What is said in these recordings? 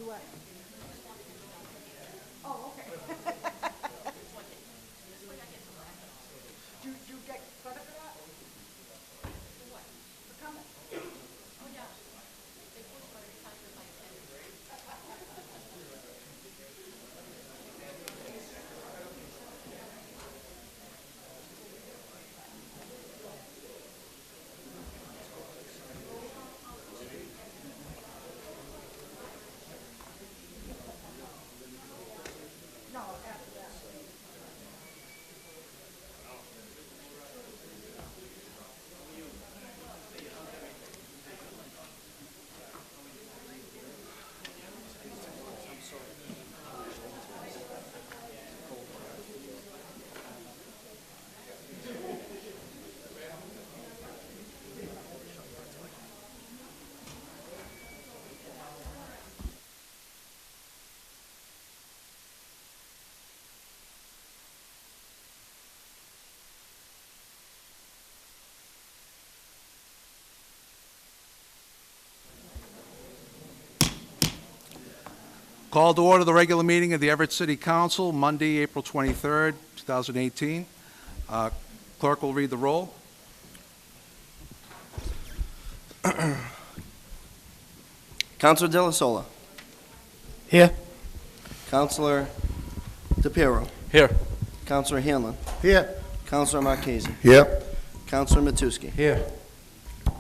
what? Oh, okay. Do you get credit for that? For what? For coming? Oh, yeah. They push for every time that I attend. No, after that. Call to order the regular meeting of the Everett City Council, Monday, April 23rd, 2018. Clerk will read the roll. Councilor De La Sola. Here. Councilor DePiero. Here. Councilor Hanlon. Here. Councilor Marchese. Here. Councilor Matusky. Here.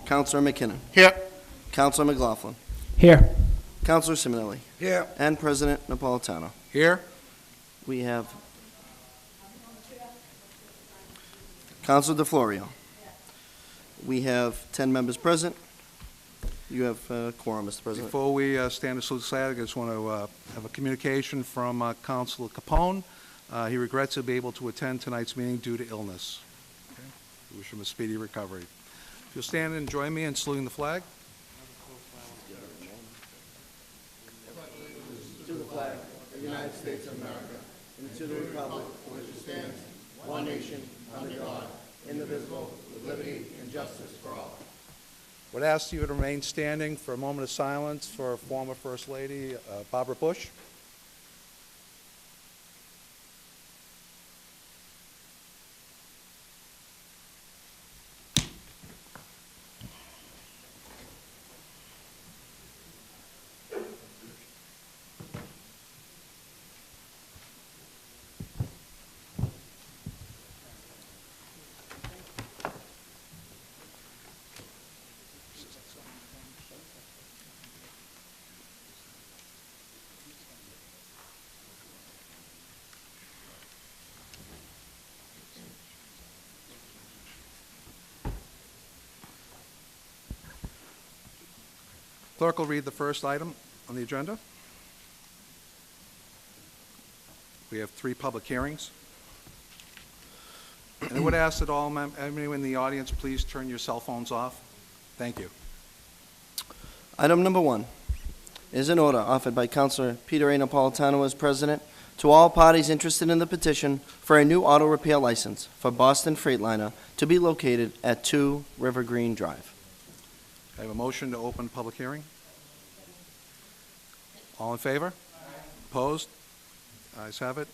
Councilor McKinnon. Here. Councilor McLaughlin. Here. Councilor Simonelli. Here. And President Napolitano. Here. We have Councilor DeFlorio. We have 10 members present. You have quorum, Mr. President. Before we stand to salute the flag, I just want to have a communication from Councilor Capone. He regrets to be able to attend tonight's meeting due to illness. Okay? We wish him a speedy recovery. If you'll stand and join me in saluting the flag. To the flag of the United States of America and to the republic for which it stands, one nation, under God, indivisible, with liberty and justice for all. Would ask you to remain standing for a moment of silence for former First Lady Barbara Bush. Clerk will read the first item on the agenda. We have 3 public hearings. And I would ask that everyone in the audience please turn your cell phones off. Thank you. Item number 1 is an order offered by Councilor Peter A. Napolitano as president to all parties interested in the petition for a new auto repair license for Boston Freightliner to be located at 2 River Green Drive. I have a motion to open public hearing. All in favor? Aye. Opposed? Ayes have it.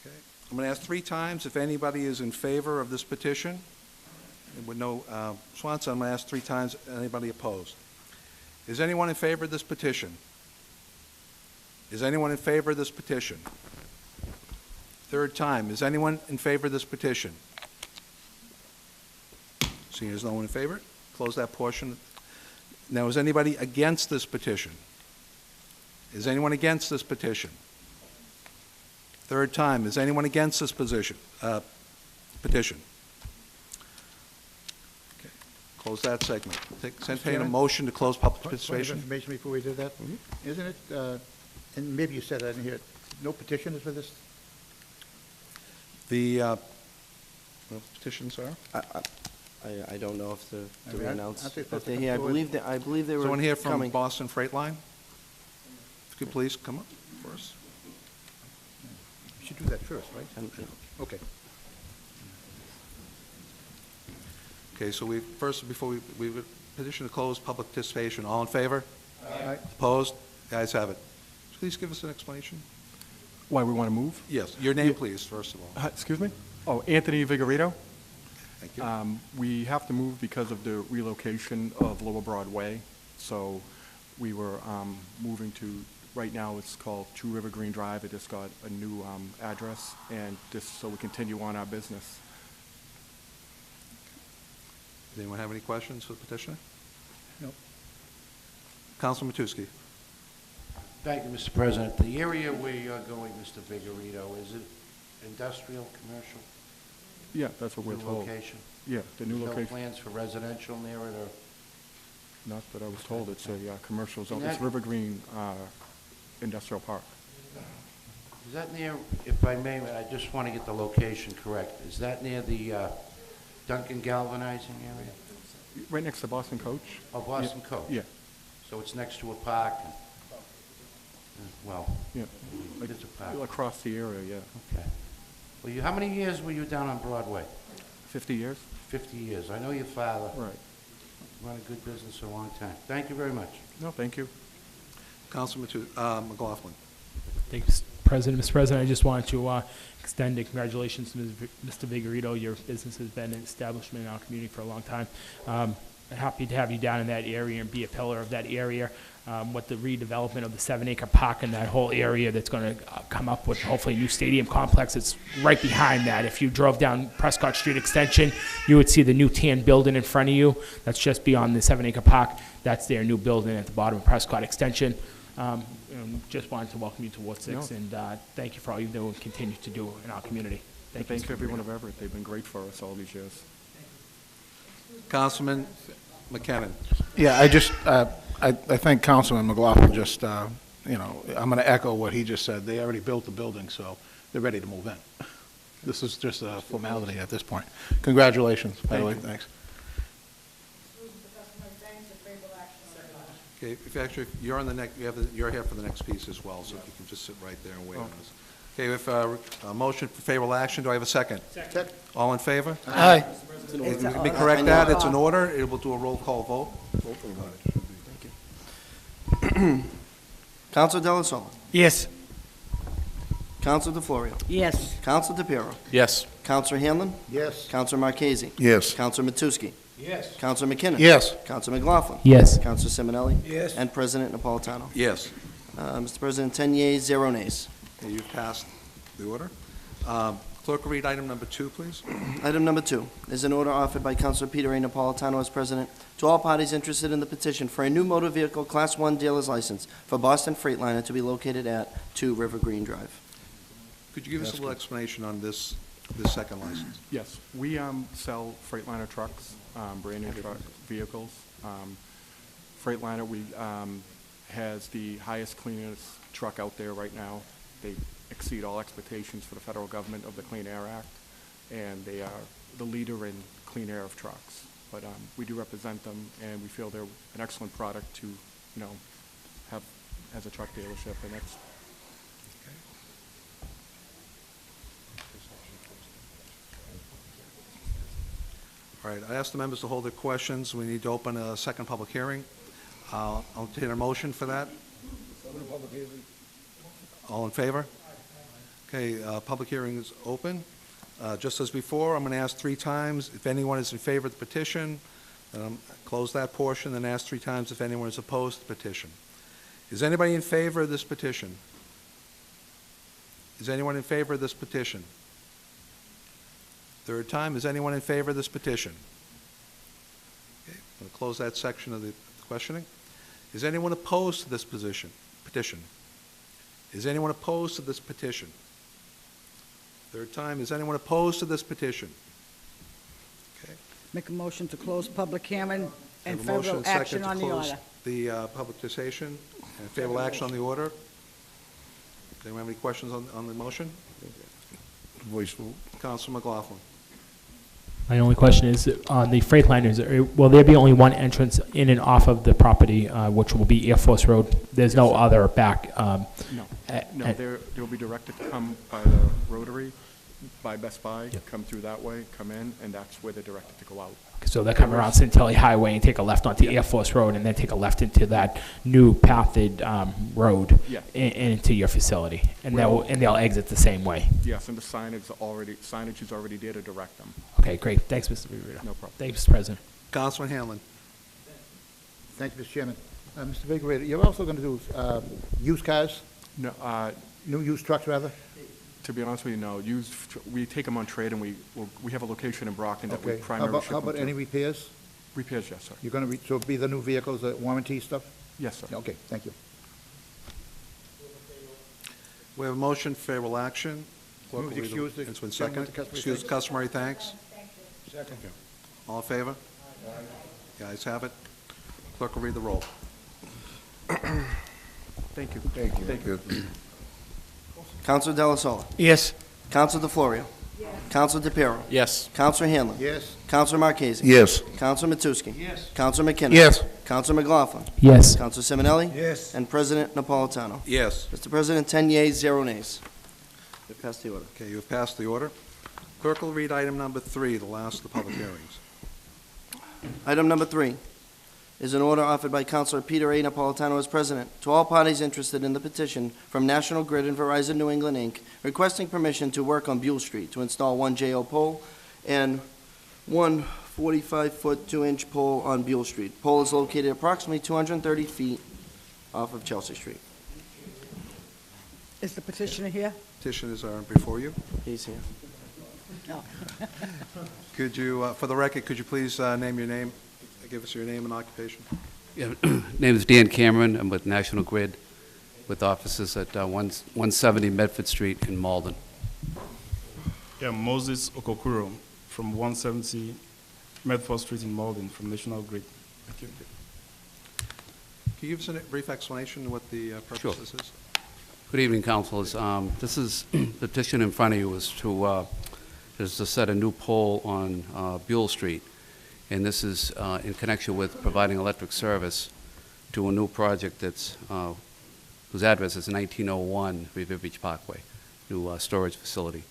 Okay. I'm going to ask 3 times if anybody is in favor of this petition. And with no response, I'm going to ask 3 times anybody opposed. Is anyone in favor of this petition? Is anyone in favor of this petition? 3rd time. Is anyone in favor of this petition? Seeing there's no one in favor, close that portion. Now, is anybody against this petition? Is anyone against this petition? 3rd time. Is anyone against this petition? Okay. Close that segment. Entertain a motion to close public Point of participation. information before we do that. Isn't it, and maybe you said I didn't hear it, no petitioners for this? The petitions are? I don't know if to I mean, announce aren't they that supposed to they're come here. I forward? believe they were Someone here from coming. Boston Freight Line? If you could please come up first. You should do that first, right? Okay. Okay, so before we petition to close public participation, all in favor? Aye. Opposed? The ayes have it. Please give us an explanation. Why we want to move? Yes, your name, please, first of all. Excuse me? Oh, Anthony Vigorito. Thank you. We have to move because of the relocation of Lower Broadway. So we were moving to, right now it's called 2 River Green Drive. It just got a new address, and just so we continue on our business. Does anyone have any questions for the petitioner? No. Councilman Matusky. Thank you, Mr. President. The area where you're going, Mr. Vigorito, is it industrial, commercial? Yeah, that's what we're New told. location? Yeah, the new No location. plans for residential near it, or? Not that I was told. It's a commercial zone. And It's that- River Green Industrial Park. Is that near, if I may, I just want to get the location correct. Is that near the Duncan Galvanizing area? Right next to Boston Coach. Oh, Boston Coach? Yeah, So it's next to a park? Well, yeah. Like, it's a park. across the area, yeah. Okay. Well, how many years were you down on Broadway? 50 years? 50 years. I know your father. Right. Run a good business a long time. Thank you very much. No, thank you. Councilman McLaughlin. Thank you, Mr. President. Mr. President, I just wanted to extend a congratulations to Mr. Vigorito. Your business has been an establishment in our community for a long time. Happy to have you down in that area and be a pillar of that area. With the redevelopment of the 7-acre park and that whole area that's going to come up with hopefully a new stadium complex, it's right behind that. If you drove down Prescott Street Extension, you would see the new tan building in front of you. That's just beyond the 7-acre park. That's their new building at the bottom of Prescott Extension. And just wanted to welcome you to Ward 6, No. and thank you for all you do and continue to do in our community. Thank you, Thank Mr. everyone Vigorito. of Everett. They've been great for us all these years. Councilman McKinnon. Yeah, I think Councilman McLaughlin just, I'm going to echo what he just said. They already built the building, so they're ready to move in. This is just a formality at this point. Congratulations, by the way, thanks. Okay, if actually, you're on the next, you're here for the next piece as well, so if you can just sit right there and wait on us. Okay, we have a motion for favorable action. Do I have a second? Second. All in favor? Aye. Let me correct that. It's an order. It will do a roll call vote. Counsel Delasola. Yes. Counsel DeFlorio. Yes. Counsel DePiero. Yes. Counselor Hanlon. Yes. Counselor Marchese. Yes. Counselor Matusky. Yes. Counselor McKinnon. Yes. Counselor McLaughlin. Yes. Counselor Simonelli. Yes. And President Napolitano. Yes. Mr. President, 10 yeas, 0 nays. Okay, you've passed the order. Clerk will read item number 2, please. Item number 2 is an order offered by Councilor Peter A. Napolitano as president to all parties interested in the petition for a new motor vehicle Class 1 dealer's license for Boston Freightliner to be located at 2 River Green Drive. Could you give us a little explanation on this second license? Yes, we sell Freightliner trucks, brand new truck vehicles. Freightliner, has the highest, cleanest truck out there right now. They exceed all expectations for the federal government of the Clean Air Act, and they are the leader in clean air of trucks. But we do represent them, and we feel they're an excellent product to, have as a truck dealership, and that's. All right, I asked the members to hold their questions. We need to open a second public hearing. I'll entertain a motion for that. All in favor? Okay, public hearing is open. Just as before, I'm going to ask 3 times if anyone is in favor of the petition. Close that portion, then ask 3 times if anyone is opposed to the petition. Is anybody in favor of this petition? Is anyone in favor of this petition? Third time, is anyone in favor of this petition? Okay, I'm going to close that section of the questioning. Is anyone opposed to this petition? Is anyone opposed to this petition? Third time, is anyone opposed to this petition? Okay. Make a motion to close public hearing and Have a motion favorable and second action to on the close order. the public cessation and favorable action on the order. Does anyone have any questions on the motion? Voice vote. Council McLaughlin. My only question is, on the Freightliners, will there be only one entrance in and off of the property, which will be Air Force Road? There's no other back? No, at- no, at- they'll be directed to come by the Rotary, by Best Buy, Yep. come through that way, come in, and that's where they're directed to go out. So they come around Centelli Highway and take a left onto Air Force Road, and then take a left into that new pathed road Yeah. into your facility, and they'll exit the same way. Yes, and the signage is already there to direct them. Okay, great. Thanks, Mr. Vigorito. No problem. Thanks, Mr. President. Councilman Hanlon. Thank you, Mr. Chairman. Mr. Vigorito, you're also going to do used cars, No, new used trucks, rather? to be honest with you, no. We take them on trade, and we have a location in Brockton that we Okay. primarily ship How them about to. any repairs? Repairs, yes, sir. You're going to, so it'll be the new vehicles, the warranty stuff? Yes, sir. Okay, thank you. We have a motion, favorable action. Clerk will Move to read the- excuse the It's been gentleman seconded. with the customary Excuse thanks. customary thanks. Second. All in favor? The ayes have it. Clerk will read the roll. Thank you. Thank you. Counselor Della Sola. Yes. Counselor DeFlorio. Counselor DePiero. Yes. Counselor Hanlon. Yes. Counselor Marchese. Yes. Counselor Matusky. Yes. Counselor McKinnon. Yes. Counselor McLaughlin. Yes. Counselor Simonelli. Yes. And President Napolitano. Yes. Mr. President, 10 yeas, 0 nays. To pass the order. Okay, you have passed the order. Clerk will read item number 3, the last of the public hearings. Item number 3 is an order offered by Counselor Peter A. Napolitano as president to all parties interested in the petition from National Grid and Verizon New England, Inc., requesting permission to work on Buell Street to install one JO pole and one 45-foot 2-inch pole on Buell Street. Pole is located approximately 230 feet off of Chelsea Street. Is the petitioner here? Petitioners are before you. He's here. No. Could you, for the record, could you please name your name? Give us your name and occupation. Yeah, name is Dan Cameron. I'm with National Grid, with offices at 170 Medford Street in Malden. Yeah, Moses Okokuro from 170 Medford Street in Malden from National Grid. Thank you. Can you give us a brief explanation of what the purpose Sure. of this is? Good evening, councilors. This is, the petition in front of you is to set a new pole on Buell Street. And this is in connection with providing electric service to a new project that's, whose address is 1901 Revere Beach Parkway, new storage facility.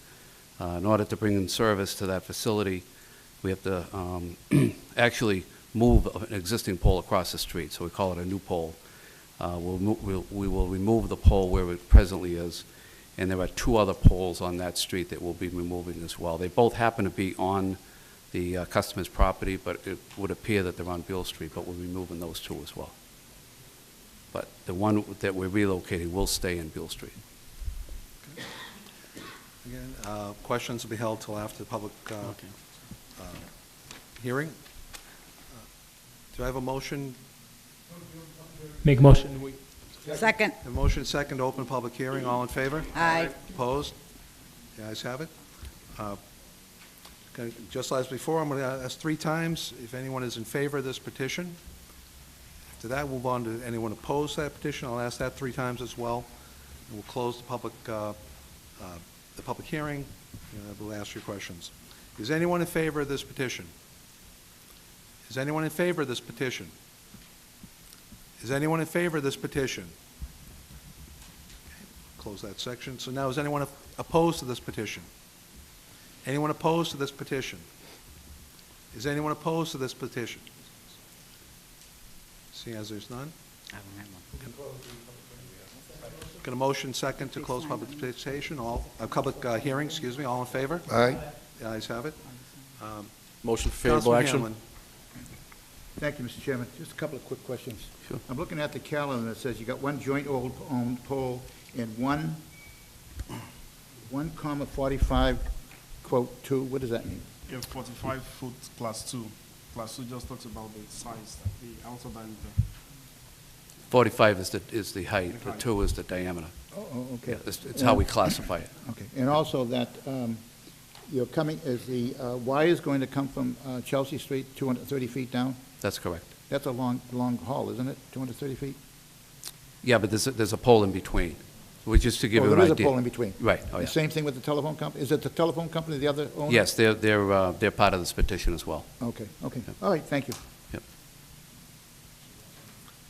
In order to bring in service to that facility, we have to actually move an existing pole across the street, so we call it a new pole. We will remove the pole where it presently is, and there are 2 other poles on that street that we'll be removing as well. They both happen to be on the customer's property, but it would appear that they're on Beale Street, but we're removing those 2 as well. But the one that we're relocating will stay in Beale Street. Again, questions will be held till after the public hearing. Do I have a motion? Make a motion. Second. A motion second to open public hearing. All in favor? Aye. Opposed? The ayes have it. Okay, just as before, I'm going to ask 3 times if anyone is in favor of this petition. After that, we'll move on to anyone opposed to that petition. I'll ask that 3 times as well. And we'll close the public hearing. We'll ask your questions. Is anyone in favor of this petition? Is anyone in favor of this petition? Is anyone in favor of this petition? Okay, close that section. So now, is anyone opposed to this petition? Anyone opposed to this petition? Is anyone opposed to this petition? Seeing as there's none? Got a motion second to close public participation, public hearing, excuse me, all in favor? Aye. The ayes have it. Motion for favorable Councilman action. Hanlon. Thank you, Mr. Chairman. Just a couple of quick questions. Sure. I'm looking at the calendar, and it says you got 1 joint-owned pole and 1 45, quote, 2. What does that mean? Yeah, 45-foot class 2. Class 2 just talks about the size, the outer diameter. 45 is the height, the 2 is the diameter. Oh, okay. It's how we classify it. Okay, and also that you're coming, is the wires going to come from Chelsea Street, 230 feet down? That's correct. That's a long haul, isn't it, 230 feet? Yeah, but there's a pole in between. Just to give Oh, you an there is idea. a pole in between? Right, oh, The yeah. same thing with the telephone company? Is it the telephone company, the other owner? Yes, they're part of this petition as well. Okay. All right, thank you.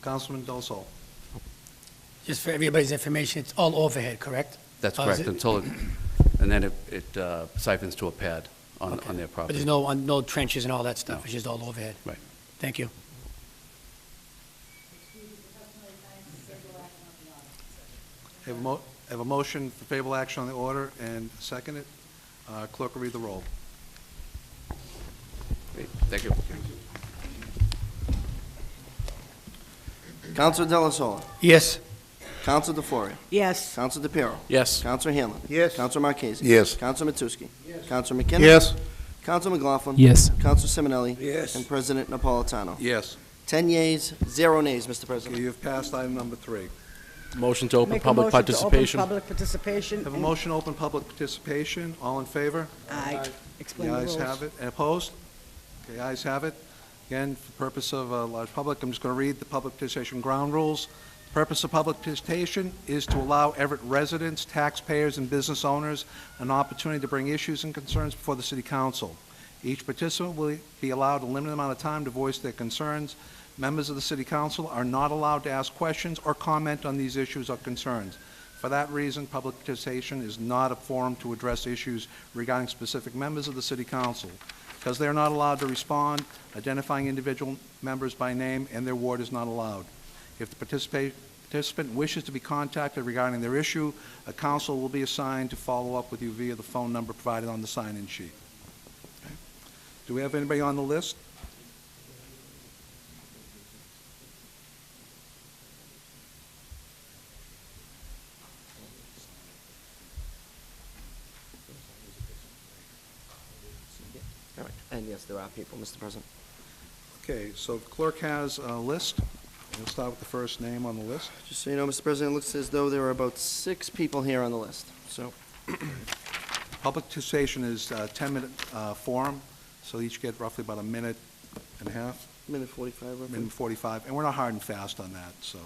Councilman Del Sol. Just for everybody's information, it's all overhead, correct? That's Oh, is correct, it? and then it siphons to a pad on their But property. there's no trenches and all that stuff, No. it's just all overhead? Right. Thank you. Have a motion for favorable action on the order and second it. Clerk will read the roll. Great. Thank you. Counselor Delasola. Yes. Counselor DeFlorio. Yes. Counselor DePiero. Yes. Counselor Hanlon. Yes. Counselor Marchese. Yes. Counselor Matusky. Yes. Counselor McKinnon. Yes. Counselor McLaughlin. Yes. Counselor Simonelli. Yes. And President Napolitano. Yes. 10 yeas, 0 nays, Mr. Okay, President. you've passed item number 3. Motion to open Make a public motion to participation. open public participation. Have a and- motion to open public participation. All in favor? Aye. The Explain the ayes rules. have it. And opposed? Okay, the ayes have it. Again, for the purpose of a large public, I'm just going to read the public participation ground rules. The purpose of public participation is to allow Everett residents, taxpayers, and business owners an opportunity to bring issues and concerns before the city council. Each participant will be allowed a limited amount of time to voice their concerns. Members of the city council are not allowed to ask questions or comment on these issues or concerns. For that reason, public participation is not a forum to address issues regarding specific members of the city council. Because they are not allowed to respond, identifying individual members by name and their ward is not allowed. If the participant wishes to be contacted regarding their issue, a counsel will be assigned to follow up with you via the phone number provided on the sign-in sheet. Okay. Do we have anybody on the list? All right. And yes, there are people, Mr. President. Okay, so the clerk has a list. We'll start with the first name on the list. Just so you know, Mr. President, it looks as though there are about 6 people here on the list. So, Public participation is a 10-minute forum, so each get roughly about a minute and a half, minute 45 roughly. minute 45, and we're not hard and fast on that, so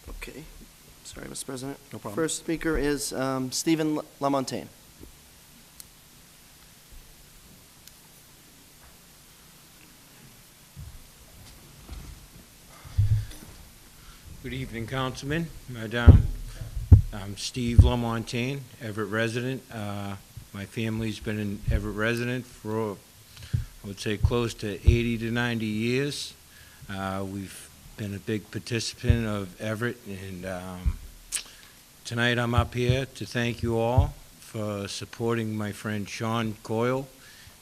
Okay. Sorry, Mr. President. no problem. First speaker is Stephen Lamontagne. Good evening, Councilman, Madam. I'm Steve Lamontagne, Everett resident. My family's been an Everett resident for, I would say, close to 80 to 90 years. We've been a big participant of Everett, and tonight I'm up here to thank you all for supporting my friend Sean Coyle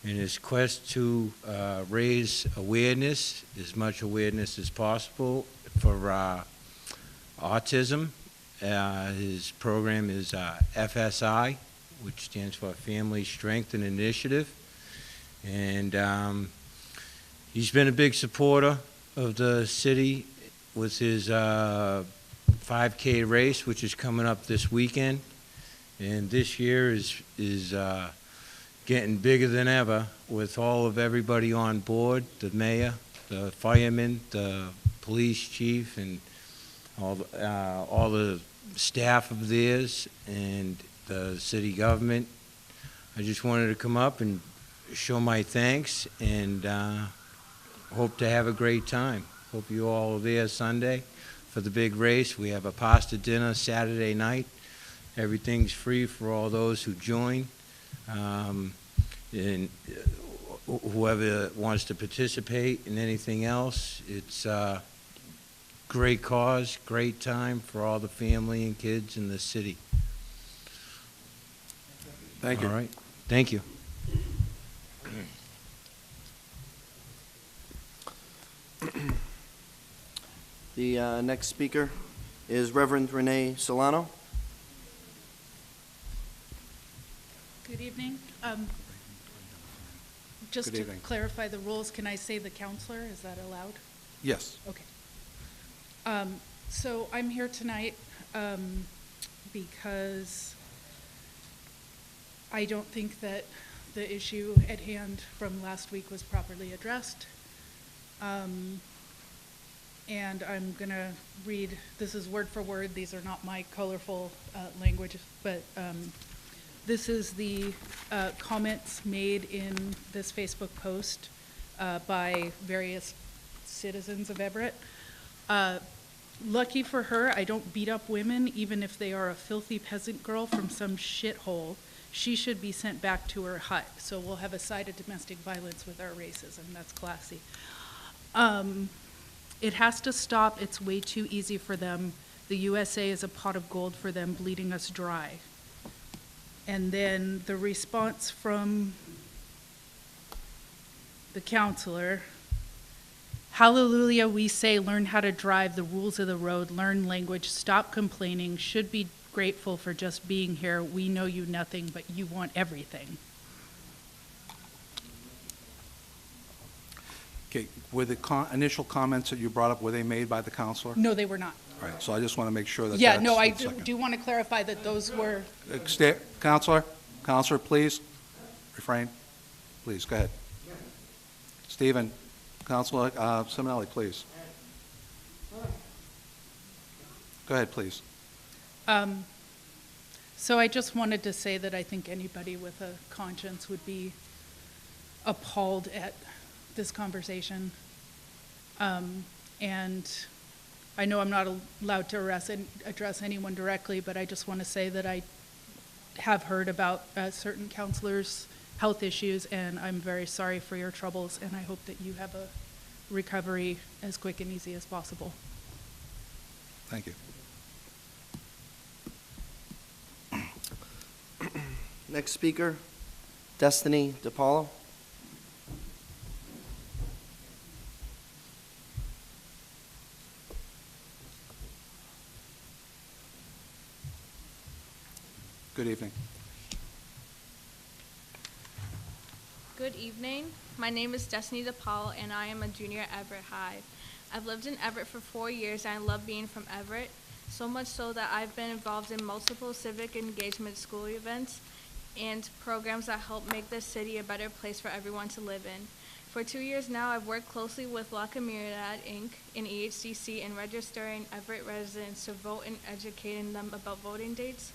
in his quest to raise awareness, as much awareness as possible, for autism. His program is FSI, which stands for Family Strength and Initiative. And he's been a big supporter of the city with his 5K race, which is coming up this weekend. And this year is getting bigger than ever with all of everybody on board, the mayor, the firemen, the police chief, and all the staff of theirs and the city government. I just wanted to come up and show my thanks and hope to have a great time. Hope you all are there Sunday for the big race. We have a pasta dinner Saturday night. Everything's free for all those who join. And whoever wants to participate in anything else, it's great cause, great time for all the family and kids in the city. Thank you. All right, thank you. The next speaker is Reverend Renee Solano. Good evening. Just Good to evening. clarify the rules, can I say the counselor? Is that allowed? Yes. Okay. So I'm here tonight because I don't think that the issue at hand from last week was properly addressed. And I'm going to read, this is word for word, these are not my colorful language, but this is the comments made in this Facebook post by various citizens of Everett. lucky for her, I don't beat up women, even if they are a filthy peasant girl from some shithole. She should be sent back to her hut. So we'll have a side of domestic violence with our racism. That's classy. It has to stop. It's way too easy for them. The USA is a pot of gold for them, bleeding us dry. And then the response from the counselor, hallelujah, we say, learn how to drive, the rules of the road, learn language, stop complaining, should be grateful for just being here. We know you nothing, but you want everything. Okay, were the initial comments that you brought up, were they made by the counselor? No, they were not. All right, so I just want to make sure that Yeah, that's no, I the second. do want to clarify that those were, Counselor, please, refrain. Please, go ahead. Stephen, Counselor Simonelli, please. Go ahead, please. so I just wanted to say that I think anybody with a conscience would be appalled at this conversation. And I know I'm not allowed to address anyone directly, but I just want to say that I have heard about certain counselors' health issues, and I'm very sorry for your troubles, and I hope that you have a recovery as quick and easy as possible. Thank you. Next speaker, Destiny DePaulo. Good evening. Good evening. My name is Destiny DePaul, and I am a junior at Everett High. I've lived in Everett for 4 years, and I love being from Everett, so much so that I've been involved in multiple civic engagement school events and programs that help make this city a better place for everyone to live in. For 2 years now, I've worked closely with La Comunidad, Inc. and EHCC in registering Everett residents to vote and educating them about voting dates,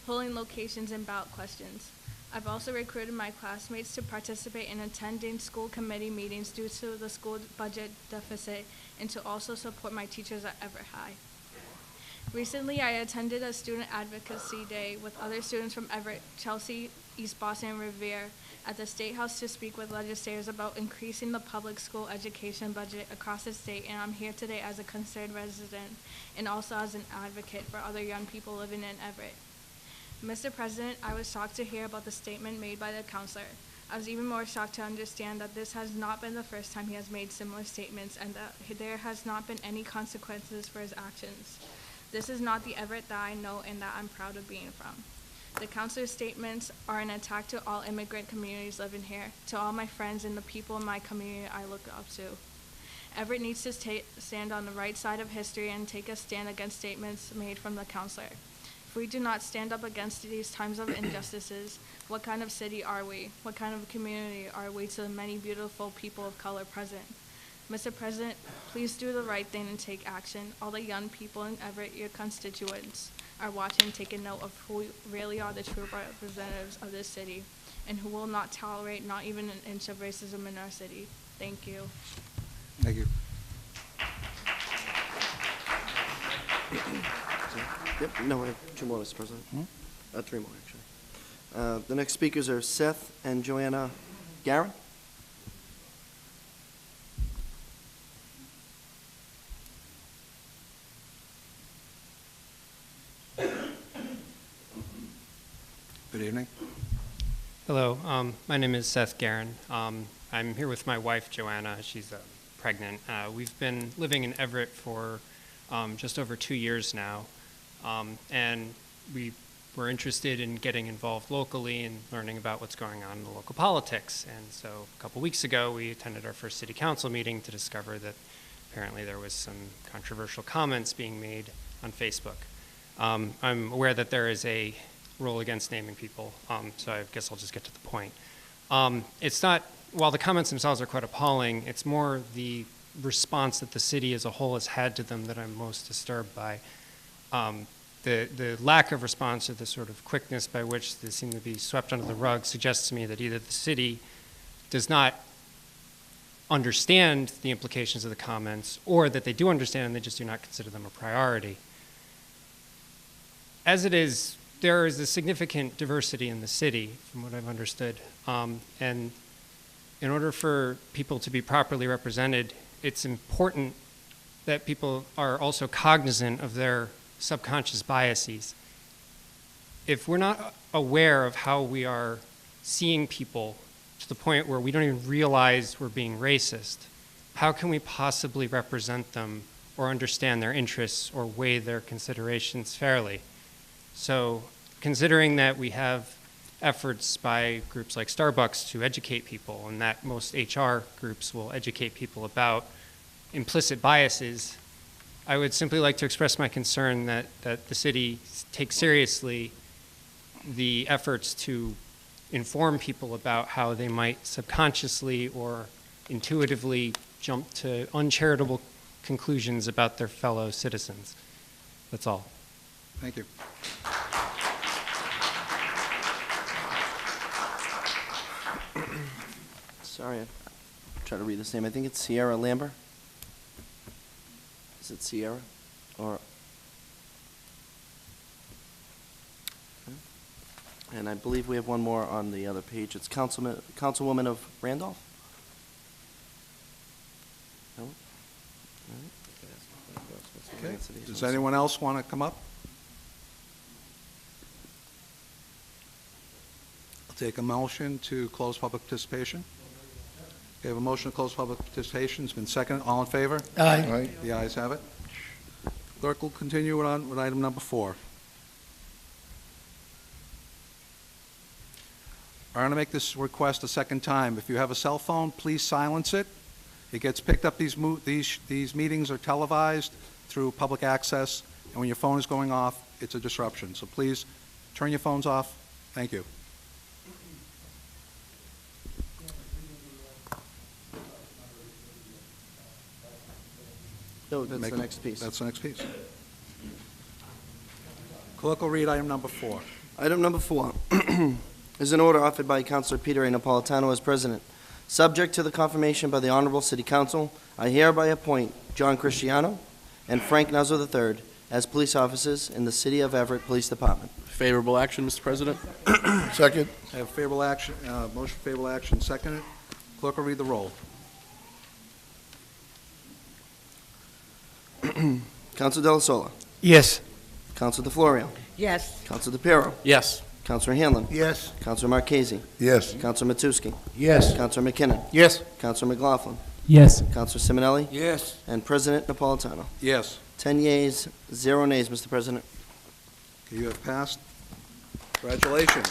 polling locations, and ballot questions. I've also recruited my classmates to participate in attending school committee meetings due to the school budget deficit and to also support my teachers at Everett High. Recently, I attended a student advocacy day with other students from Everett, Chelsea, East Boston, and Revere at the State House to speak with legislators about increasing the public school education budget across the state, and I'm here today as a concerned resident and also as an advocate for other young people living in Everett. Mr. President, I was shocked to hear about the statement made by the counselor. I was even more shocked to understand that this has not been the first time he has made similar statements and that there has not been any consequences for his actions. This is not the Everett that I know and that I'm proud of being from. The counselor's statements are an attack to all immigrant communities living here, to all my friends and the people in my community I look up to. Everett needs to stand on the right side of history and take a stand against statements made from the counselor. If we do not stand up against these times of injustices, what kind of city are we? What kind of community are we to the many beautiful people of color present? Mr. President, please do the right thing and take action. All the young people in Everett, your constituents, are watching, taking note of who really are the true representatives of this city and who will not tolerate not even an inch of racism in our city. Thank you. Thank you. Yep, no, I have 2 more, Mr. President. 3 more, actually. The next speakers are Seth and Joanna Garin. Good evening. Hello, my name is Seth Garin. I'm here with my wife, Joanna. She's pregnant. We've been living in Everett for just over 2 years now, and we were interested in getting involved locally and learning about what's going on in the local politics. And so a couple weeks ago, we attended our first city council meeting to discover that apparently there was some controversial comments being made on Facebook. I'm aware that there is a rule against naming people, so I guess I'll just get to the point. It's not, while the comments themselves are quite appalling, it's more the response that the city as a whole has had to them that I'm most disturbed by. The lack of response or the sort of quickness by which they seem to be swept under the rug suggests to me that either the city does not understand the implications of the comments, or that they do understand and they just do not consider them a priority. As it is, there is a significant diversity in the city, from what I've understood, and in order for people to be properly represented, it's important that people are also cognizant of their subconscious biases. If we're not aware of how we are seeing people to the point where we don't even realize we're being racist, how can we possibly represent them or understand their interests or weigh their considerations fairly? So, considering that we have efforts by groups like Starbucks to educate people, and that most HR groups will educate people about implicit biases, I would simply like to express my concern that the city takes seriously the efforts to inform people about how they might subconsciously or intuitively jump to uncharitable conclusions about their fellow citizens. That's all. Thank you. Sorry, I try to read this name. I think it's Sierra Lambert. Is it Sierra? Or... Okay. And I believe we have one more on the other page. It's Councilwoman of Randolph? No? All right. Okay. Does anyone else want to come up? I'll take a motion to close public participation. Okay, I have a motion to close public participation. It's been seconded. All in favor? Aye. The ayes have it. Clerk will continue with item number 4. I'm going to make this request a second time. If you have a cell phone, please silence it. It gets picked up. These meetings are televised through public access, and when your phone is going off, it's a disruption. So please turn your phones off. Thank you. No, that's the next piece. That's the next piece. Clerk will read item number 4. Item number 4 is an order offered by Councilor Peter A. Napolitano as president. Subject to the confirmation by the Honorable City Council, I hereby appoint John Cristiano and Frank Nuzzo III as police officers in the City of Everett Police Department. Favorable action, Mr. President. Second. I have favorable action, motion for favorable action seconded. Clerk will read the roll. Councilor Della Sola. Yes. Councilor DeFlorio. Yes. Councilor DePiero. Yes. Councilor Hanlon. Yes. Councilor Marchese. Yes. Councilor Matusky. Yes. Councilor McKinnon. Yes. Councilor McLaughlin. Yes. Councilor Simonelli. Yes. And President Napolitano. Yes. 10 yeas, 0 nays, Mr. President. Okay, you have passed. Congratulations.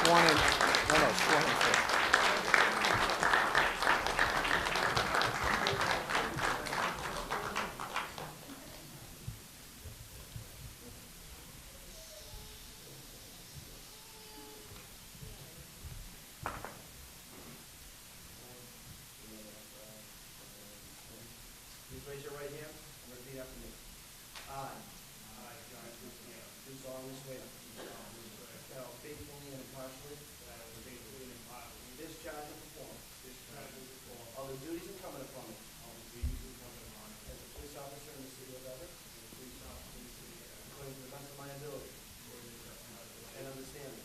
Sworn in. No, sworn in first. Please raise your right hand and repeat after me. I, John Cristiano, do solemnly swear that I will faithfully and impartially discharge and perform all the duties incumbent upon me as a police officer in the City of Everett, according to the best of my ability and understanding.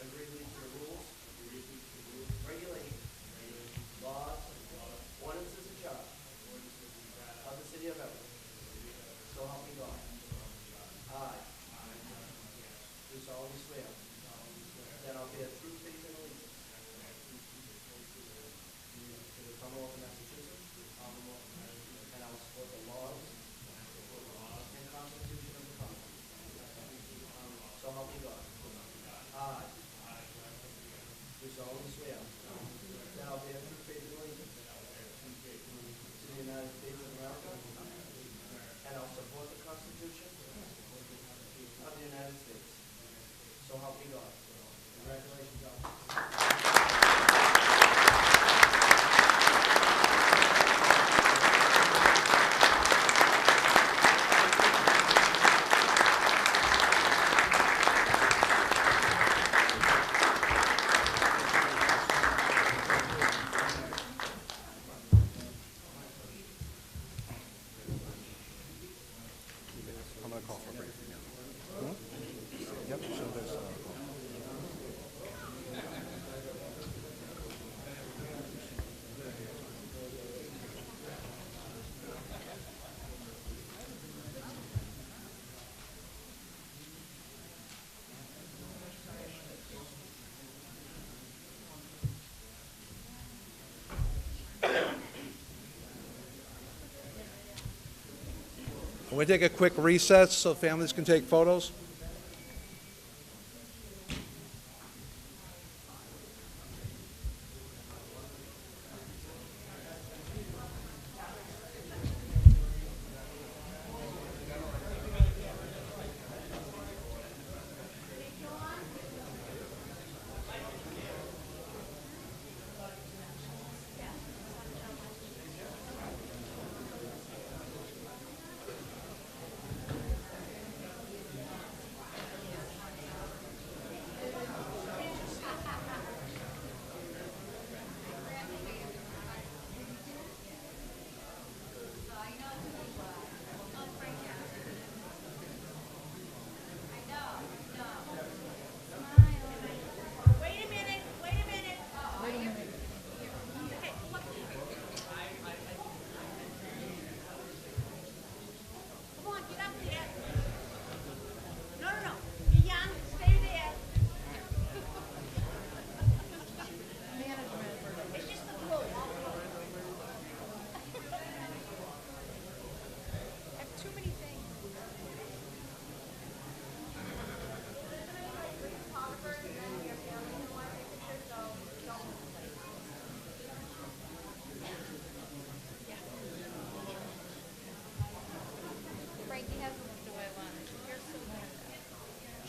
Agreeably to the rules, regulations, laws, ordinances, and charter of the City of Everett. So help me God. I do solemnly swear that I'll bear true faith and allegiance to the Commonwealth of Massachusetts, and I will support the laws and Constitution of the Commonwealth. So help me God. I do solemnly swear that I'll bear true faith and allegiance to the United States of America, and I'll support the Constitution of the United States. So help me God. Congratulations, John. going to call for a brief. Yep, so there's... We're going to take a quick recess so families can take photos.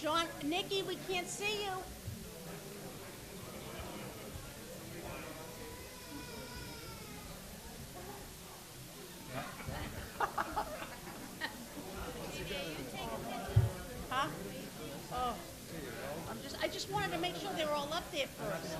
John, Nikki, we can't see you. Huh? Oh. I just wanted to make sure they were all up there first.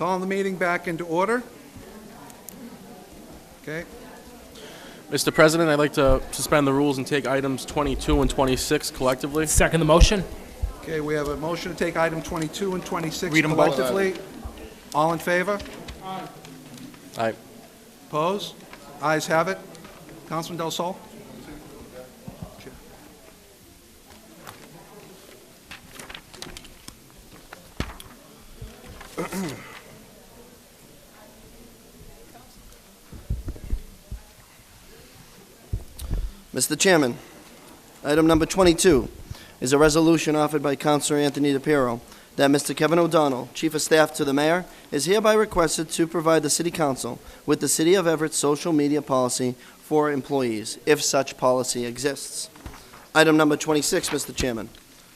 Calling the meeting back into order. Okay. Mr. President, I'd like to suspend the rules and take items 22 and 26 collectively. Second the motion. Okay, we have a motion to take item 22 and 26 Read 'em both. collectively. All in favor? Aye. Opposed? Ayes have it. Councilman Del Sol? Mr. Chairman, item number 22 is a resolution offered by Councilor Anthony DePiero that Mr. Kevin O'Donnell, Chief of Staff to the Mayor, is hereby requested to provide the City Council with the City of Everett's social media policy for employees, if such policy exists. Item number 26, Mr. Chairman,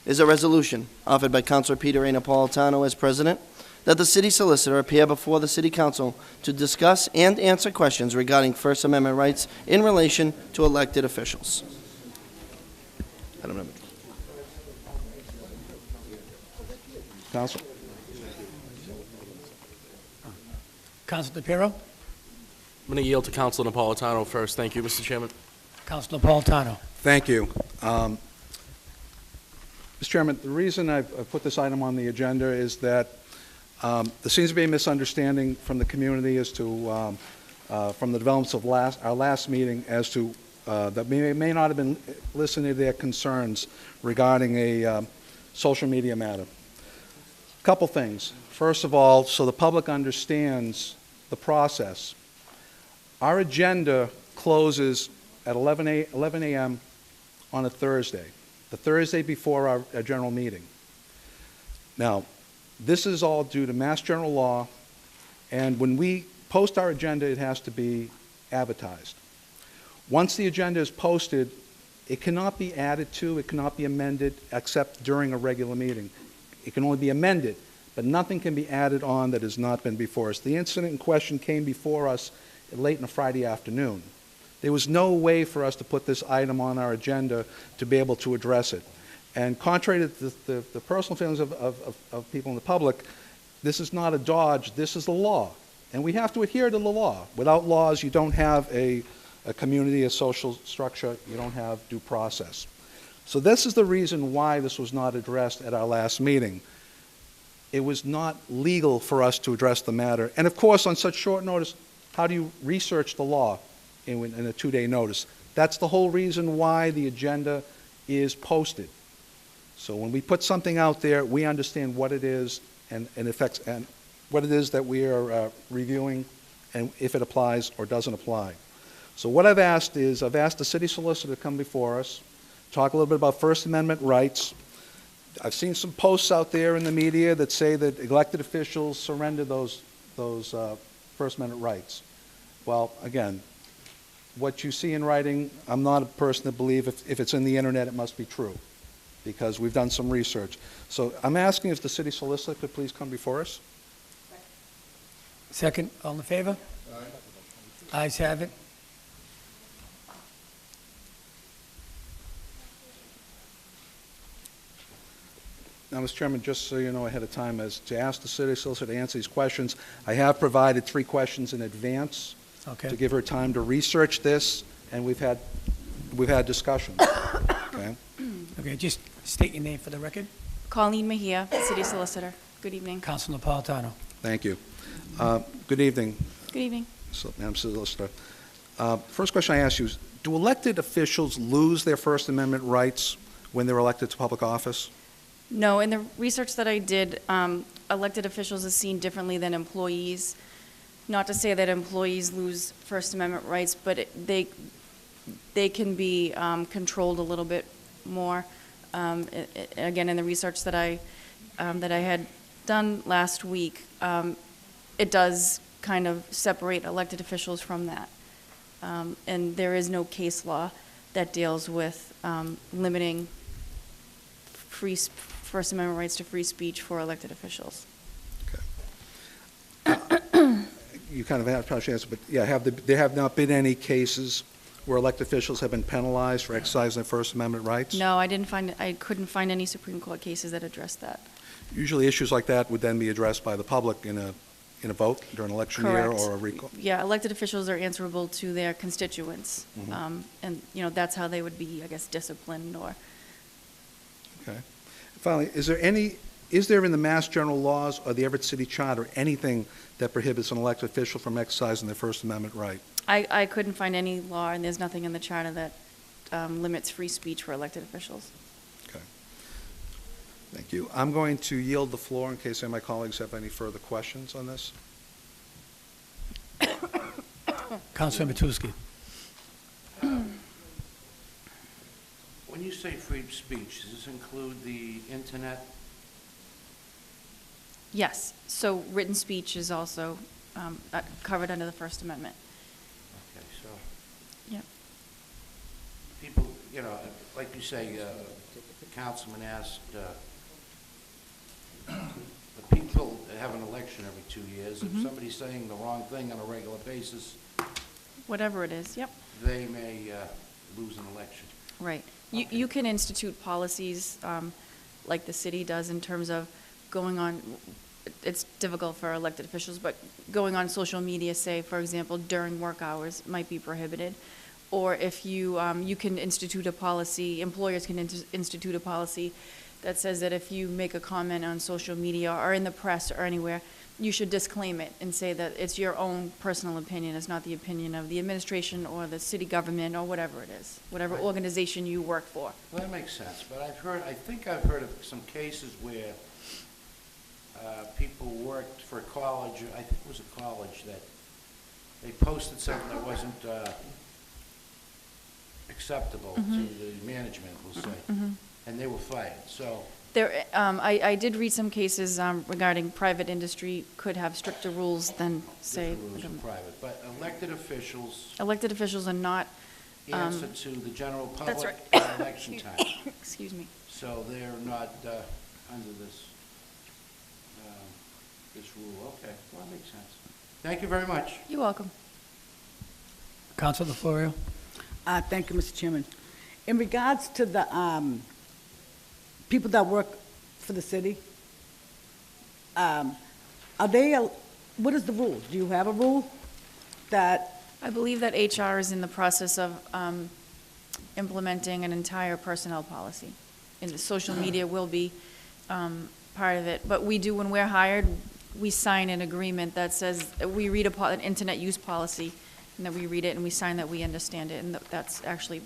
is a resolution offered by Councilor Peter A. Napolitano as President that the City Solicitor appear before the City Council to discuss and answer questions regarding First Amendment rights in relation to elected officials. Item number. Council? Council DePiero? I'm going to yield to Councilor Napolitano first. Thank you, Mr. Chairman. Council Napolitano? Thank you. Mr. Chairman, the reason I've put this item on the agenda is that there seems to be a misunderstanding from the community as to, from the developments of our last meeting as to, that we may not have been listening to their concerns regarding a social media matter. Couple things. First of all, so the public understands the process. Our agenda closes at 11 a.m. on a Thursday, the Thursday before our general meeting. Now, this is all due to Mass General Law, and when we post our agenda, it has to be advertised. Once the agenda is posted, it cannot be added to, it cannot be amended, except during a regular meeting. It can only be amended, but nothing can be added on that has not been before us. The incident in question came before us late in a Friday afternoon. There was no way for us to put this item on our agenda to be able to address it. And contrary to the personal feelings of people in the public, this is not a dodge, this is the law. And we have to adhere to the law. Without laws, you don't have a community, a social structure, you don't have due process. So this is the reason why this was not addressed at our last meeting. It was not legal for us to address the matter. And of course, on such short notice, how do you research the law in a 2-day notice? That's the whole reason why the agenda is posted. So when we put something out there, we understand what it is and affects, and what it is that we are reviewing, and if it applies or doesn't apply. So what I've asked is, I've asked the city solicitor to come before us, talk a little bit about First Amendment rights. I've seen some posts out there in the media that say that elected officials surrender those First Amendment rights. Well, again, what you see in writing, I'm not a person that believes if it's in the internet, it must be true, because we've done some research. So I'm asking if the city solicitor could please come before us. Second, all in favor? Aye. Ayes have it. Now, Mr. Chairman, just so you know ahead of time, as to ask the city solicitor to answer these questions, I have provided 3 questions in advance to give her time to research this, and we've had discussions. Okay. Okay, just state your name for the record. Colleen Mejia, City Solicitor. Good evening. Council Napolitano. Thank you. Good evening. Good evening. Madam Solicitor. First question I ask you is, do elected officials lose their First Amendment rights when they're elected to public office? No, in the research that I did, elected officials is seen differently than employees. Not to say that employees lose First Amendment rights, but they can be controlled a little bit more. Again, in the research that I had done last week, it does kind of separate elected officials from that. And there is no case law that deals with limiting First Amendment rights to free speech for elected officials. You kind of have probably answered, but yeah, there have not been any cases where elected officials have been penalized for exercising their First Amendment rights? No, I couldn't find any Supreme Court cases that addressed that. Usually issues like that would then be addressed by the public in in a vote during an election year Correct. or a recall? Yeah, elected officials are answerable to their constituents. Mhm. And, that's how they would be, I guess, disciplined or, Okay. Finally, is there in the Mass General laws or the Everett City Charter anything that prohibits an elected official from exercising their First Amendment right? I couldn't find any law, and there's nothing in the charter that limits free speech for elected officials. Okay. Thank you. I'm going to yield the floor in case any of my colleagues have any further questions on this. Councilor Matusky. When you say free speech, does this include the internet? Yes, so written speech is also covered under the First Amendment. Okay, so Yep. people, like you say, the councilman asked, the people that have an election every 2 years, if Mhm. somebody's saying the wrong thing on a regular basis, Whatever it is, yep. they may lose an election. Right. You can institute policies like the city does in terms of going on, it's difficult for elected officials, but going on social media, say, for example, during work hours might be prohibited. Or if you can institute a policy, employers can institute a policy that says that if you make a comment on social media or in the press or anywhere, you should disclaim it and say that it's your own personal opinion, it's not the opinion of the administration or the city government or whatever it is, whatever Right. organization you work for. Well, that makes sense, but I think I've heard of some cases where people worked for a college, I think it was a college, that they posted something that wasn't acceptable to the management, we'll say, and they were fired, so. There, I did read some cases regarding private industry could have stricter rules than, say, different rules are private, but elected officials elected officials are not. answer to the general That's public right. at election time. Excuse me. So they're not under this, this rule. Okay, well, that makes sense. Thank you very much. You're welcome. Councilor Florio. Thank you, Mr. Chairman. In regards to the people that work for the city, are they, what is the rule? Do you have a rule that? I believe that HR is in the process of implementing an entire personnel policy. And the social media will be part of it. But we do, when we're hired, we sign an agreement that says, we read an internet use policy, and that we read it and we sign that we understand it. And that's actually,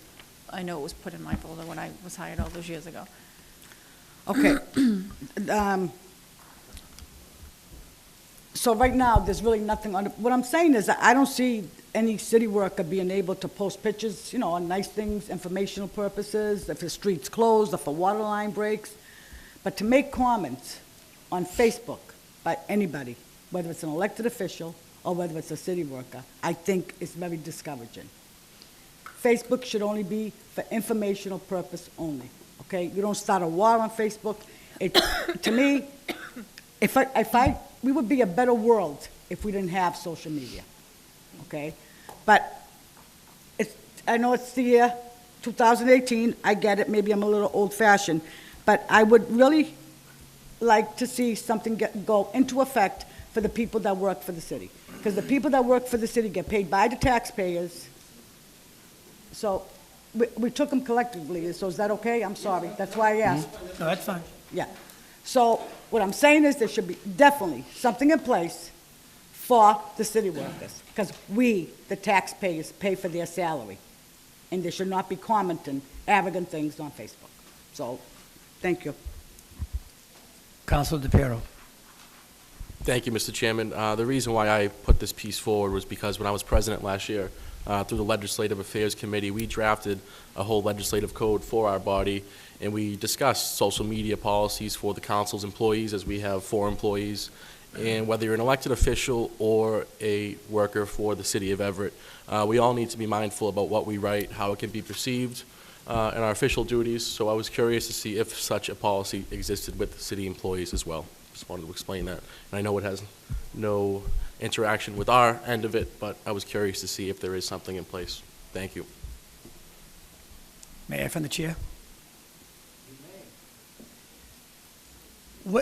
I know it was put in my folder when I was hired all those years ago. Okay. So right now, there's really nothing on it. What I'm saying is that I don't see any city worker being able to post pictures, on nice things, informational purposes, if the street's closed, if a water line breaks. But to make comments on Facebook by anybody, whether it's an elected official or whether it's a city worker, I think is very discouraging. Facebook should only be for informational purpose only, okay? You don't start a war on Facebook. To me, we would be a better world if we didn't have social media, okay? But I know it's the year 2018, I get it, maybe I'm a little old-fashioned, but I would really like to see something go into effect for the people that work for the city. Because the people that work for the city get paid by the taxpayers, so we took them collectively, so is that okay? I'm sorry, that's why I asked. No, that's fine. Yeah. So what I'm saying is there should be definitely something in place for the city workers, because we, the taxpayers, pay for their salary, and they should not be commenting arrogant things on Facebook. So, thank you. Councilor DePiero. Thank you, Mr. Chairman. The reason why I put this piece forward was because when I was president last year, through the Legislative Affairs Committee, we drafted a whole legislative code for our body, and we discussed social media policies for the council's employees, as we have 4 employees. And whether you're an elected official or a worker for the city of Everett, we all need to be mindful about what we write, how it can be perceived, and our official duties. So I was curious to see if such a policy existed with the city employees as well. Just wanted to explain that. And I know it has no interaction with our end of it, but I was curious to see if there is something in place. Thank you. Mayor from the chair.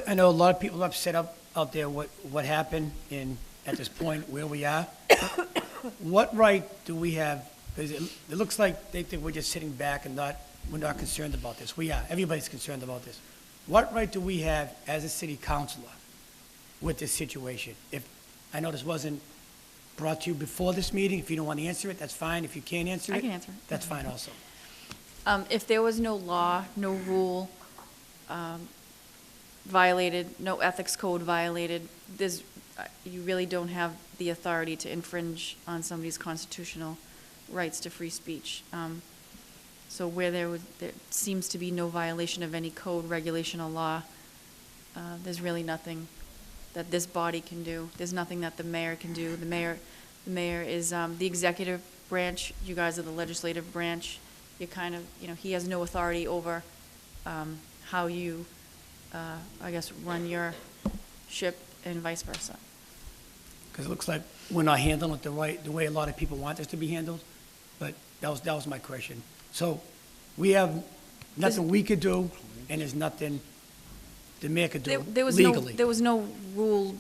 I know a lot of people are upset out there what happened, and at this point where we are. What right do we have, because it looks like they think we're just sitting back and we're not concerned about this. We are. Everybody's concerned about this. What right do we have as a city councilor with this situation? I know this wasn't brought to you before this meeting. If you don't want to answer it, that's fine. If you can't answer it, I can answer it. that's fine also. If there was no law, no rule violated, no ethics code violated, you really don't have the authority to infringe on somebody's constitutional rights to free speech. So where there seems to be no violation of any code, regulation, or law, there's really nothing that this body can do. There's nothing that the mayor can do. The mayor is the executive branch. You guys are the legislative branch. You kind of, he has no authority over how you, I guess, run your ship and vice versa. Because it looks like we're not handling it the way a lot of people want this to be handled. But that was my question. So we have nothing we could do, and there's nothing the mayor could do legally. There was no rule,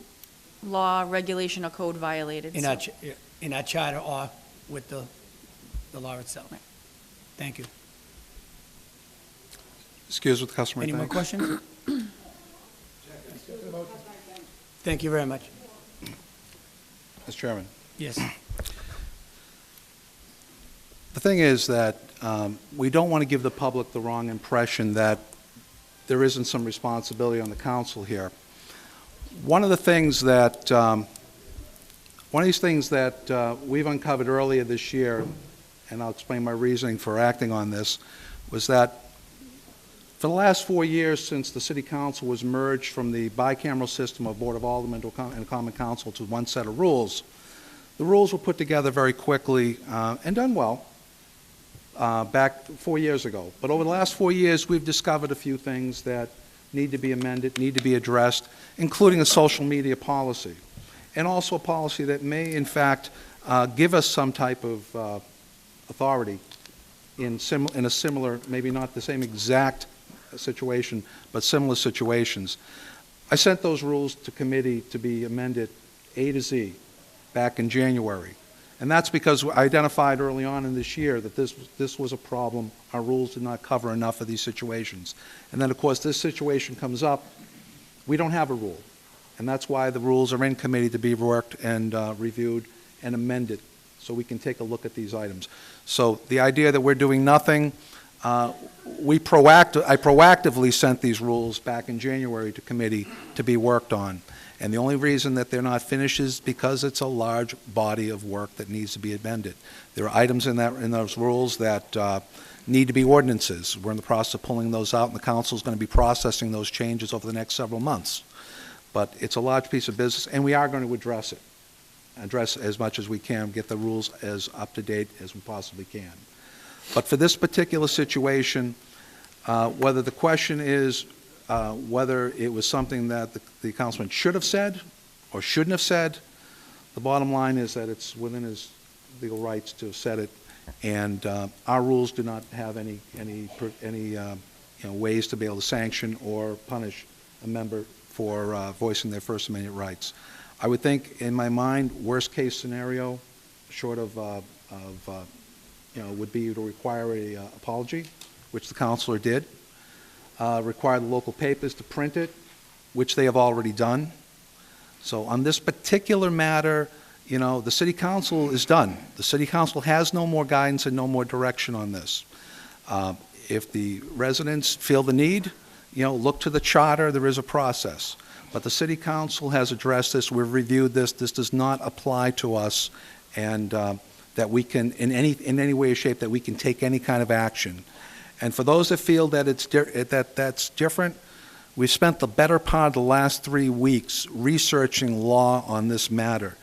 law, regulation, or code violated. In our charter or with the law itself. Right. Thank you. Excuse with the customer. Any more questions? Thank you very much. Mr. Chairman. Yes. The thing is that we don't want to give the public the wrong impression that there isn't some responsibility on the council here. One of these things that we've uncovered earlier this year, and I'll explain my reasoning for acting on this, was that for the last 4 years since the City Council was merged from the bicameral system of Board of Aldermen and Common Council to one set of rules, the rules were put together very quickly and done well back 4 years ago. But over the last 4 years, we've discovered a few things that need to be amended, need to be addressed, including a social media policy, and also a policy that may, in fact, give us some type of authority in a similar, maybe not the same exact situation, but similar situations. I sent those rules to committee to be amended A to Z back in January. And that's because I identified early on in this year that this was a problem. Our rules did not cover enough of these situations. And then, of course, this situation comes up. We don't have a rule. And that's why the rules are in committee to be worked and reviewed and amended so we can take a look at these items. So the idea that we're doing nothing, I proactively sent these rules back in January to committee to be worked on. And the only reason that they're not finished is because it's a large body of work that needs to be amended. There are items in those rules that need to be ordinances. We're in the process of pulling those out, and the council is going to be processing those changes over the next several months. But it's a large piece of business, and we are going to address as much as we can, get the rules as up to date as we possibly can. But for this particular situation, whether the question is whether it was something that the councilman should have said or shouldn't have said, the bottom line is that it's within his legal rights to have said it, and our rules do not have any ways to be able to sanction or punish a member for voicing their First Amendment rights. I would think, in my mind, worst case scenario, short of would be to require an apology, which the councilor did. Require the local papers to print it, which they have already done. So on this particular matter, the City Council is done. The City Council has no more guidance and no more direction on this. If the residents feel the need, look to the charter. There is a process. But the City Council has addressed this. We've reviewed this. This does not apply to us, and that we can, in any way or shape, that we can take any kind of action. And for those that feel that that's different, we've spent the better part of the last 3 weeks researching law on this matter.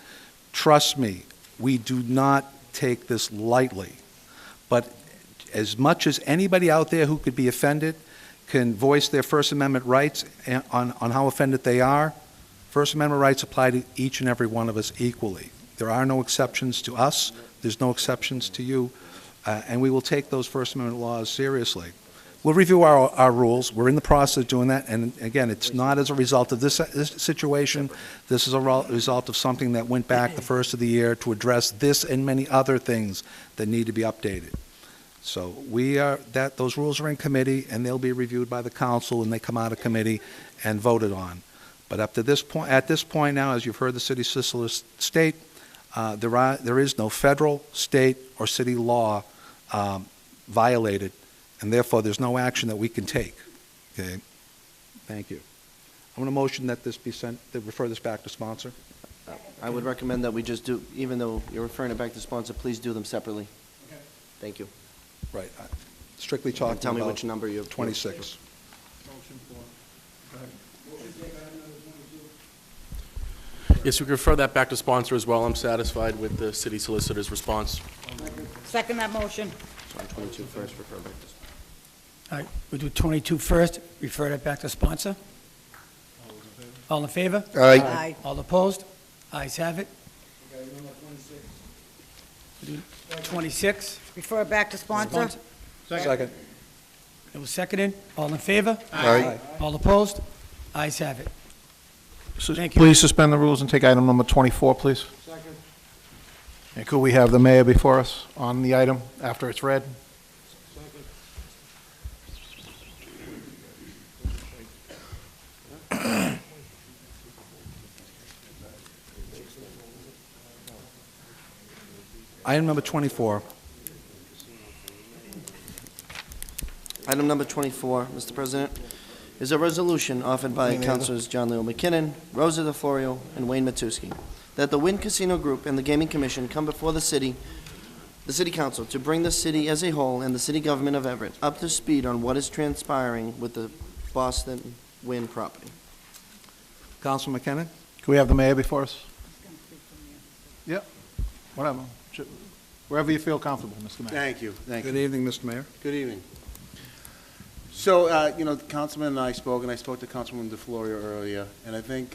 Trust me, we do not take this lightly. But as much as anybody out there who could be offended can voice their First Amendment rights on how offended they are, First Amendment rights apply to each and every one of us equally. There are no exceptions to us. There's no exceptions to you. And we will take those First Amendment laws seriously. We'll review our rules. We're in the process of doing that, and again, it's not as a result of this situation. This is a result of something that went back the first of the year to address this and many other things that need to be updated. So those rules are in committee, and they'll be reviewed by the council when they come out of committee and voted on. But at this point now, as you've heard the city solicitor state, there is no federal, state, or city law violated, and therefore there's no action that we can take. Okay? Thank you. I'm going to motion that this be sent, that refer this back to sponsor. I would recommend that we just do, even though you're referring it back to sponsor, please do them separately. Okay. Thank you. Right. Strictly talking about... Tell me which number you have. 26. Yes, we can refer that back to sponsor as well. I'm satisfied with the city solicitor's response. Second that motion. So on 22 first, refer back to sponsor. All right, we'll do 22 first, refer that back to sponsor. All in favor? Aye. All opposed? Ayes have it. We'll do 26. Refer it back to sponsor. Second. It was seconded. All in favor? Aye. All opposed? Ayes have it. Thank you. Please suspend the rules and take item number 24, please. Second. And could we have the mayor before us on the item after it's read? Item number 24. Item number 24, Mr. President, is a resolution offered by Councilors John Leo McKinnon, Rosa DeFlorio, and Wayne Matusky, that the Wynn Casino Group and the Gaming Commission come before the city council to bring the city as a whole and the city government of Everett up to speed on what is transpiring with the Boston Wynn property. Councilman McKinnon? Could we have the mayor before us? Yep, whatever. Wherever you feel comfortable, Mr. Mayor. Thank you, thank you. Good evening, Mr. Mayor. Good evening. So, Councilman and I spoke to Councilwoman DeFlorio earlier, and I think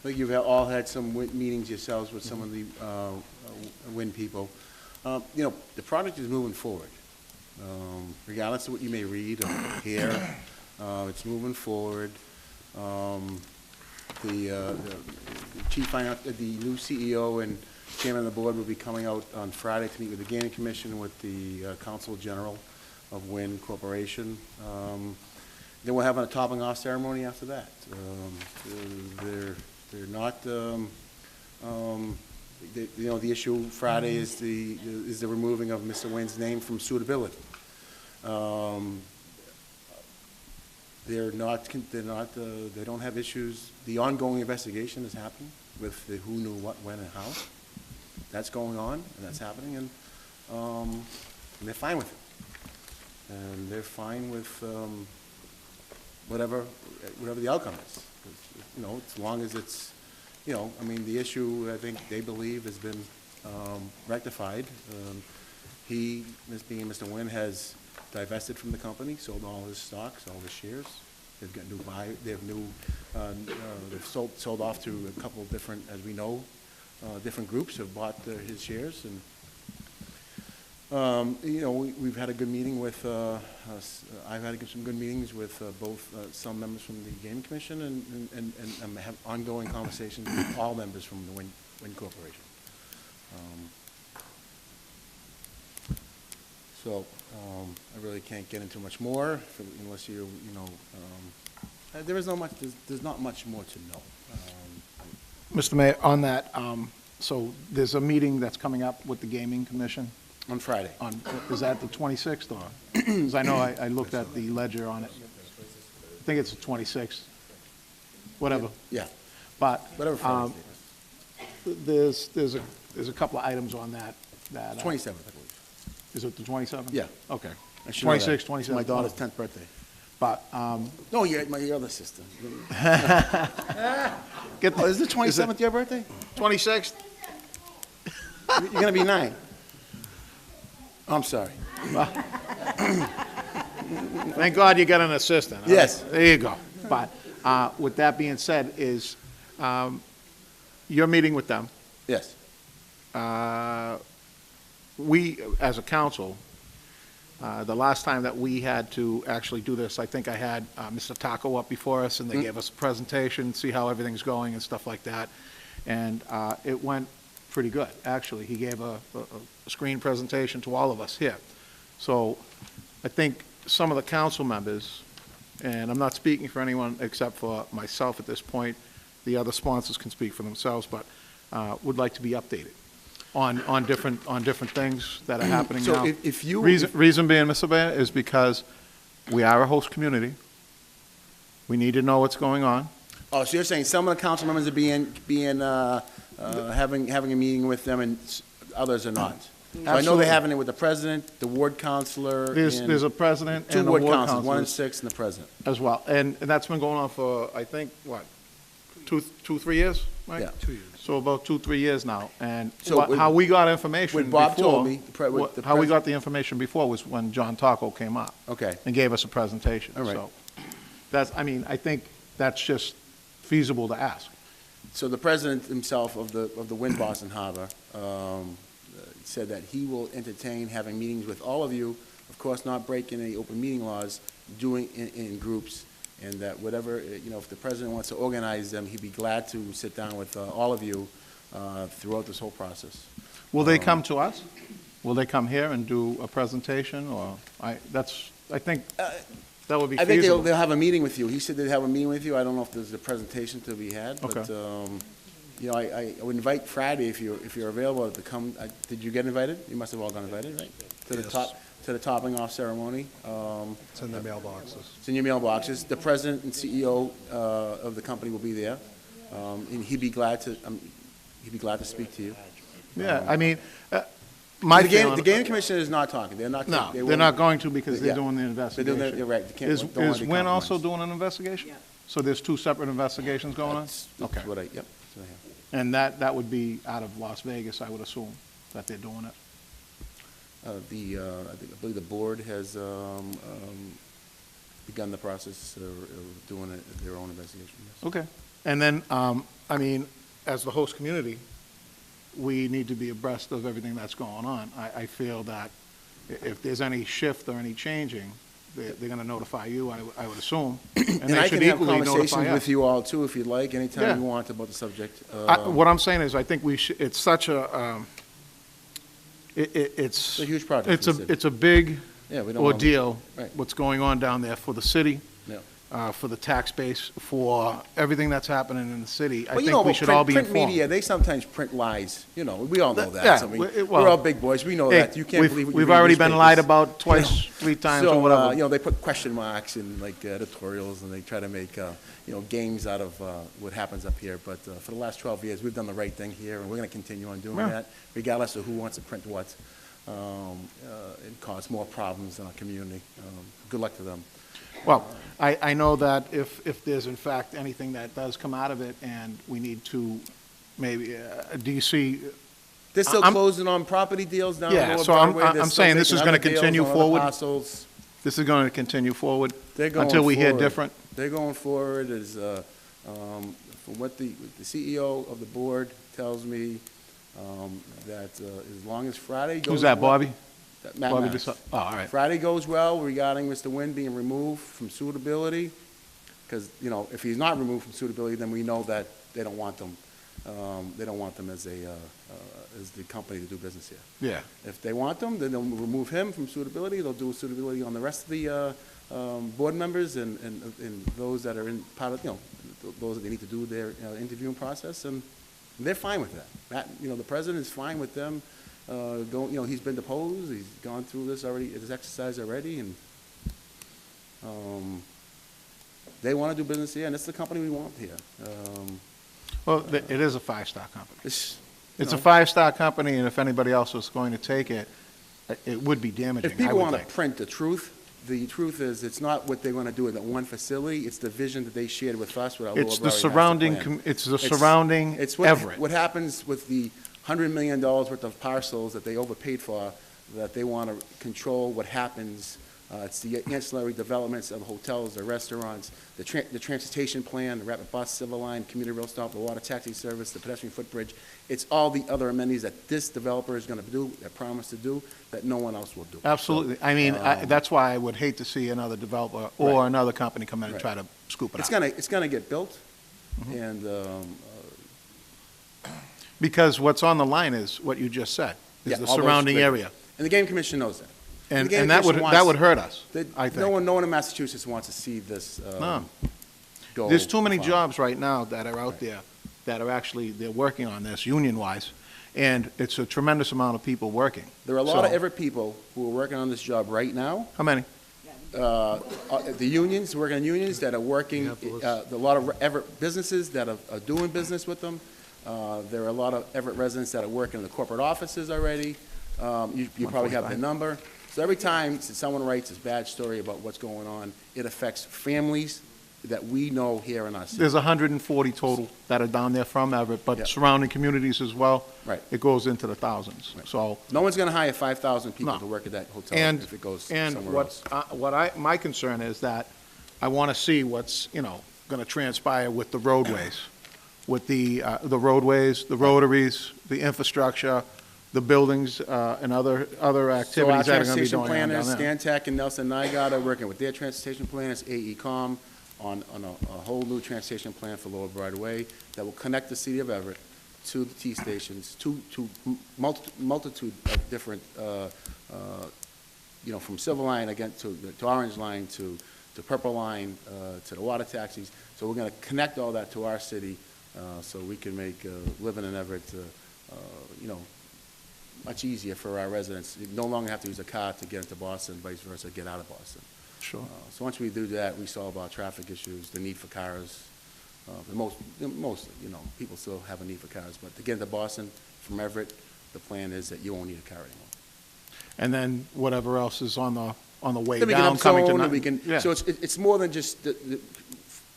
you've all had some meetings yourselves with some of the Wynn people. The project is moving forward. Regardless of what you may read or hear, it's moving forward. The new CEO and chairman of the board will be coming out on Friday to meet with the Gaming Commission and with the Consul General of Wynn Corporation. Then we'll have a topping off ceremony after that. They're not, the issue Friday is the removing of Mr. Wynn's name from suitability. They don't have issues. The ongoing investigation is happening with the who knew what, when, and how. That's going on, and that's happening, and they're fine with it. And they're fine with whatever the outcome is. As long as it's, the issue, I think they believe, has been rectified. He, being Mr. Wynn, has divested from the company, sold all his stocks, all his shares. They've got they've sold off to a couple of different, as we know, different groups have bought his shares, and we've had a good meeting with. I've had some good meetings with both some members from the Gaming Commission and have ongoing conversations with all members from the Wynn Corporation. So I really can't get into much more unless there's not much more to know. Mr. Mayor, on that, so there's a meeting that's coming up with the Gaming Commission? On Friday. Is that the 26th, or? Because I know I looked at the ledger on it. I think it's the 26th. Whatever. Yeah. But whatever Friday there's a couple of items on that. 27th, I believe. Is it the 27th? Yeah. Okay. I should know that. 26th, 27th. It's my daughter's 10th birthday. But, no, you're my other sister. Is the 27th your birthday? 26th? You're going to be 9. Oh, I'm sorry. Thank God you got an assistant. Yes. There you go. But with that being said, you're meeting with them. Yes. We, as a council, The last time that we had to actually do this, I think I had Mr. Taco up before us, and they gave us a presentation, see how everything's going and stuff like that. And it went pretty good, actually. He gave a screen presentation to all of us here. So I think some of the council members, and I'm not speaking for anyone except for myself at this point, the other sponsors can speak for themselves, but would like to be updated on different things that are happening now. So if you... Reason being, Mr. Mayor, is because we are a host community. We need to know what's going on. Oh, so you're saying some of the council members are having a meeting with them and others are not? So I know Absolutely. they're having it with the president, the ward councilor, There's and a president two and a ward ward councilors, 1 and councilors 6, and the president. as well. And that's been going on for, I think, what, 3 years, Mike? Yeah. 2 years. So about 2-3 years now. And So with- how we got information what Bob before, told me, the how we got the information before was when John Taco came up. Okay. And gave us a presentation. All right. So that's, I mean, I think that's just feasible to ask. So the president himself of the Wynn Boston Harbor said that he will entertain having meetings with all of you, of course not breaking any open meeting laws, doing in groups, and that whatever, if the president wants to organize them, he'd be glad to sit down with all of you throughout this whole process. Will they come to us? Will they come here and do a presentation, or, I think that would be I think feasible. they'll have a meeting with you. He said they'd have a meeting with you. I don't know if there's a presentation to be had, but, I would invite Friday if you're available to come. Did you get invited? You must have all got invited, right? To the topping off ceremony. It's in the mailboxes. It's in your mailboxes. The president and CEO of the company will be there, and he'd be glad to speak to you. Yeah, I mean, The gaming commission is not talking. They're not. No, they they're not going to because they're Yeah. doing the They're investigation. doing you're right. They can't, Is don't wanna be Wynn also compromised. doing an investigation? Yeah. So there's two separate investigations going on? That's Okay. what yep. that's what I have. And that would be out of Las Vegas, I would assume, that they're doing it? I believe the board has begun the process of doing their own investigation. Yes. Okay. And then, I mean, as the host community, we need to be abreast of everything that's going on. I feel that if there's any shift or any changing, they're going to notify you, I would assume. And I they can should have equally conversations notify us. with you all too, if you'd like, anytime Yeah. you want about the subject. What I'm saying is, I think it's such a, it's a huge project for the city. It's a big Yeah, we don't want- ordeal, Right. what's going on down there for the city, Yeah. for the tax base, for everything that's happening in the city. I Well, think we should all be print informed. media, they sometimes print lies. We all know that. Yeah, So well, we're all big boys. We know hey, that. You can't believe what you we've read in already been lied newspapers. about twice, 3 times, or whatever. They put question marks in editorials, and they try to make games out of what happens up here. But for the last 12 years, we've done the right thing here, and we're going to continue on doing Yeah. that, regardless of who wants to print what, and cause more problems in our community. Good luck to them. Well, I know that if there's in fact anything that does come out of it, and we need to maybe, do you see? They're still closing on property deals down Yeah, Lower so Broadway. They're I'm still saying this making is going to other deals continue on other forward? parcels. This is going to continue forward They're going until we hear forward. different? They're going forward as, from what the CEO of the board tells me, that as long as Friday goes. Who's that, well- Bobby? Matt Bobby Mass. Bissell? Oh, all right. Friday goes well regarding Mr. Nguyen being removed from suitability, because, if he's not removed from suitability, then we know that they don't want them. They don't want them as the company to do business here. Yeah. If they want them, then they'll remove him from suitability. They'll do suitability on the rest of the board members and those that are in part of, those that they need to do their interviewing process, and they're fine with that. The president is fine with them he's been deposed. He's gone through this exercise already, and they want to do business here, and it's the company we want here. Well, it is a 5-star company. It's a 5-star company, and if anybody else was going to take it, it would be damaging, If people I would want to think. print the truth is it's not what they want to do in that one facility. It's the vision that they shared with us with our It's Lower the Broadway surrounding, master plan. it's the surrounding It's what Everett. happens with the $100 million worth of parcels that they overpaid for, that they want to control what happens It's the ancillary developments of hotels, the restaurants, the transportation plan, the rapid bus, Silver Line, commuter rail stop, the water taxi service, the pedestrian footbridge. It's all the other amenities that this developer is going to do, that promised to do, that no one else will do. Absolutely. I mean, that's why I would hate to see another developer or another company come in and try to scoop it It's out. gonna get built, and, Because what's on the line is what you just said, yeah, is the all those surrounding great- area. And the Game Commission knows that. And The Game that would, Commission that wants- would hurt us, that I think. No one in Massachusetts wants to see this, No. go. There's too many far. jobs right now that are out there that are actually, they're working on this union-wise, and it's a tremendous amount of people working. There are a lot of So- Everett people who are working on this job right now. How many? The unions, working on unions that are working, a lot of Everett businesses that are doing business with them. There are a lot of Everett residents that are working in the corporate offices already. You probably have the number. So every time someone writes this bad story about what's going on, it affects families that we know here in our city. There's 140 total that are down there from Everett, Yeah. but surrounding communities as well. Right. It goes into the thousands, so. No one's gonna hire 5,000 people No. to work at that hotel And, if it goes and somewhere else. my concern is that I want to see what's, going to transpire with the roadways, with the roadways, the rotaries, the infrastructure, the buildings, and other So our activities that are going to be transportation going on down planners, there. Stantec and Nelson Nygaard are working with their transportation planners, AECom, on a whole new transportation plan for Lower Broadway that will connect the city of Everett to the T stations, to multitude of different, from Silver Line again to Orange Line to Purple Line to the water taxis. So we're going to connect all that to our city so we can make living in Everett, much easier for our residents. You no longer have to use a car to get into Boston, vice versa, get out of Boston. Sure. So once we do that, we solve our traffic issues, the need for cars. Most, people still have a need for cars, but to get into Boston from Everett, the plan is that you won't need a car anymore. And then whatever else is on the way Then we can down, coming to. upzone, and we can, Yeah. so it's more than just the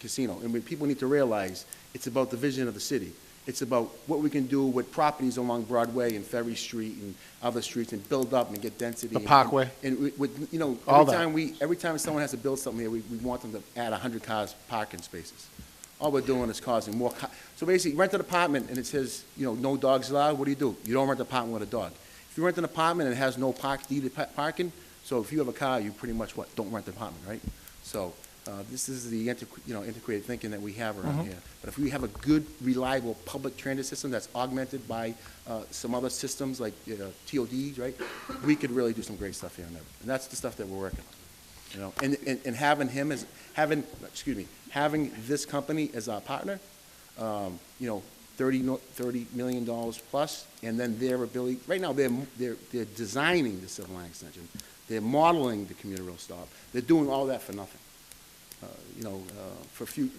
casino. And people need to realize, it's about the vision of the city. It's about what we can do with properties along Broadway and Ferry Street and other streets and build up and get density. The Parkway. And All every time someone has to build something here, we want them to add 100 cars parking spaces. All we're doing is causing more. So basically, rent an apartment and it says, no dogs allowed, what do? You don't rent an apartment with a dog. If you rent an apartment and it has no deeded parking, so if you have a car, you pretty much don't rent the apartment, right? So this is the integrated thinking that we have around here. But if we have a good, reliable public transit system that's augmented by some other systems like TODs, right? We could really do some great stuff here in Everett. And that's the stuff that we're working on. And having this company as our partner, $30 million plus, and then their ability, right now, they're designing the Silver Line extension, they're modeling the commuter rail stop, they're doing all that for nothing. For a few.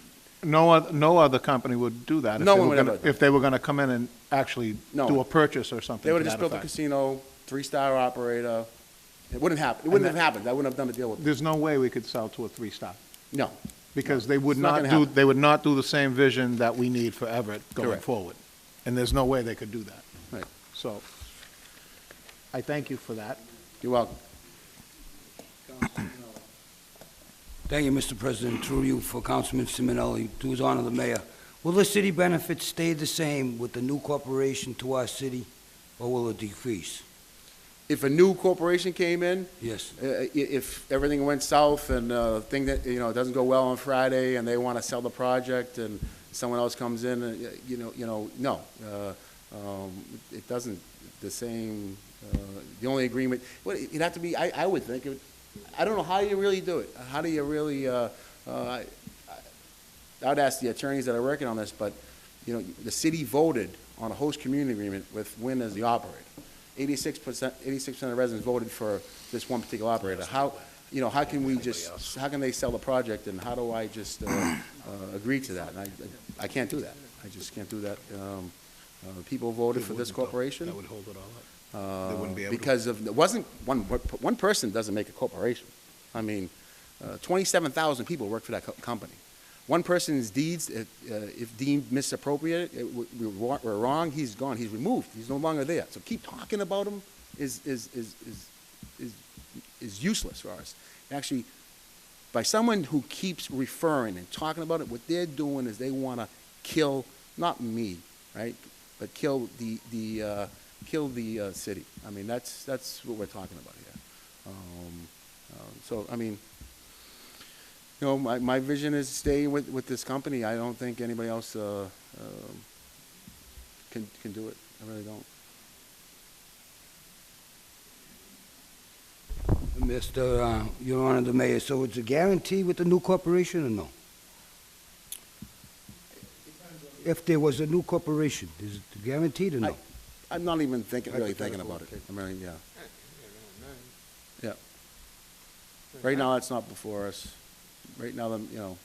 No other company would do that. No one would ever do that. If they were going to come in and actually No. do a purchase or something. They would to have just that built a effect. casino, 3-star operator. It wouldn't happen. It wouldn't have happened. I wouldn't have done the deal with it. There's no way we could sell to a 3-star. No. Because they would It's not not gonna do, happen. they would not do the same vision that we need for Everett going Correct. forward. And there's no way they could do that. Right. So, I thank you for that. You're welcome. Thank you, Mr. President. Through you for Councilman Simonelli, to his honor the mayor. Will the city benefits stay the same with the new corporation to our city, or will it decrease? If a new corporation came in, Yes. if everything went south and thing that, doesn't go well on Friday and they want to sell the project and someone else comes in, no. It doesn't, the same, the only agreement, it'd have to be, I would think, I don't know how you really do it. How do you really, I would ask the attorneys that are working on this, but, the city voted on a host community agreement with Wynn as the operator. 86% of residents voted for this one particular operator. How can we just, how can they sell the project, and how do I just agree to that? And I can't do that. I just can't do that. People voted for this corporation. That would hold it all up. They wouldn't be able to. Because it wasn't, one person doesn't make a corporation. I mean, 27,000 people work for that company. One person's deeds, if deemed misappropriated, were wrong, he's gone, he's removed, he's no longer there. So keep talking about him is useless for us. actually, by someone who keeps referring and talking about it, what they're doing is they want to kill, not me, right, but kill the city. I mean, that's what we're talking about here. So, I mean, you know, my vision is staying with this company. I don't think anybody else can do it. I really don't. Mr. Your Honor, the Mayor, so it's a guarantee with the new corporation or no? If there was a new corporation, is it guaranteed or no? I'm not even really thinking about it. I mean, yeah. Yeah. Right now, it's not before us. Right now, you know.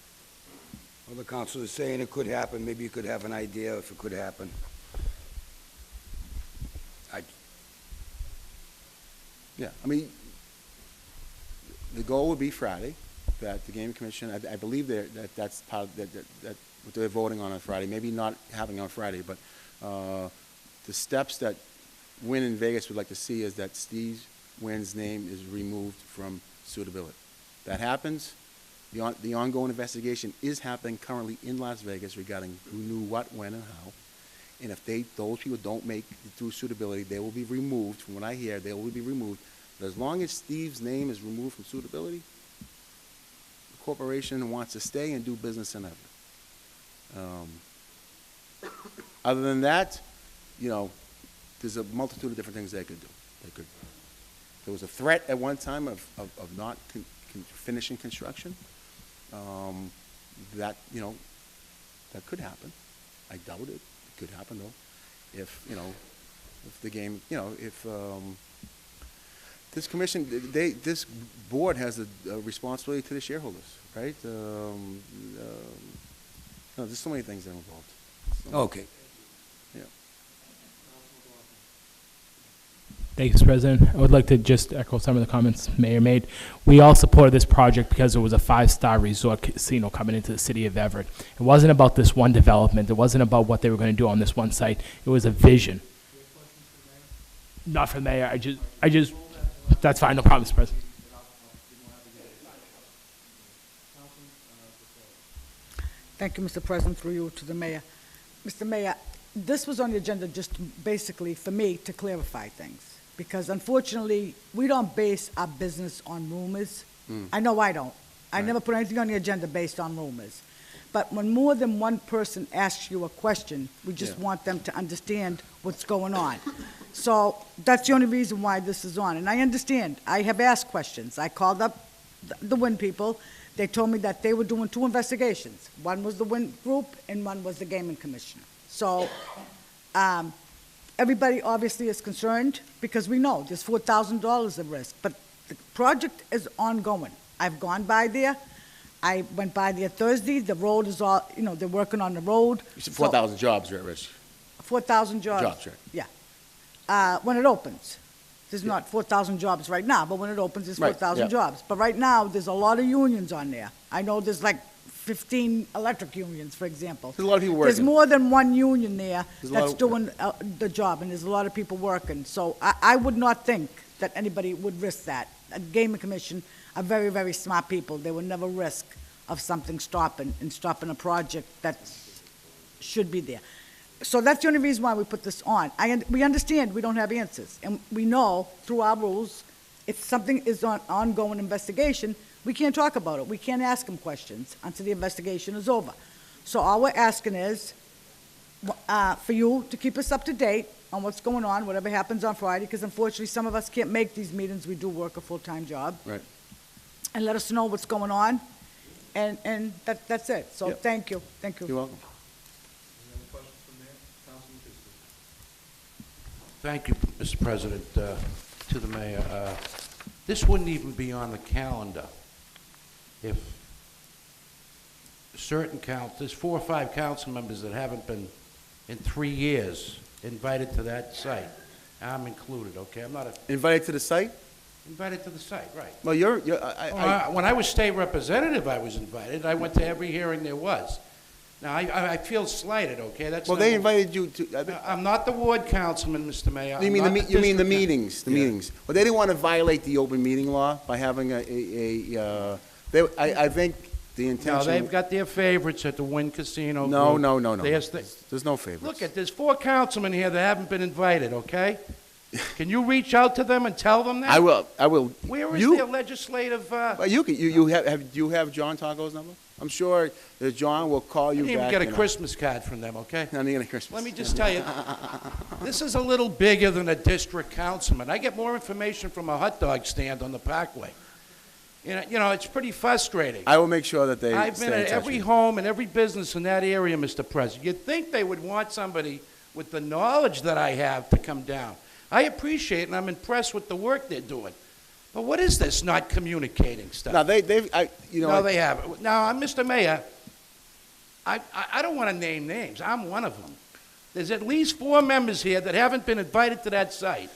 Well, the council is saying it could happen. Maybe you could have an idea if it could happen. Yeah, I mean, the goal would be Friday, that the Gaming Commission, I believe that's part of, that what they're voting on Friday, maybe not having on Friday, but the steps that Wynn in Vegas would like to see is that Steve Wynn's name is removed from suitability. That happens. The ongoing investigation is happening currently in Las Vegas regarding who knew what, when, and how. And if those people don't make it through suitability, they will be removed. From what I hear, they will be removed. But as long as Steve's name is removed from suitability, the corporation wants to stay and do business in Everett. Other than that, you know, there's a multitude of different things they could do. There was a threat at one time of not finishing construction. That, you know, that could happen. I doubt it. It could happen though. If, you know, if the game, you know, if this commission, this board has a responsibility to the shareholders, right? No, there's so many things that are involved. Okay. Yeah. Thank you, Mr. President. I would like to just echo some of the comments Mayor made. We all supported this project because it was a 5-star resort casino coming into the city of Everett. It wasn't about this one development. It wasn't about what they were going to do on this one site. It was a vision. Not for the Mayor. I just, that's fine. No problem, Mr. President. Thank you, Mr. President, through you to the Mayor. Mr. Mayor, this was on the agenda just basically for me to clarify things. Because unfortunately, we don't base our business on rumors. I know I don't. I never put anything on the agenda based on rumors. But when more than one person asks you a question, we just want them to understand what's going on. So that's the only reason why this is on. And I understand. I have asked questions. I called up the Wynn people. They told me that they were doing 2 investigations. One was the Wynn Group and one was the Gaming Commissioner. So everybody obviously is concerned because we know there's $4,000 of risk. But the project is ongoing. I've gone by there. I went by there Thursday. The road is all, you know, they're working on the road. You said 4,000 jobs, right, Rich? 4,000 jobs. Jobs, right. Yeah. When it opens. There's not 4,000 jobs right now, but when it opens, there's 4,000 jobs. But right now, there's a lot of unions on there. I know there's like 15 electric unions, for example. There's a lot of people working. There's more than one union there that's doing the job, and there's a lot of people working. So I would not think that anybody would risk that. The Gaming Commission are very, very smart people. They would never risk of something stopping a project that should be there. So that's the only reason why we put this on. We understand we don't have answers, and we know through our rules, if something is on ongoing investigation, we can't talk about it. We can't ask them questions until the investigation is over. So all we're asking is for you to keep us up to date on what's going on, whatever happens on Friday, because unfortunately some of us can't make these meetings. We do work a full-time job. Right. And let us know what's going on, and that's it. So thank you. Thank you. You're welcome. Thank you, Mr. President. To the Mayor, this wouldn't even be on the calendar if there's 4 or 5 council members that haven't been in 3 years invited to that site. I'm included, okay? I'm not invited to the site? Invited to the site, right. Well, when I was state representative, I was invited. I went to every hearing there was. Now, I feel slighted, okay? That's Well, they number one. invited you to, I'm not the ward councilman, Mr. Mayor. you I'm mean not you mean the district meetings, the meetings. Well, they didn't want to violate the open meeting law by having I think the No, intention. they've got their favorites at the Wynn Casino. No, Group. no, no, no. There's no favorites. Look, there's 4 councilmen here that haven't been invited, okay? Can you reach out to them and tell them that? I will. Where is You- their legislative, Well, you have John Taco's number? I'm sure that John will call I you didn't even back. get a and, Christmas card from them, okay? I didn't get a Christmas. Let me just tell you, this is a little bigger than a district councilman. I get more information from a hot dog stand on the Parkway. You know, it's pretty frustrating. I will make sure that they I've stay been in at touch every with you. home and every business in that area, Mr. President. You'd think they would want somebody with the knowledge that I have to come down. I appreciate and I'm impressed with the work they're doing. But what is this not communicating stuff? Now, No, they haven't. Now, Mr. Mayor, I don't want to name names. I'm one of them. There's at least 4 members here that haven't been invited to that site.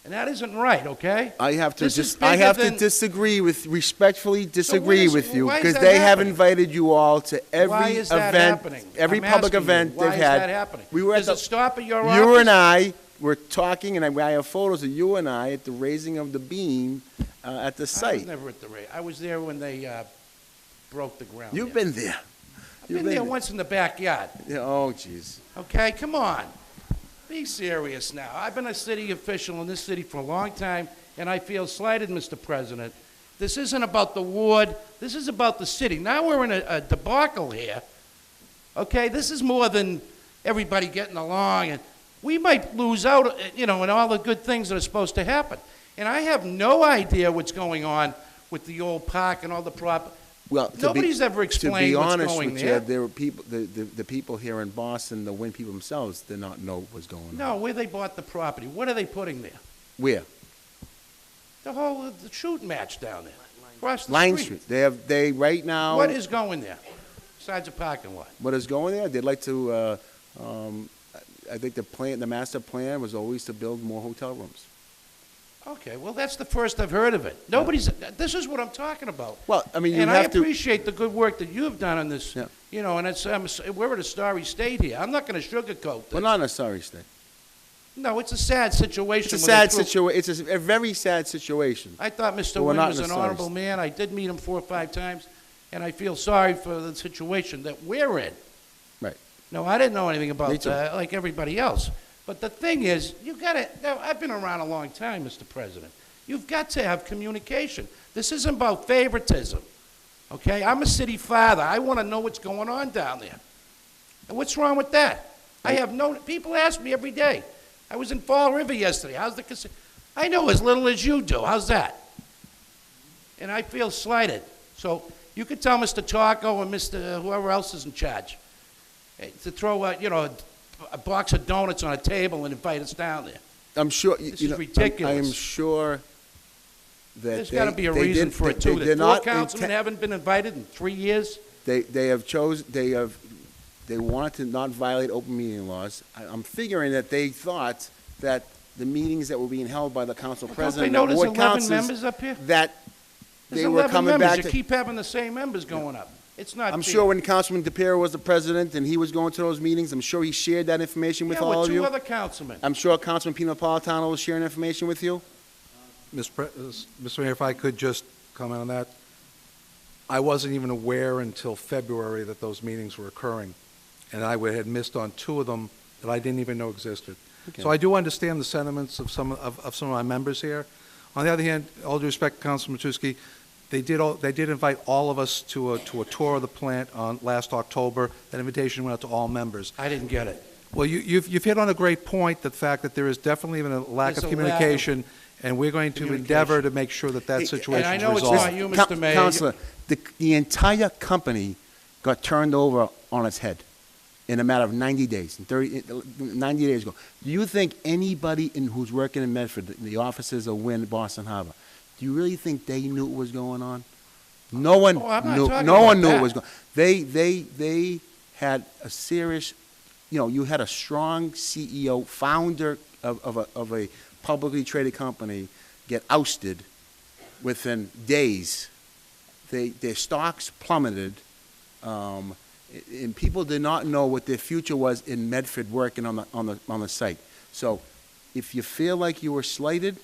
And that isn't right, okay? I have to This is I bigger have to than- respectfully disagree with you why is because that they have happening? invited you all to every Why is that event, happening? every I'm public asking you, event why they've is had. that happening? We were at Does it stop at your You office? and I were talking, and I have photos of you and I at the raising of the beam at the I was site. never at the race. I was there when they broke the ground. You've been there. I've been there once in the backyard. Yeah, oh, jeez. Okay, come on. Be serious now. I've been a city official in this city for a long time, and I feel slighted, Mr. President. This isn't about the ward. This is about the city. Now we're in a debacle here. Okay, this is more than everybody getting along, and we might lose out, in all the good things that are supposed to happen. And I have no idea what's going on with the old park and all the Well, Nobody's ever explained what's going with there. You, there were people, the people here in Boston, the Wynn people themselves, did not know what's going on. No, where they bought the property. What are they putting there? Where? The shooting match down there. Across the Line street. Street. They right now. What is going there? Besides a parking lot. What is going there? They'd like to. I think the master plan was always to build more hotel rooms. Okay, well, that's the first I've heard of it. This is what I'm talking about. Well, I mean, you and have I to. appreciate the good work that you have done on this, and we're at a sorry state here. I'm not going to sugarcoat this. We're not in a sorry state. No, it's a sad situation. It's a sad situation. It's a very sad situation. I thought Mr. But we're Wynn not was in a an sorry honorable state. man. I did meet him 4 or 5 times, and I feel sorry for the situation that we're in. Right. No, I didn't know anything Me about too. like everybody else. But the thing is, you've got to. Now, I've been around a long time, Mr. President. You've got to have communication. This isn't about favoritism. Okay? I'm a city father. I want to know what's going on down there. And what's wrong with that? I have no. People ask me every day. I was in Fall River yesterday. How's the casino? I know as little as you do. How's that? And I feel slighted. So you could tell Mr. Taco and Mr. whoever else is in charge to throw a box of donuts on a table and invite us down there. I'm sure. This you is know, ridiculous. I am sure that There's got to be a reason for it too. That 4 councilmen haven't been invited in 3 years. They wanted to not violate open meeting laws. I'm figuring that they thought that the meetings that were being held by the council president, Don't they know the there's ward 11 councils, members up here? that There's they were 11 coming members. back You to. keep having the same members going up. It's not. I'm fair. sure when Councilman DePiero was the president and he was going to those meetings, I'm sure he shared that information with Yeah, all with of 2 you. other councilmen. I'm sure Councilman Pino Napolitano was sharing information with you. Mr. Mayor, if I could just comment on that. I wasn't even aware until February that those meetings were occurring, and I had missed on 2 of them that I didn't even know existed. Okay. So I do understand the sentiments of some of my members here. On the other hand, all due respect, Councilman Matusky, they did invite all of us to a tour of the plant on last October. That invitation went out to all members. I didn't get it. Well, you've hit on a great point, the fact that there is definitely even a lack There's of a lack of communication, and we're going to endeavor to make sure that that situation is I know it's resolved. not you, Mr. Mayor. Councilor, the entire company got turned over on its head in a matter of 90 days, 90 days ago. Do you think anybody who's working in Medford, the offices of Wynn, Boston Harbor, do you really think they knew what was going on? No one Oh, I'm not knew. talking No one about knew that. what was going on. They had a serious, you had a strong CEO, founder of a publicly traded company get ousted within days. Their stocks plummeted, And people did not know what their future was in Medford working on the site. So if you feel like you were slighted,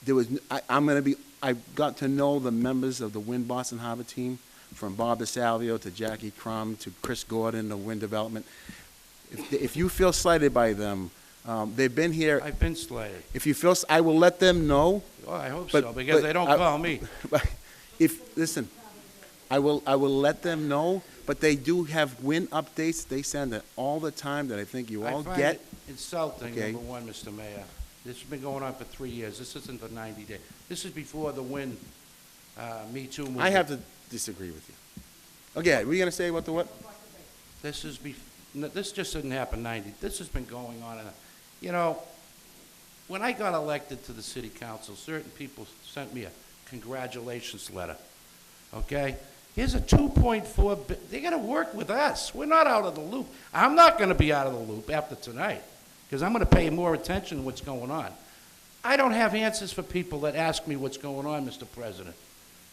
I got to know the members of the Wynn Boston Harbor team, from Bob DeSalvio to Jackie Crum to Chris Gordon of Wynn Development. If you feel slighted by them, they've been here. I've been slighted. If you feel, I will let them know. Oh, I hope so, because they don't call me. Listen, I will let them know, but they do have Wynn updates. They send it all the time that I think you all I find get. it insulting, Okay. number one, Mr. Mayor. This has been going on for 3 years. This isn't the 90-day. This is before the Wynn Me Too movement. I have to disagree with you. Okay, were you going to say about the what? This just didn't happen 90. This has been going on. You know, when I got elected to the city council, certain people sent me a congratulations letter. Okay? Here's a 2.4, they're going to work with us. We're not out of the loop. I'm not going to be out of the loop after tonight, because I'm going to pay more attention to what's going on. I don't have answers for people that ask me what's going on, Mr. President,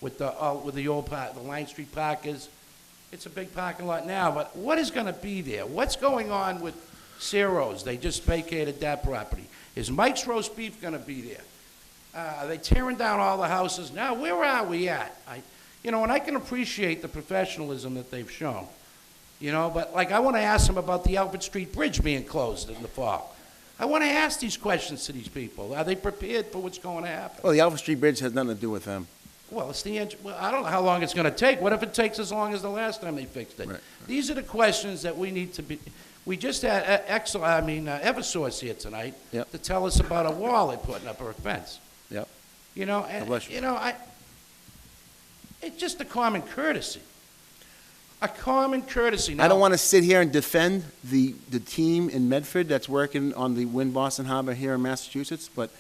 with the old park, the Line Street Park is. It's a big parking lot now, but what is going to be there? What's going on with Ciro's? They just vacated that property. Is Mike's Roast Beef going to be there? Are they tearing down all the houses? Now, where are we at? And I can appreciate the professionalism that they've shown, but like I want to ask them about the Albert Street Bridge being closed in the fall. I want to ask these questions to these people. Are they prepared for what's going to happen? Well, the Albert Street Bridge has nothing to do with them. Well, I don't know how long it's going to take. What if it takes as long as the last time they fixed it? Right. These are the questions that we need to be. We just had Eversource here tonight to tell us about a wall they're putting up or a fence. Yep. It's just a common courtesy. A common courtesy. Now, I don't want to sit here and defend the team in Medford that's working on the Wynn Boston Harbor here in Massachusetts, but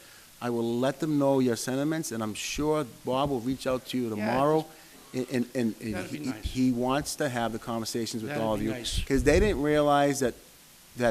I will let them know your sentiments, and I'm sure Bob will reach out to you tomorrow. And That'd be nice. he wants to have the conversations with That'd all of be you. nice. Because they didn't realize that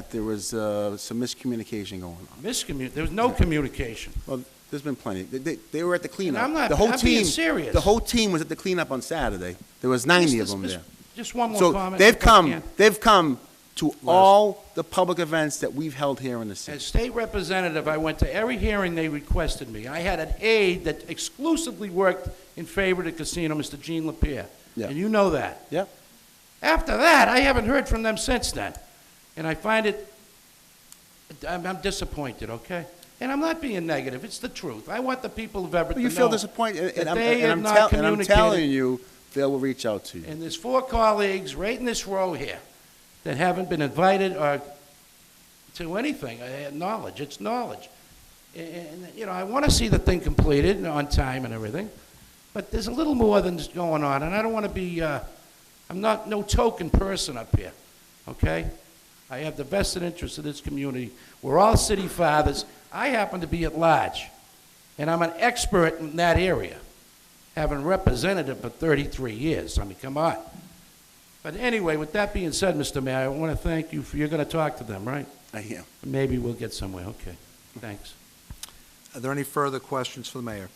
there was some miscommunication going on. There was no communication. Well, there's been plenty. They were at the cleanup. I'm not- the whole I'm team, being serious. The whole team was at the cleanup on Saturday. There was 90 of them there. Just one more So comment. they've if I can. come to all the public events that we've held here in the city. As state representative, I went to every hearing they requested me. I had an aide that exclusively worked in favor of the casino, Mr. Gene Lapierre. Yeah. And you know that. Yeah. After that, I haven't heard from them since then. And I find it, I'm disappointed, okay? And I'm not being negative, it's the truth. I want the people of Everett to know. You feel disappointed, that and they have not I'm communicated. telling you, they will reach out to you. And there's 4 colleagues right in this row here that haven't been invited or to anything. I had knowledge. It's knowledge. And I want to see the thing completed on time and everything. But there's a little more than just going on. And I don't want to be, I'm not no token person up here, okay? I have the vested interest of this community. We're all city fathers. I happen to be at large. And I'm an expert in that area, having represented it for 33 years. I mean, come on. But anyway, with that being said, Mr. Mayor, I want to thank you for, you're going to talk to them, right? I am. Maybe we'll get somewhere. Okay. Thanks. Are there any further questions for the mayor?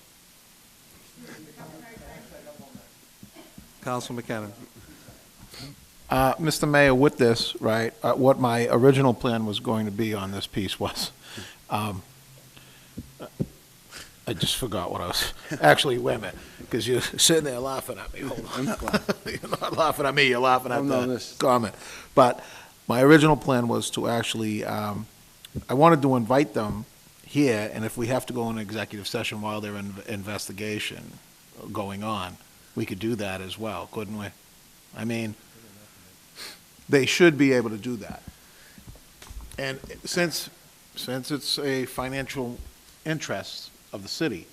Councilman McKinnon. Mr. Mayor, with this, right, what my original plan was going to be on this piece was, I just forgot what I was, actually, wait a minute, because you're sitting there laughing at me. Hold on. I'm not laughing. You're not laughing at me, you're laughing at I'm the on this. comment. But my original plan was to actually, I wanted to invite them here, and if we have to go in executive session while they're in investigation going on, we could do that as well, couldn't we? I mean, they should be able to do that. And since it's a financial interest of the city,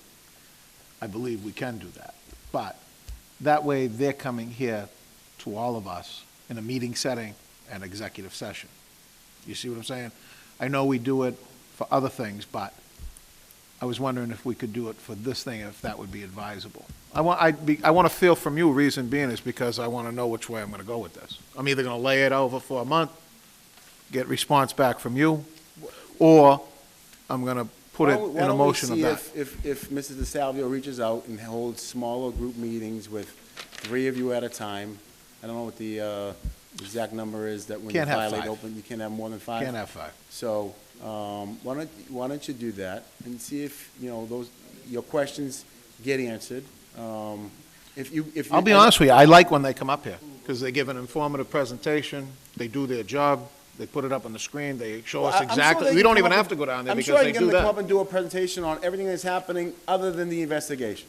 I believe we can do that. But that way, they're coming here to all of us in a meeting setting and executive session. You see what I'm saying? I know we do it for other things, but I was wondering if we could do it for this thing, if that would be advisable. I want to feel from you, reason being is because I want to know which way I'm going to go with this. I'm either going to lay it over for a month, get response back from you, or I'm going to put it in a motion of that. If Mrs. DeSalvio reaches out and holds smaller group meetings with 3 of you at a time, I don't know what the the exact number is that when you Can't have violate 5. open, you can't have more than 5? Can't have 5. So, why don't you do that and see if, your questions get answered. If you. I'll be honest with you, I like when they come up here, because they give an informative presentation, they do their job, they put it up on the screen, they show us I'm sure exactly, they we can don't come even up have with- to go down there I'm because sure they you do can come up that. and do a presentation on everything that's happening other than the investigation.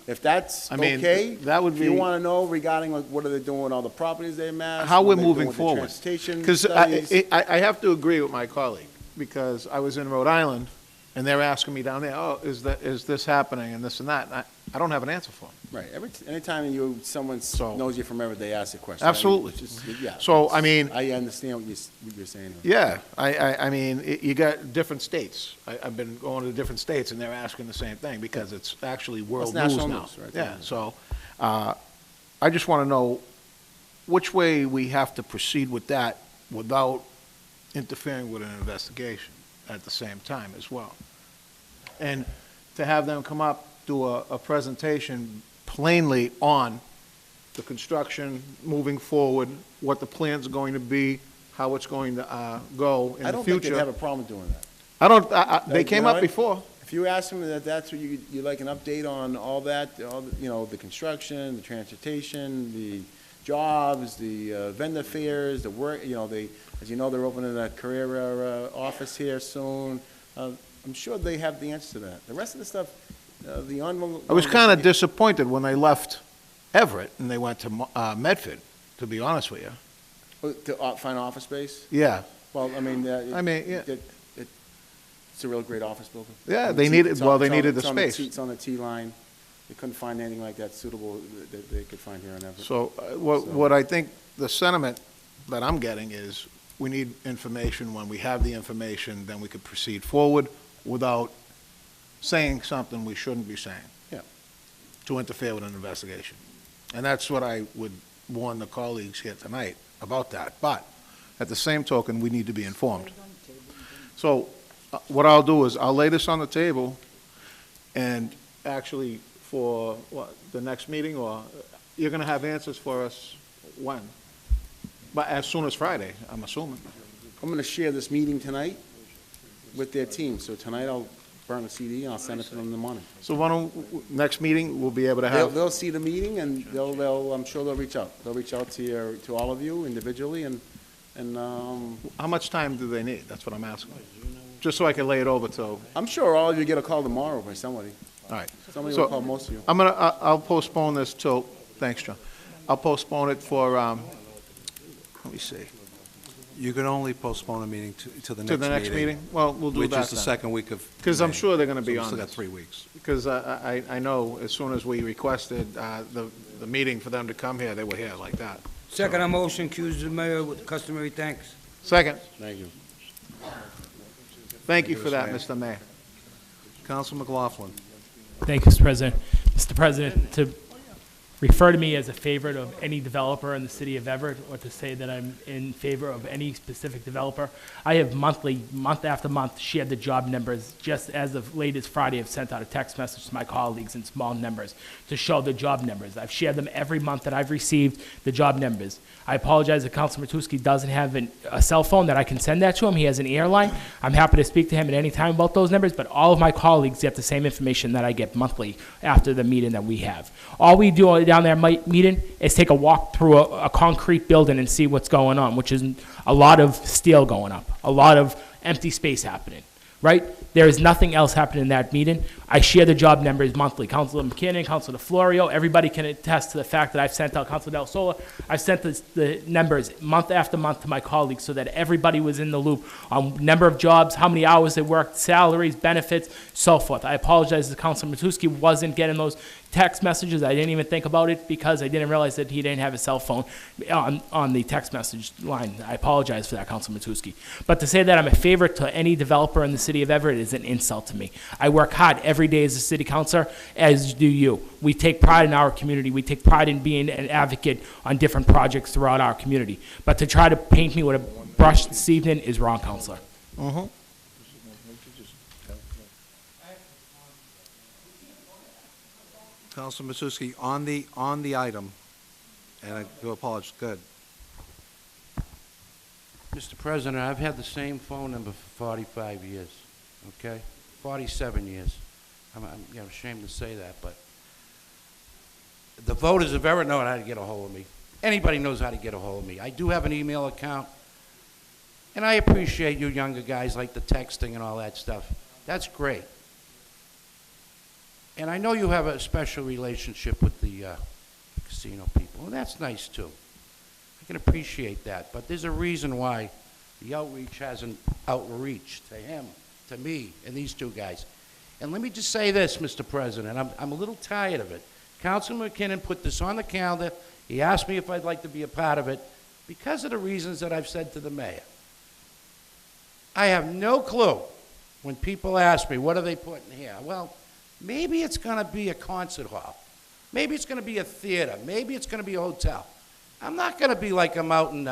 If that's I mean, okay, that would if you be- want to know regarding like what are they doing with all the properties they amassed, How what we're they're doing moving with the forward. transportation Because studies. I have to agree with my colleague, because I was in Rhode Island, and they're asking me down there, oh, is this happening, and this and that, and I don't have an answer for them. Right. Anytime someone knows you from Everett, they ask a question. Absolutely. Yeah. So, I mean. I understand what you're saying. Yeah, I mean, you got different states. I've been going to different states, and they're asking the same thing, because it's actually world Well, it's news national now. news, right? Yeah, so, I just want to know which way we have to proceed with that without interfering with an investigation at the same time as well. And to have them come up, do a presentation plainly on the construction, moving forward, what the plan's going to be, how it's going to go in the future. I don't think they'd have a problem doing that. I don't, they came up what? before. If you ask them that that's what you like an update on all that, the construction, the transportation, the jobs, the vendor fairs, the work, as you know, they're opening a career office here soon. I'm sure they have the answer to that. The rest of the stuff, the ongoing. I was kind of disappointed when they left Everett and they went to Medford, to be honest with you. To find office space? Yeah. Well, I mean, yeah. It's a real great office building. Yeah, On they the needed- it's well, on- they it's on- needed the it's on space. It's on the T line. They couldn't find anything like that suitable that they could find here in Everett. So what I think the sentiment that I'm getting is we need information. When we have the information, then we could proceed forward without saying something we shouldn't be saying. Yeah. To interfere with an investigation. And that's what I would warn the colleagues here tonight about that. But at the same token, we need to be informed. So what I'll do is I'll lay this on the table, and actually for the next meeting, or you're going to have answers for us when? But as soon as Friday, I'm assuming. I'm going to share this meeting tonight with their team. So tonight I'll burn a CD and I'll send it to them in the morning. So why don't, next meeting, we'll be able to have. They'll see the meeting and I'm sure they'll reach out. They'll reach out to all of you individually and How much time do they need? That's what I'm asking. Just so I can lay it over to. I'm sure all of you get a call tomorrow by somebody. All right. Somebody So, will call most of you. I'll postpone this till, thanks, John. I'll postpone it for, let me see. You can only postpone a meeting to the next meeting. To the next meeting? Well, we'll do that Which is the then. second week of Because I'm May. sure they're going to So be we on still got this. 3 weeks. Because I know as soon as we requested the meeting for them to come here, they were here like that. Second on motion, accuse the mayor with customary thanks. Second. Thank you. Thank you for that, Mr. Mayor. Council McLaughlin. Thank you, Mr. President. Mr. President, to refer to me as a favorite of any developer in the city of Everett, or to say that I'm in favor of any specific developer, I have month after month, shared the job numbers. Just as of late as Friday, I've sent out a text message to my colleagues in small numbers to show the job numbers. I've shared them every month that I've received the job numbers. I apologize that Councilor Matusky doesn't have a cell phone that I can send that to him. He has an airline. I'm happy to speak to him at any time about those numbers, but all of my colleagues get the same information that I get monthly after the meeting that we have. All we do down there at my meeting is take a walk through a concrete building and see what's going on, which is a lot of steel going up, a lot of empty space happening, right? There is nothing else happening in that meeting. I share the job numbers monthly. Councilor McKinnon, Councilor DeFlorio, everybody can attest to the fact that I've sent out, Councilor Del Sola, I've sent the numbers month after month to my colleagues so that everybody was in the loop on number of jobs, how many hours they worked, salaries, benefits, so forth. I apologize that Councilor Matusky wasn't getting those text messages. I didn't even think about it because I didn't realize that he didn't have a cell phone on the text message line. I apologize for that, Councilor Matusky. But to say that I'm a favorite to any developer in the city of Everett is an insult to me. I work hard every day as a city councilor, as do you. We take pride in our community. We take pride in being an advocate on different projects throughout our community. But to try to paint me with a brush this evening is wrong, Councilor. Mm-hmm. Councilor Matusky, on the item, and I do apologize, good. Mr. President, I've had the same phone number for 45 years, okay? 47 years. I'm ashamed to say that, but the voters have ever known how to get a hold of me. Anybody knows how to get a hold of me. I do have an email account, and I appreciate you younger guys like the texting and all that stuff. That's great. And I know you have a special relationship with the casino people, and that's nice too. I can appreciate that, but there's a reason why the outreach hasn't outreached to him, to me, and these two guys. And let me just say this, Mr. President, I'm a little tired of it. Councilman McKinnon put this on the calendar. He asked me if I'd like to be a part of it because of the reasons that I've said to the mayor. I have no clue when people ask me, what are they putting here? Well, maybe it's going to be a concert hall. Maybe it's going to be a theater. Maybe it's going to be a hotel. I'm not going to be like I'm out in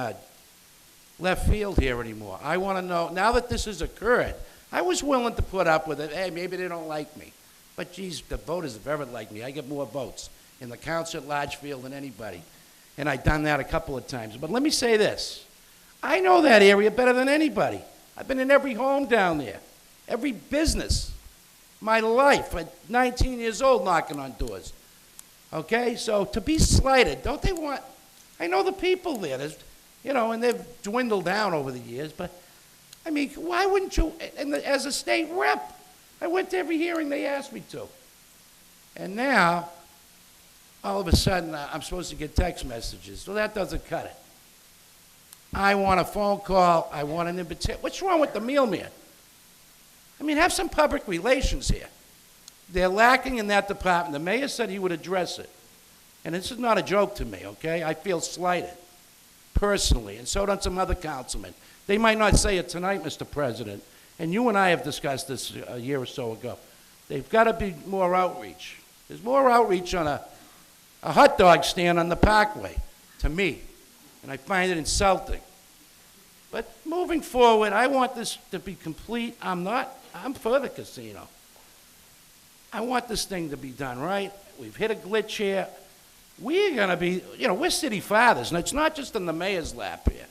left field here anymore. I want to know, now that this has occurred, I was willing to put up with it. Hey, maybe they don't like me. But, geez, the voters have ever liked me. I get more votes in the council at large field than anybody. And I've done that a couple of times. But let me say this. I know that area better than anybody. I've been in every home down there, every business. My life, at 19 years old, knocking on doors. Okay? So to be slighted, don't they want... I know the people there, and they've dwindled down over the years, but, I mean, why wouldn't you, and as a state rep, I went to every hearing they asked me to. And now, all of a sudden, I'm supposed to get text messages, so that doesn't cut it. I want a phone call, I want an invitation. What's wrong with the mailman? I mean, have some public relations here. They're lacking in that department. The mayor said he would address it. And this is not a joke to me, okay? I feel slighted, personally, and so do some other councilmen. They might not say it tonight, Mr. President, and you and I have discussed this a year or so ago. They've got to be more outreach. There's more outreach on a hot dog stand on the Parkway, to me, and I find it insulting. But moving forward, I want this to be complete. I'm for the casino. I want this thing to be done right. We've hit a glitch here. We're going to be, we're city fathers, and it's not just in the mayor's lap here.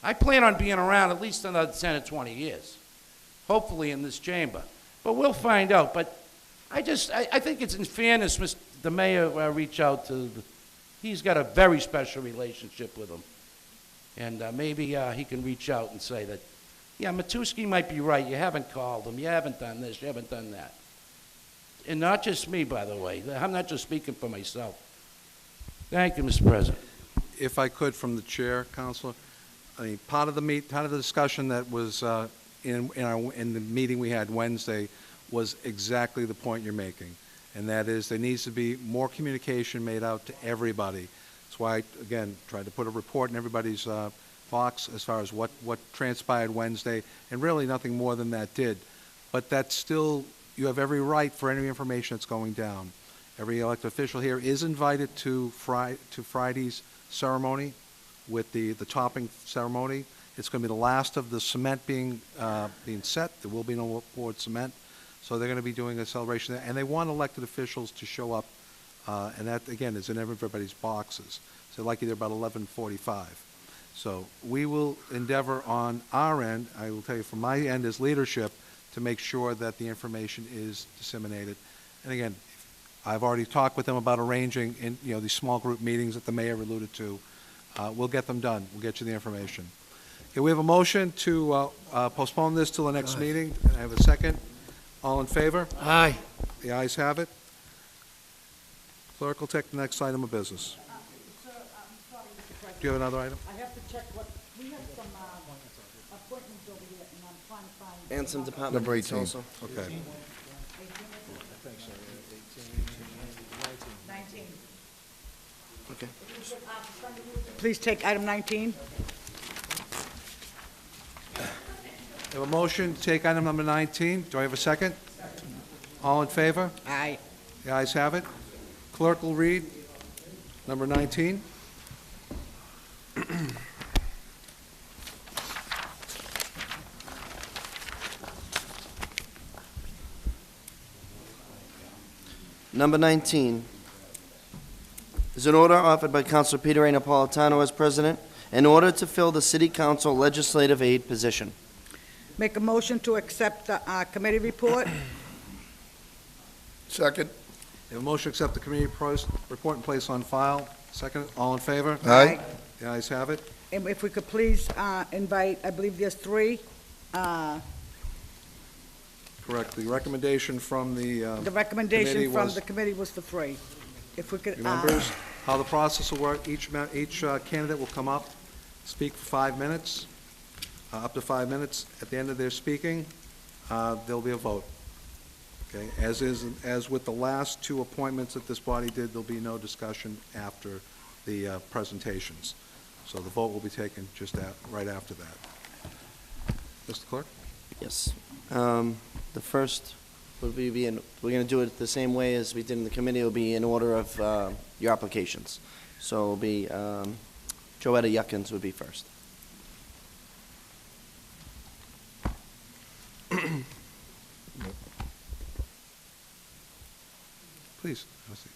I plan on being around at least another 10 or 20 years, hopefully in this chamber. But we'll find out. But I think it's in fairness, the mayor reach out to, he's got a very special relationship with him. And maybe he can reach out and say that, yeah, Matusky might be right. You haven't called him. You haven't done this. You haven't done that. And not just me, by the way. I'm not just speaking for myself. Thank you, Mr. President. If I could, from the chair, Counselor, I mean, part of the discussion that was in the meeting we had Wednesday was exactly the point you're making, and that is there needs to be more communication made out to everybody. That's why I, again, tried to put a report in everybody's box as far as what transpired Wednesday, and really nothing more than that did. But that's still, you have every right for any information that's going down. Every elected official here is invited to Friday's ceremony with the topping ceremony. It's going to be the last of the cement being set. There will be no poured cement. So they're going to be doing a celebration there. And they want elected officials to show up. And that, again, is in everybody's boxes. So lucky they're about 11:45. So we will endeavor on our end, I will tell you from my end as leadership, to make sure that the information is disseminated. And again, I've already talked with them about arranging these small group meetings that the mayor alluded to. We'll get them done. We'll get you the information. Okay, we have a motion to postpone this till the next meeting. I have a second. All in favor? Aye. The ayes have it. Clerk will take the next item of business. Sir, I'm sorry, Mr. President. Do you have another item? I have to check we have some appointments over here, and I'm trying to find... And some department Number heads 18. also. Okay. 19. Okay. Please take item 19. We have a motion to take item number 19. Do I have a second? All in favor? Aye. The ayes have it. Clerk will read number 19. Number 19 is an order offered by Councilor Peter A. Napolitano as president in order to fill the City Council Legislative Aide position. Make a motion to accept the committee report. Second. We have a motion to accept the committee report and place on file. Second, all in favor? Aye. The ayes have it. And if we could please invite, I believe there's 3, Correct. The recommendation from the the recommendation committee from was- the committee was for 3. If we could, Members, how the process will work, each candidate will come up, speak for 5 minutes, up to 5 minutes. At the end of their speaking, there'll be a vote. Okay, as with the last 2 appointments that this body did, there'll be no discussion after the presentations. So the vote will be taken just right after that. Mr. Clerk? Yes. The first would be, we're going to do it the same way as we did in the committee. It'll be in order of your applications. So it'll be, Joetta Yuckins would be first. Please, have a seat.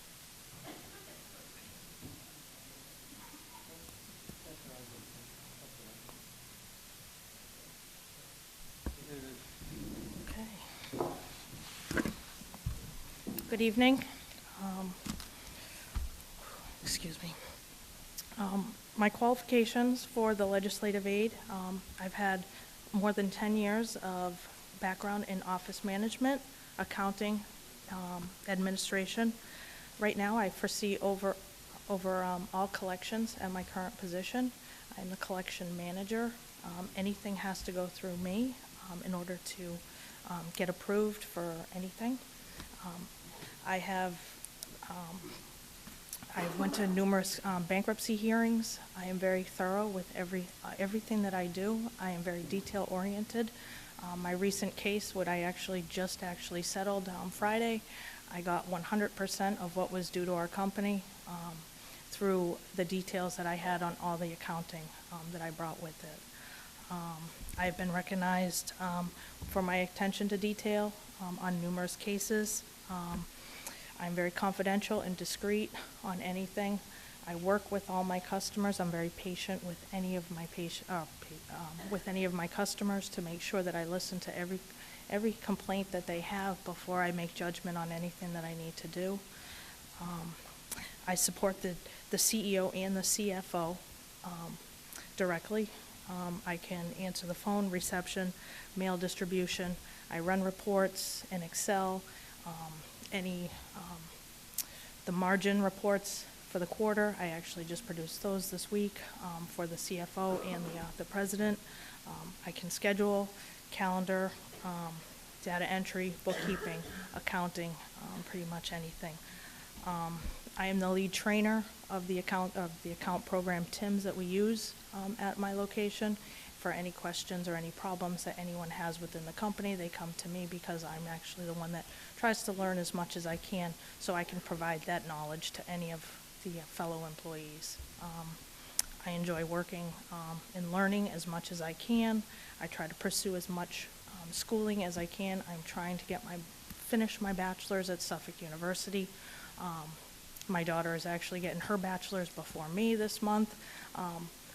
Good evening. Excuse me. My qualifications for the legislative aide, I've had more than 10 years of background in office management, accounting, administration. Right now, I foresee over all collections at my current position. I'm the collection manager. Anything has to go through me in order to get approved for anything. I went to numerous bankruptcy hearings. I am very thorough with everything that I do. I am very detail-oriented. My recent case, what I just settled on Friday, I got 100% of what was due to our company through the details that I had on all the accounting that I brought with it. I've been recognized for my attention to detail on numerous cases. I'm very confidential and discreet on anything. I work with all my customers. I'm very patient with any of my customers to make sure that I listen to every complaint that they have before I make judgment on anything that I need to do. I support the CEO and the CFO directly. I can answer the phone, reception, mail distribution. I run reports in Excel. The margin reports for the quarter, I actually just produced those this week for the CFO and the president. I can schedule, calendar, data entry, bookkeeping, accounting, pretty much anything. I am the lead trainer of the account program TIMS that we use at my location. For any questions or any problems that anyone has within the company, they come to me because I'm actually the one that tries to learn as much as I can so I can provide that knowledge to any of the fellow employees. I enjoy working and learning as much as I can. I try to pursue as much schooling as I can. I'm trying to finish my bachelor's at Suffolk University. My daughter is actually getting her bachelor's before me this month.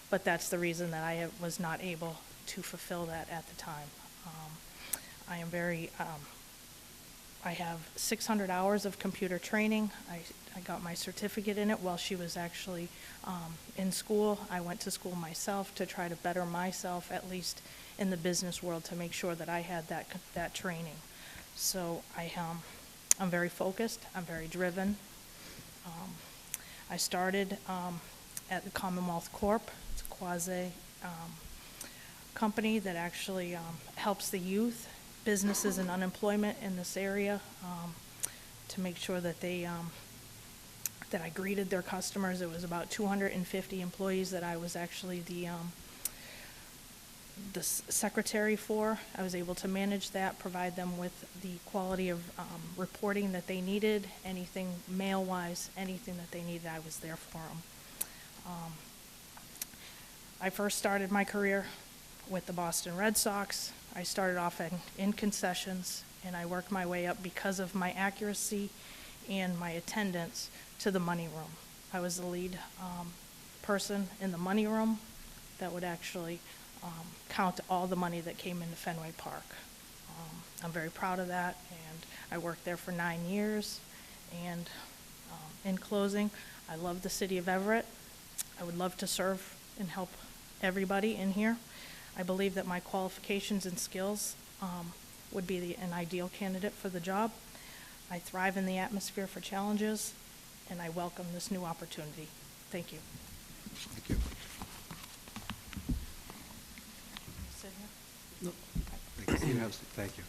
But that's the reason that I was not able to fulfill that at the time. I have 600 hours of computer training. I got my certificate in it while she was actually in school. I went to school myself to try to better myself, at least in the business world, to make sure that I had that training. So I'm very focused. I'm very driven. I started at the Commonwealth Corp. It's a quasi company that actually helps the youth, businesses, and unemployment in this area to make sure that that I greeted their customers. It was about 250 employees that I was actually the secretary for. I was able to manage that, provide them with the quality of reporting that they needed, anything mail-wise, anything that they needed, I was there for them. I first started my career with the Boston Red Sox. I started off in concessions, and I worked my way up because of my accuracy and my attendance to the money room. I was the lead person in the money room. that would actually count all the money that came into Fenway Park. I'm very proud of that, and I worked there for 9 years. And in closing, I love the city of Everett. I would love to serve and help everybody in here. I believe that my qualifications and skills would be an ideal candidate for the job. I thrive in the atmosphere for challenges, and I welcome this new opportunity. Thank you. Thank you. Sit here? No. Thank you.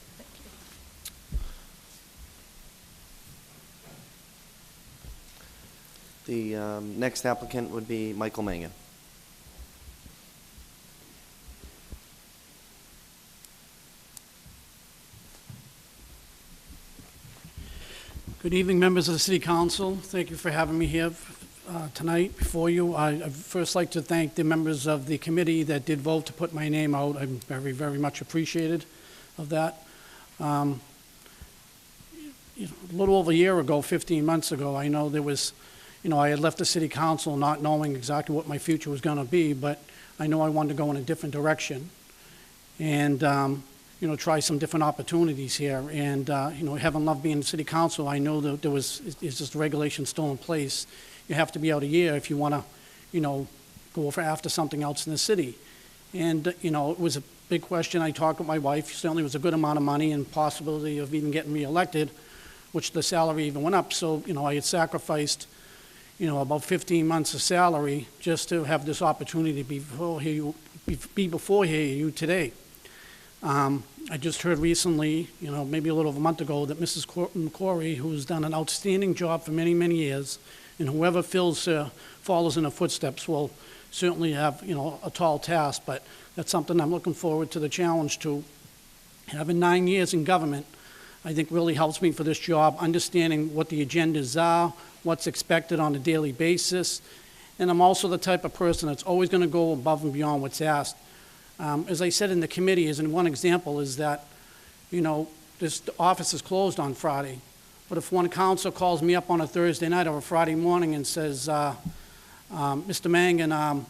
The next applicant would be Michael Mangan. Good evening, members of the City Council. Thank you for having me here tonight before you. I'd first like to thank the members of the committee that did vote to put my name out. I'm very, very much appreciated of that. A little over a year ago, 15 months ago, I know there was, I had left the City Council not knowing exactly what my future was going to be, but I know I wanted to go in a different direction and, try some different opportunities here. And, having loved being in the City Council, I know that it's just regulations still in place. You have to be out a year if you want to, go after something else in the city. And, it was a big question. I talked with my wife. Certainly was a good amount of money and possibility of even getting reelected, which the salary even went up. So, I had sacrificed, about 15 months of salary just to have this opportunity to be before you today. I just heard recently, maybe a little over a month ago, that Mrs. McCory, who's done an outstanding job for many, many years, and whoever follows in her footsteps will certainly have, a tall task, but that's something I'm looking forward to the challenge to. Having 9 years in government, I think really helps me for this job, understanding what the agendas are, what's expected on a daily basis, and I'm also the type of person that's always going to go above and beyond what's asked. As I said in the committee, as in one example is that, this office is closed on Friday, but if one council calls me up on a Thursday night or a Friday morning and says, Mr. Mangan,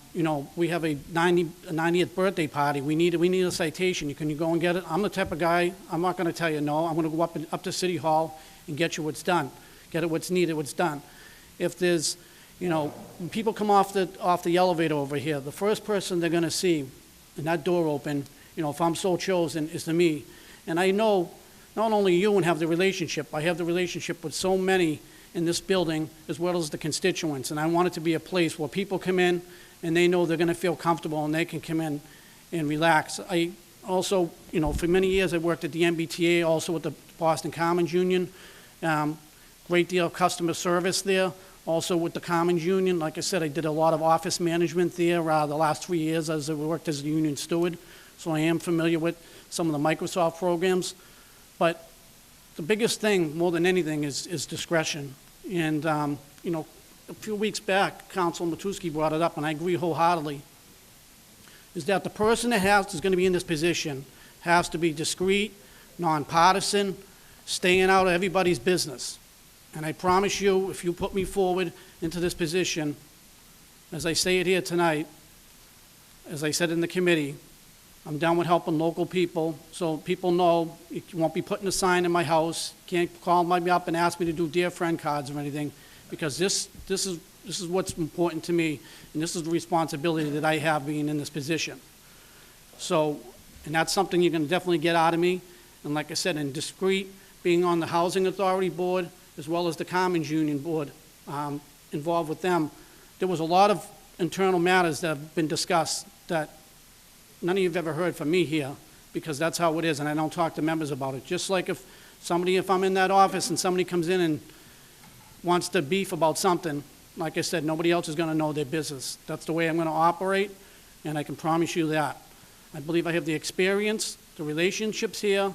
we have a 90th birthday party, we need a citation, can you go and get it? I'm the type of guy, I'm not going to tell you no, I'm going to go up to City Hall and get you what's done, get it what's needed, what's done. If there's, when people come off the elevator over here, the first person they're going to see and that door open, if I'm so chosen, is to me. And I know not only you and have the relationship, I have the relationship with so many in this building as well as the constituents. And I want it to be a place where people come in and they know they're going to feel comfortable and they can come in and relax. I also, for many years I worked at the MBTA, also with the Boston Commons Union. Great deal of customer service there. Also with the Commons Union, like I said, I did a lot of office management there the last 3 years as I worked as a union steward. So I am familiar with some of the Microsoft programs. But the biggest thing, more than anything, is discretion. And, a few weeks back, Councilor Matusky brought it up, and I agree wholeheartedly, is that the person that is going to be in this position has to be discreet, nonpartisan, staying out of everybody's business. And I promise you, if you put me forward into this position, as I say it here tonight, as I said in the committee, I'm done with helping local people, so people know you won't be putting a sign in my house, can't call me up and ask me to do dear friend cards or anything, because this is what's important to me, and this is the responsibility that I have being in this position. So, and that's something you're going to definitely get out of me, and like I said, in discreet, being on the Housing Authority Board, as well as the Commons Union Board, involved with them. There was a lot of internal matters that have been discussed that none of you have ever heard from me here, because that's how it is, and I don't talk to members about it. Just like if I'm in that office and somebody comes in and wants to beef about something, like I said, nobody else is going to know their business. That's the way I'm going to operate, and I can promise you that. I believe I have the experience, the relationships here,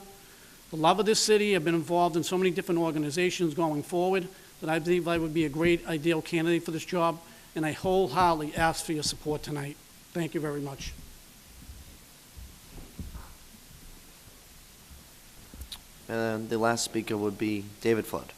the love of this city. I've been involved in so many different organizations going forward that I believe I would be a great, ideal candidate for this job, and I wholeheartedly ask for your support tonight. Thank you very much. And the last speaker would be David Flood.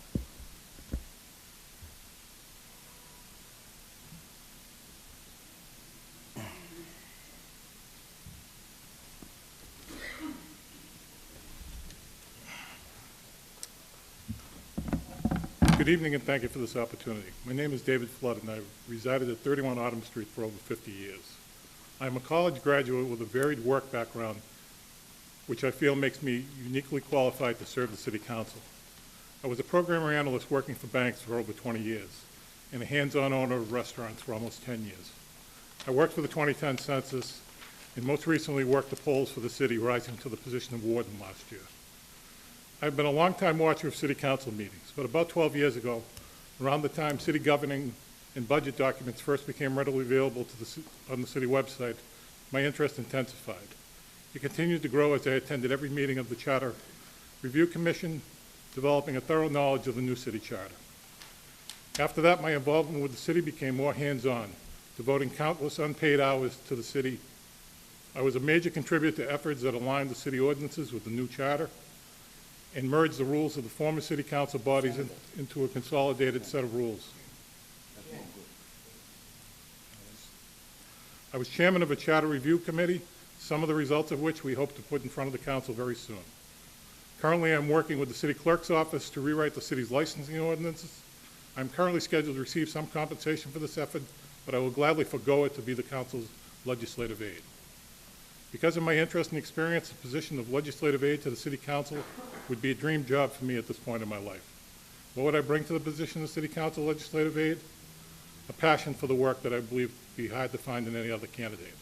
Good evening, and thank you for this opportunity. My name is David Flood, and I've resided at 31 Autumn Street for over 50 years. I'm a college graduate with a varied work background, which I feel makes me uniquely qualified to serve the City Council. I was a programmer analyst working for banks for over 20 years, and a hands-on owner of restaurants for almost 10 years. I worked for the 2010 census, and most recently worked the polls for the city, rising to the position of warden last year. I've been a long-time watcher of city council meetings, but about 12 years ago, around the time city governing and budget documents first became readily available on the city website, my interest intensified. It continued to grow as I attended every meeting of the Charter Review Commission, developing a thorough knowledge of the new city charter. After that, my involvement with the city became more hands-on, devoting countless unpaid hours to the city. I was a major contributor to efforts that aligned the city ordinances with the new charter and merged the rules of the former city council bodies into a consolidated set of rules. I was chairman of a charter review committee, some of the results of which we hope to put in front of the council very soon. Currently, I'm working with the city clerk's office to rewrite the city's licensing ordinances. I'm currently scheduled to receive some compensation for this effort, but I will gladly forego it to be the council's legislative aid. Because of my interest and experience, the position of legislative aid to the city council would be a dream job for me at this point in my life. What would I bring to the position of city council legislative aid? A passion for the work that I believe would be hard to find in any other candidate.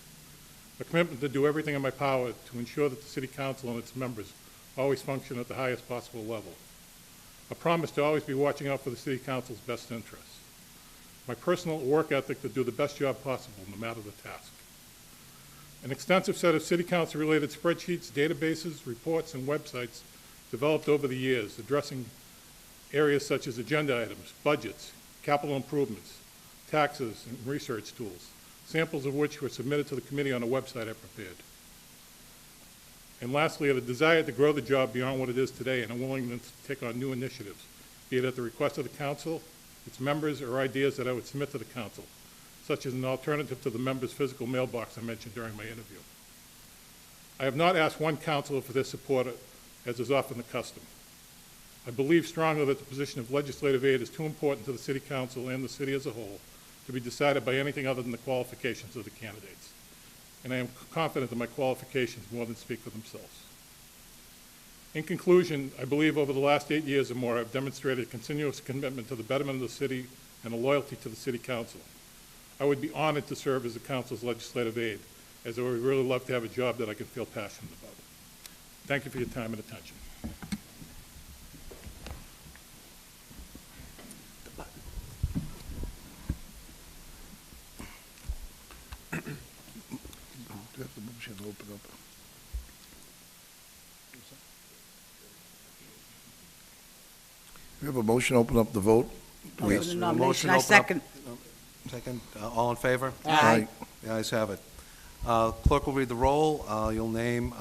A commitment to do everything in my power to ensure that the city council and its members always function at the highest possible level. A promise to always be watching out for the city council's best interests. My personal work ethic to do the best job possible, no matter the task. An extensive set of city council-related spreadsheets, databases, reports, and websites developed over the years, addressing areas such as agenda items, budgets, capital improvements, taxes, and research tools, samples of which were submitted to the committee on a website I prepared. And lastly, a desire to grow the job beyond what it is today and a willingness to take on new initiatives, be it at the request of the council, its members, or ideas that I would submit to the council, such as an alternative to the members' physical mailbox I mentioned during my interview. I have not asked one councilor for their support, as is often the custom. I believe strongly that the position of legislative aid is too important to the city council and the city as a whole to be decided by anything other than the qualifications of the candidates. And I am confident that my qualifications more than speak for themselves. In conclusion, I believe over the last 8 years or more, I've demonstrated a continuous commitment to the betterment of the city and a loyalty to the city council. I would be honored to serve as the council's legislative aid, as I would really love to have a job that I can feel passionate about. Thank you for your time and attention. Do you have the motion to open up? We have a motion to open up the vote, please. Open the nomination. Motion I open up. second. Second, all in favor? Aye. The ayes have it. Clerk will read the roll. You'll name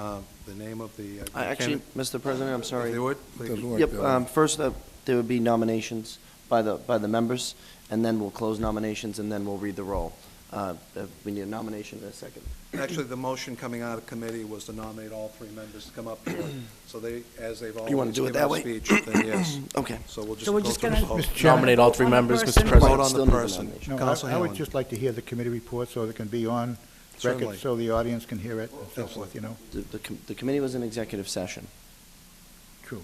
the name of the Actually, candidate. Mr. President, I'm sorry. If they would, please. Yep, first, there would be nominations by the members, and then we'll close nominations, and then we'll read the roll. We need a nomination in a second. Actually, the motion coming out of committee was to nominate all three members to come up here. So they, as they've always You want to do it given that a way? speech, then yes. Okay. So we'll just So we're go just through gonna- the vote. Mr. Chairman, Nominate all three vote on the members, person. Mr. President. Vote on Still the need the person. nomination. No, Council I would Hanlon. just like to hear the committee report so it can be on Certainly. record, so the audience can hear it and so forth, you know? The committee was in executive session. True.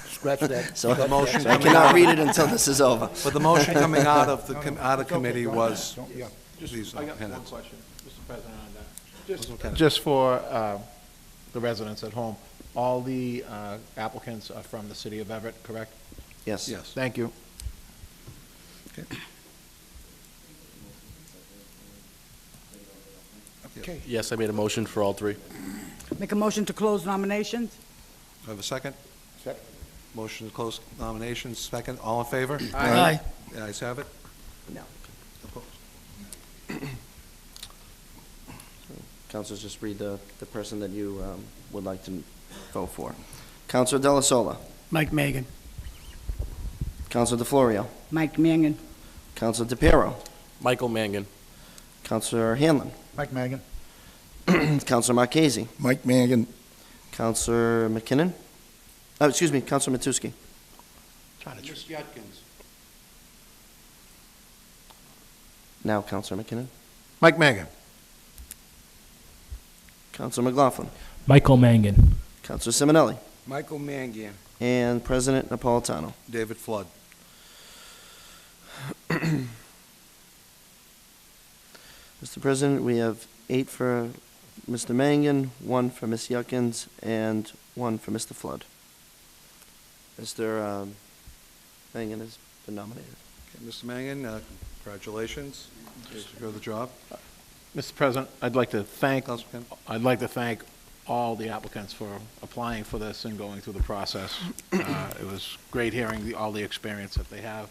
Scratch that. So The motion so I coming cannot out- read it until this is over. But the motion coming out of the, No, no, out of it's okay. committee Go was, ahead. Yeah. these I got one candidates. question, Mr. President, on that. Lieutenant. Just for the residents at home, all the applicants are from the city of Everett, correct? Yes. Yes. Thank you. Okay. Yes, I made a motion for all three. Make a motion to close nominations? Do I have a second? Second. Motion to close nominations, second. All in favor? Aye. The ayes have it. No. Opposed? Councilors, just read the person that you would like to vote for. Councilor Della Sola. Mike Magan. Councilor DeFlorio. Mike Mangan. Councilor DePiero. Michael Mangan. Councilor Hanlon. Mike Mangan. Councilor Marchese. Mike Mangan. Councilor McKinnon. Oh, excuse me, Councilor Matusky. Ms. Judkins. Now, Counselor McKinnon. Mike Mangan. Counselor McLaughlin. Michael Mangan. Counselor Simonelli. Michael Mangan. And President Napolitano. David Flood. Mr. President, we have 8 for Mr. Mangan, 1 for Ms. Yuckins, and 1 for Mr. Flood. Mr. Mangan has been nominated. Okay, Mr. Mangan, congratulations. You secure the job. Mr. President, I'd like to thank Councilman all the applicants for applying for this and going through the process. It was great hearing all the experience that they have,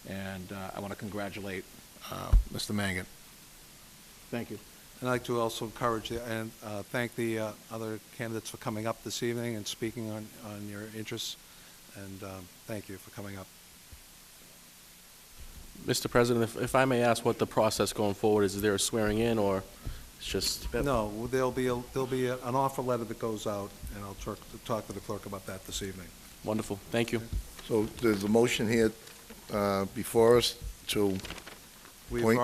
and I want to congratulate Mr. Mangan. Thank you. I'd like to also encourage and thank the other candidates for coming up this evening and speaking on your interests, and thank you for coming up. Mr. President, if I may ask what the process going forward is there a swearing in, or it's just? No, there'll be an offer letter that goes out, and I'll talk to the clerk about that this evening. Wonderful. Thank you. So there's a motion here before us to We've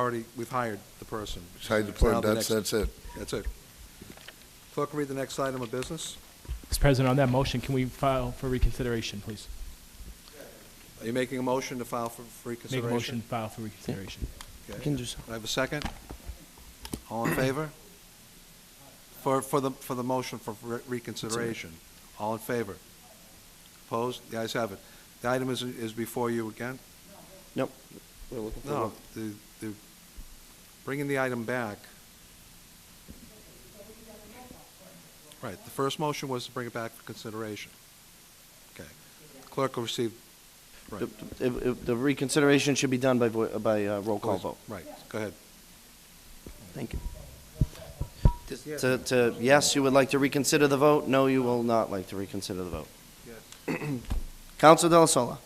hired the person. Hired the person, that's it. That's it. Clerk, read the next item of business. Mr. President, on that motion, can we file for reconsideration, please? Are you making a motion to file for reconsideration? Make a motion, file for reconsideration. Okay. You can do so. Do I have a second? All in favor? For the motion for reconsideration. All in favor? Opposed? The ayes have it. The item is before you again? Nope. We're looking for a No, vote. bringing the item back. Right, the first motion was to bring it back for consideration. Okay. Clerk will receive, right. The reconsideration should be done by roll call vote. Right, go ahead. Thank you. Yes, you would like to reconsider the vote? No, you will not like to reconsider the vote. Yes. Counselor Della Sola.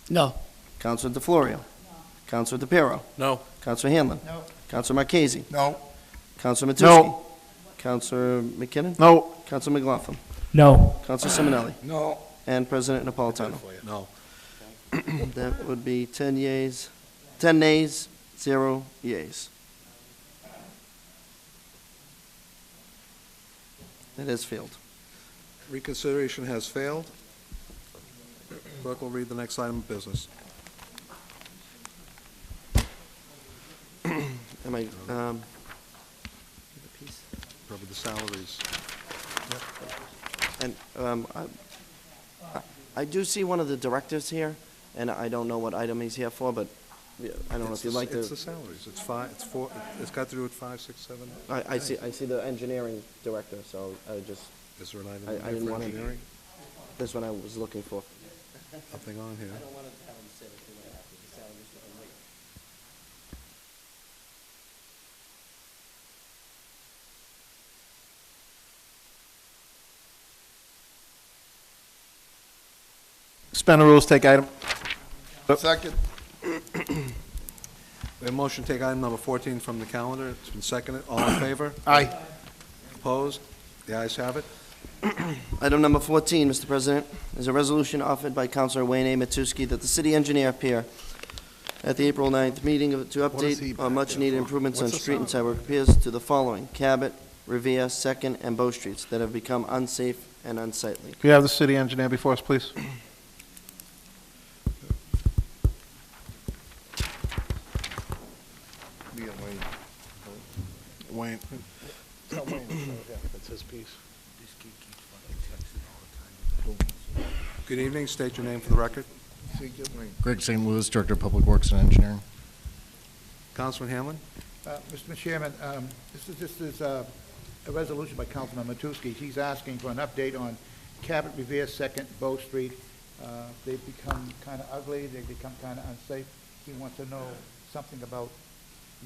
No. Counselor DeFlorio. Counselor DePiero. No. Counselor Hanlon. No. Counselor Marchese. No. Counselor Matusky. No. Counselor McKinnon. No. Counselor McLaughlin. No. Counselor Simonelli. No. And President Napolitano. No. That would be 10 nays, 0 yeas. It has failed. Reconsideration has failed. Clerk will read the next item of business. Am I, Probably the salaries. and, I do see one of the directors here, and I don't know what item he's here for, but yeah, I don't know if you'd like to. It's the salaries. It's four, it's got to do with 5, 6, 7. I see the engineering director, so I just, Is there an item I here didn't for want to, engineering? this one I was looking for. Nothing on here. Suspend the rules, take item. Second. We have a motion to take item number 14 from the calendar. It's been seconded. All in favor? Aye. Opposed? The ayes have it. Item number 14, Mr. President, is a resolution offered by Councilor Wayne A. Matusky that the city engineer appear at the April 9th meeting to What is he update back on much-needed there for? improvements on What's the street and sound? sidewalk repairs to the following: Cabot, Revere, Second, and Bow Streets that have become unsafe and unsightly. Can you have the city engineer before us, please? Wayne. That's his piece. Good evening. State your name for the record. Greg St. Louis, Director of Public Works and Engineering. Councilman Hanlon? Mr. Chairman, this is a resolution by Councilman Matusky. He's asking for an update on Cabot, Revere, Second, Bow Street. They've become kind of ugly, they've become kind of unsafe. He wants to know something about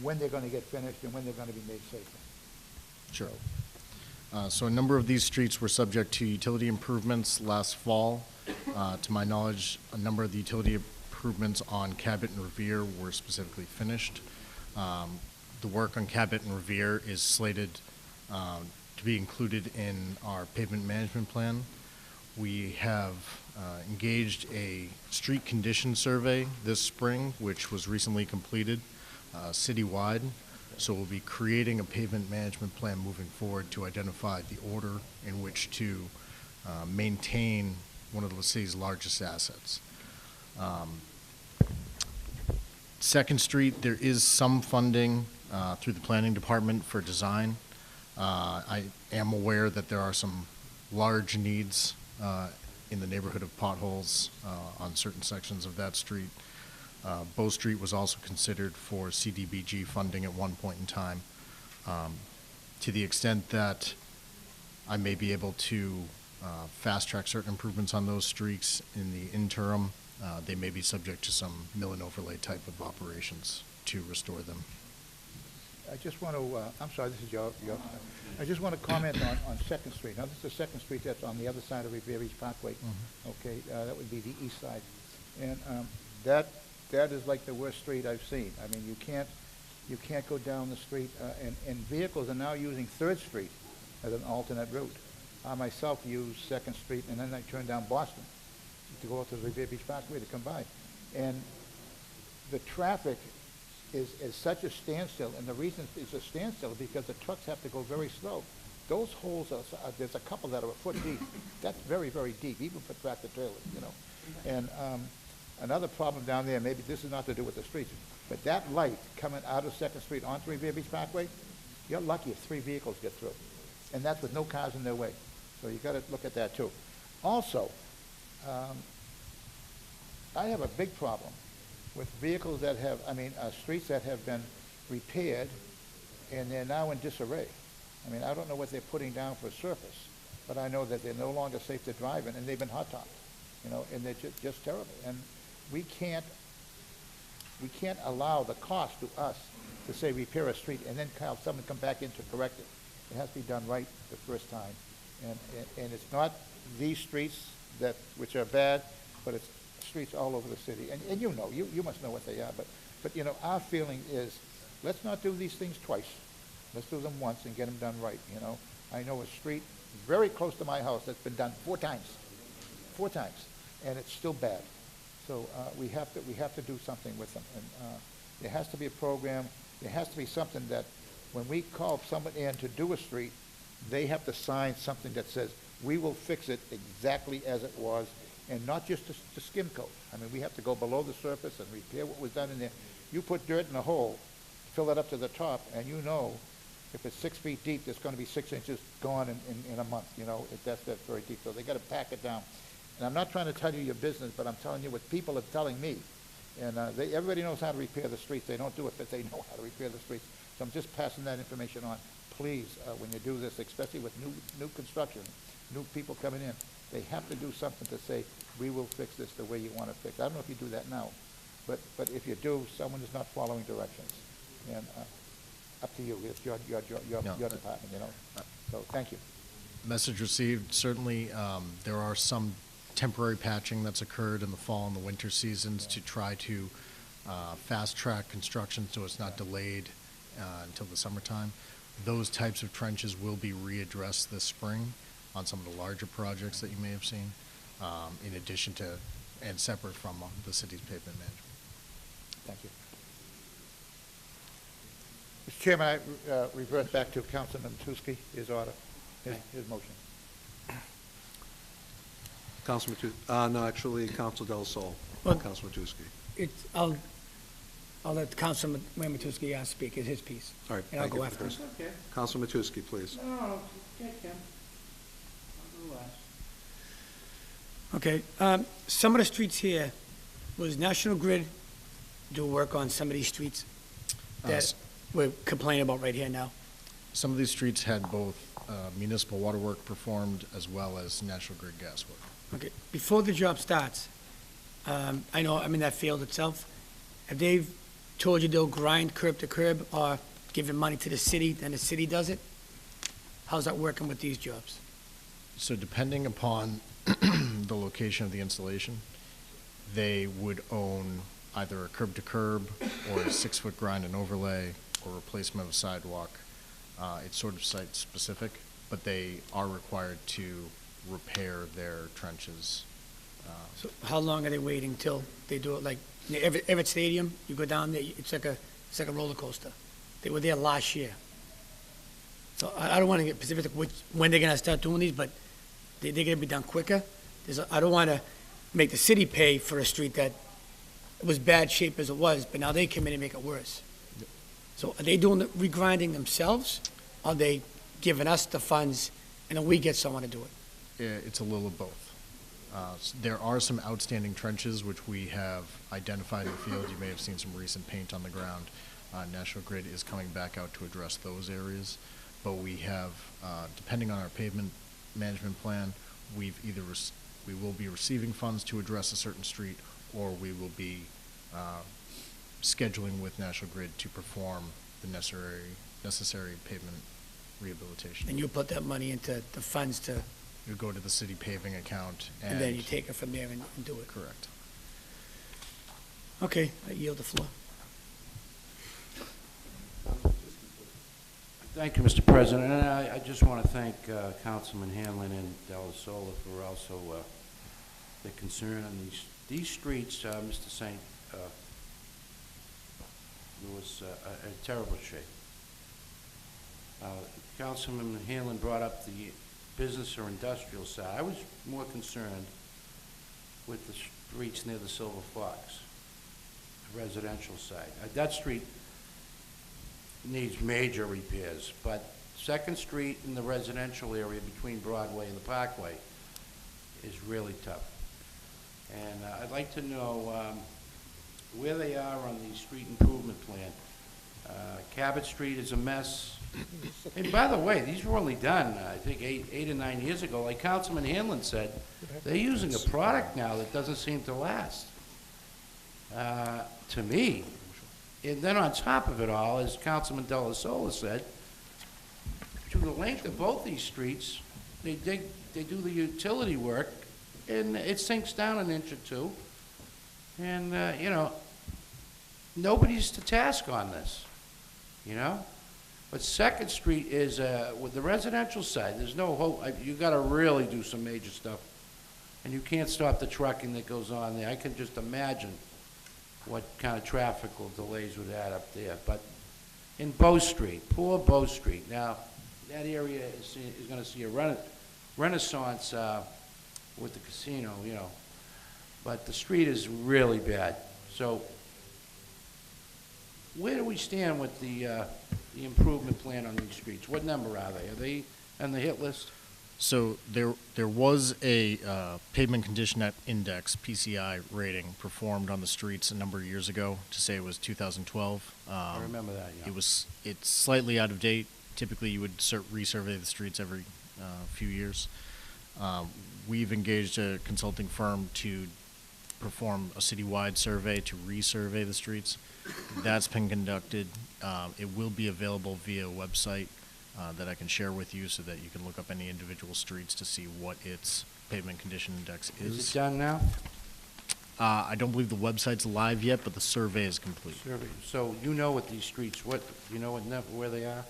when they're going to get finished and when they're going to be made safer. Sure. So a number of these streets were subject to utility improvements last fall. To my knowledge, a number of the utility improvements on Cabot and Revere were specifically finished. The work on Cabot and Revere is slated to be included in our pavement management plan. We have engaged a street condition survey this spring, which was recently completed. citywide. So we'll be creating a pavement management plan moving forward to identify the order in which to maintain one of the city's largest assets. Second Street, there is some funding through the planning department for design. I am aware that there are some large needs in the neighborhood of potholes on certain sections of that street. Bow Street was also considered for CDBG funding at one point in time. To the extent that I may be able to fast-track certain improvements on those streets in the interim, they may be subject to some mill and overlay type of operations to restore them. I just want to, I'm sorry, this is your I just want to comment on Second Street. Now, this is Second Street that's on the other side of Revere Beach Parkway. Okay, that would be the east side. And that is like the worst street I've seen. I mean, you can't go down the street, and vehicles are now using Third Street as an alternate route. I myself use Second Street, and then I turn down Boston to go out to the Revere Beach Parkway to come by. And the traffic is such a standstill, and the reason it's a standstill is because the trucks have to go very slow. Those holes are, there's a couple that are a foot deep. That's very, very deep, even for tractor trailers, you know. And another problem down there, maybe this is not to do with the streets, but that light coming out of Second Street onto Revere Beach Parkway, you're lucky if 3 vehicles get through. And that's with no cars in their way. So you got to look at that too. Also, I have a big problem with vehicles that have, streets that have been repaired and they're now in disarray. I mean, I don't know what they're putting down for a surface, but I know that they're no longer safe to drive in, and they've been hot-topped, you know, and they're just terrible. And we can't allow the cost to us to say repair a street and then have someone come back in to correct it. It has to be done right the first time. And it's not these streets which are bad, but it's streets all over the city. And you know, you must know what they are, but you know, our feeling is, let's not do these things twice. Let's do them once and get them done right, you know. I know a street very close to my house that's been done 4 times, and it's still bad. So we have to do something with them. And there has to be a program. There has to be something that when we call someone in to do a street, they have to sign something that says, we will fix it exactly as it was, and not just to skim coat. I mean, we have to go below the surface and repair what was done in there. You put dirt in a hole, fill it up to the top, and you know if it's 6 feet deep, there's going to be 6 inches gone in a month, you know, if that's very deep. So they got to pack it down. And I'm not trying to tell you your business, but I'm telling you what people are telling me. And everybody knows how to repair the streets. They don't do it, but they know how to repair the streets. So I'm just passing that information on. Please, when you do this, especially with new construction, new people coming in, they have to do something to say, we will fix this the way you want to fix it. I don't know if you do that now, but if you do, someone is not following directions. And up to you. It's your department, you know. So thank you. Message received. Certainly, there are some temporary patching that's occurred in the fall and the winter seasons to try to fast-track construction so it's not delayed until the summertime. Those types of trenches will be readdressed this spring on some of the larger projects that you may have seen, in addition to and separate from the city's pavement management. Thank you. Mr. Chairman, I revert back to Councilman Matusky, his order, his motion. Councilman Matusky, no, actually, Council Del Sol, Councilman Matusky. I'll let Councilman Matusky speak as his piece. All right, and I'll thank go you after him. Okay. Councilman Matusky, please. No, take him. I'll go last. Okay, some of the streets here, was National Grid do work on some of these streets that we're complaining about right here now? Some of these streets had both municipal water work performed as well as National Grid gas work. Okay, before the job starts, I know I'm in that field itself. Have they told you they'll grind curb to curb or give the money to the city, then the city does it? How's that working with these jobs? So depending upon the location of the installation, they would own either a curb to curb or a 6-foot grind and overlay or replacement of a sidewalk. It's sort of site specific, but they are required to repair their trenches. So how long are they waiting till they do it? Like Everett Stadium, you go down there, it's like a It's like a roller coaster. They were there last year. So I don't want to get specific when they're going to start doing these, but they're going to be done quicker. I don't want to make the city pay for a street that was bad shape as it was, but now they come in and make it worse. So are they doing the regrinding themselves? Or are they giving us the funds and then we get someone to do it? It's a little of both. There are some outstanding trenches which we have identified in the field. You may have seen some recent paint on the ground. National Grid is coming back out to address those areas. But we have, depending on our pavement management plan, we will be receiving funds to address a certain street, or we will be scheduling with National Grid to perform the necessary pavement rehabilitation. And you put that money into the funds to... You go to the city paving account and... And then you take it from there and do it. Correct. Okay, I yield the floor. Thank you, Mr. President. And I just want to thank Councilman Hanlon and Della Sola for also their concern on these streets, Mr. St. Louis, are in terrible shape. Councilman Hanlon brought up the business or industrial side. I was more concerned with the streets near the Silver Fox, the residential side. That street needs major repairs, but Second Street in the residential area between Broadway and the Parkway is really tough. And I'd like to know where they are on the street improvement plan. Cabot Street is a mess. And by the way, these were only done, I think, eight or 9 years ago. Like Councilman Hanlon said, they're using a product now that doesn't seem to last. To me, and then on top of it all, as Councilman Della Sola said, to the length of both these streets, they do the utility work, and it sinks down an inch or two. And, you know, nobody's to task on this, you know? But Second Street is, with the residential side, there's no hope. You gotta really do some major stuff. And you can't stop the trucking that goes on there. I can just imagine what kind of traffical delays would add up there. But in Bow Street, poor Bow Street. Now, that area is gonna see a renaissance with the casino, you know. But the street is really bad. So where do we stand with the improvement plan on these streets? What number are they? Are they on the hit list? So there was a pavement condition index, PCI rating, performed on the streets a number of years ago, to say it was 2012. I remember that, yeah. It's slightly out of date. Typically, you would resurvey the streets every few years. We've engaged a consulting firm to perform a citywide survey to resurvey the streets. That's been conducted. It will be available via website that I can share with you so that you can look up any individual streets to see what its pavement condition index is. Is it done now? I don't believe the website's live yet, but the survey is complete. Survey. So you know what these streets, you know where they are?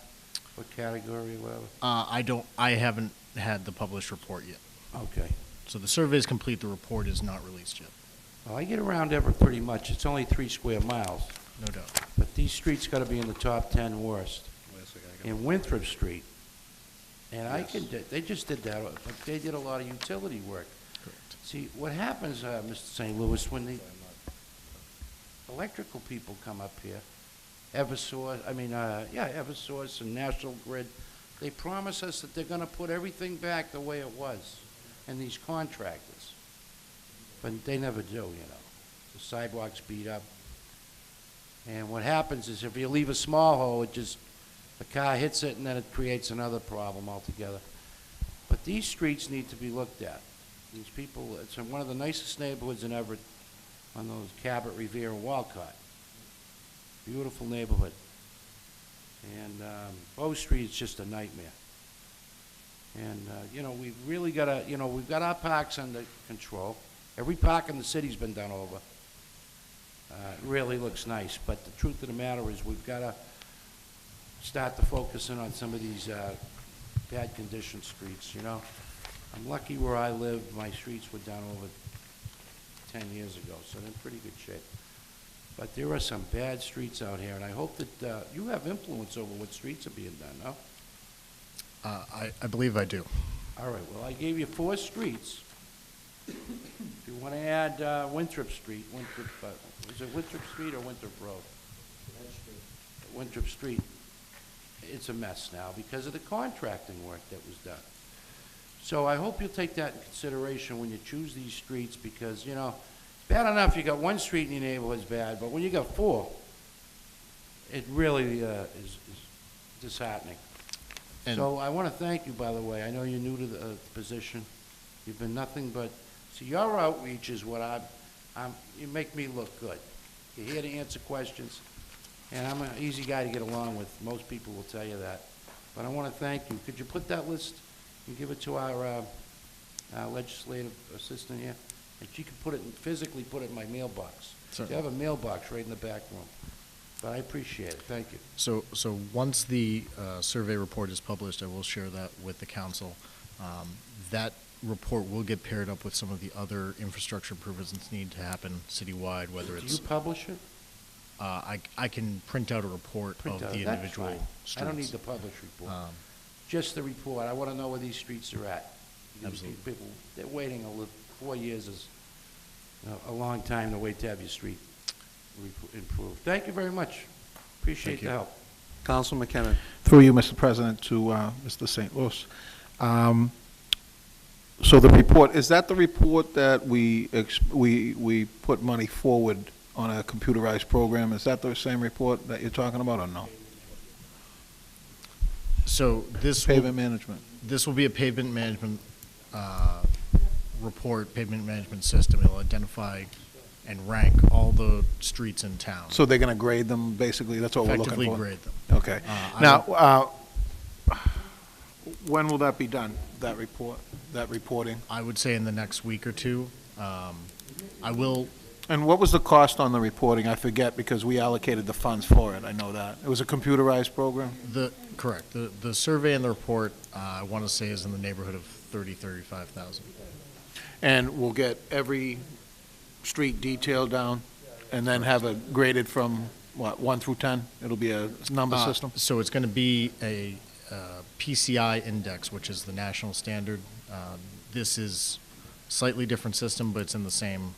What category, whatever? I haven't had the published report yet. Okay. So the survey is complete, the report is not released yet. Well, I get around Everett pretty much. It's only 3 square miles. No doubt. But these streets gotta be in the top 10 worst. In Winthrop Street. And they just did that, but they did a lot of utility work. Correct. See, what happens, Mr. St. Louis, when the electrical people come up here, Eversource and National Grid, they promise us that they're gonna put everything back the way it was, and these contractors. But they never do, you know. The sidewalks beat up. And what happens is if you leave a small hole, the car hits it and then it creates another problem altogether. But these streets need to be looked at. These people, it's in one of the nicest neighborhoods in Everett, on those Cabot, Revere, and Walcott. Beautiful neighborhood. And Bow Street is just a nightmare. And, you know, we've really got to, you know, we've got our parks under control. Every park in the city's been done over. It really looks nice. But the truth of the matter is we've got to start to focus in on some of these bad condition streets, you know. I'm lucky where I live, my streets were done over 10 years ago, so they're in pretty good shape. But there are some bad streets out here, and I hope that you have influence over what streets are being done, no? I believe I do. All right, well, I gave you 4 streets. If you want to add Winthrop Street, is it Winthrop Street or Winthrop Road? Winthrop Street, it's a mess now because of the contracting work that was done. So I hope you'll take that in consideration when you choose these streets because, you know, it's bad enough you got 1 street in your neighborhood's bad, but when you got 4, it really is disheartening. And- So I want to thank you, by the way. I know you're new to the position. You've been nothing but, see, your outreach is what you make me look good. You're here to answer questions, and I'm an easy guy to get along with. Most people will tell you that. But I want to thank you. Could you put that list and give it to our legislative assistant here? And she could physically put it in my mailbox. Certainly. You have a mailbox right in the back room. But I appreciate it. Thank you. So once the survey report is published, I will share that with the council. That report will get paired up with some of the other infrastructure improvements that need to happen citywide, whether Do it's... you publish it? I can print out a report of the That's individual fine. streets. I don't need the published report. Just the report. I want to know where these streets are at. Because Absolutely. People, they're waiting 4 years is a long time to wait to have your street improved. Thank you very much. Appreciate Thank you. the help. Councilman McKinnon. Through you, Mr. President, to Mr. St. Louis. So the report, is that the report that we put money forward on a computerized program? Is that the same report that you're talking about, or no? So this Pavement management. This will be a pavement management report, pavement management system. It'll identify and rank all the streets in town. So they're going to grade them, basically? That's what we're looking for? Effectively grade them. Okay. Now, when will that be done, that report, that reporting? I would say in the next week or two. I will... And what was the cost on the reporting? I forget, because we allocated the funds for it, I know that. It was a computerized program? Correct. The survey and the report, I want to say, is in the neighborhood of $35,000. And we'll get every street detailed down, and then have it graded from, what, 1 through 10? It'll be a number system? So it's going to be a PCI index, which is the national standard. This is slightly different system, but it's in the same,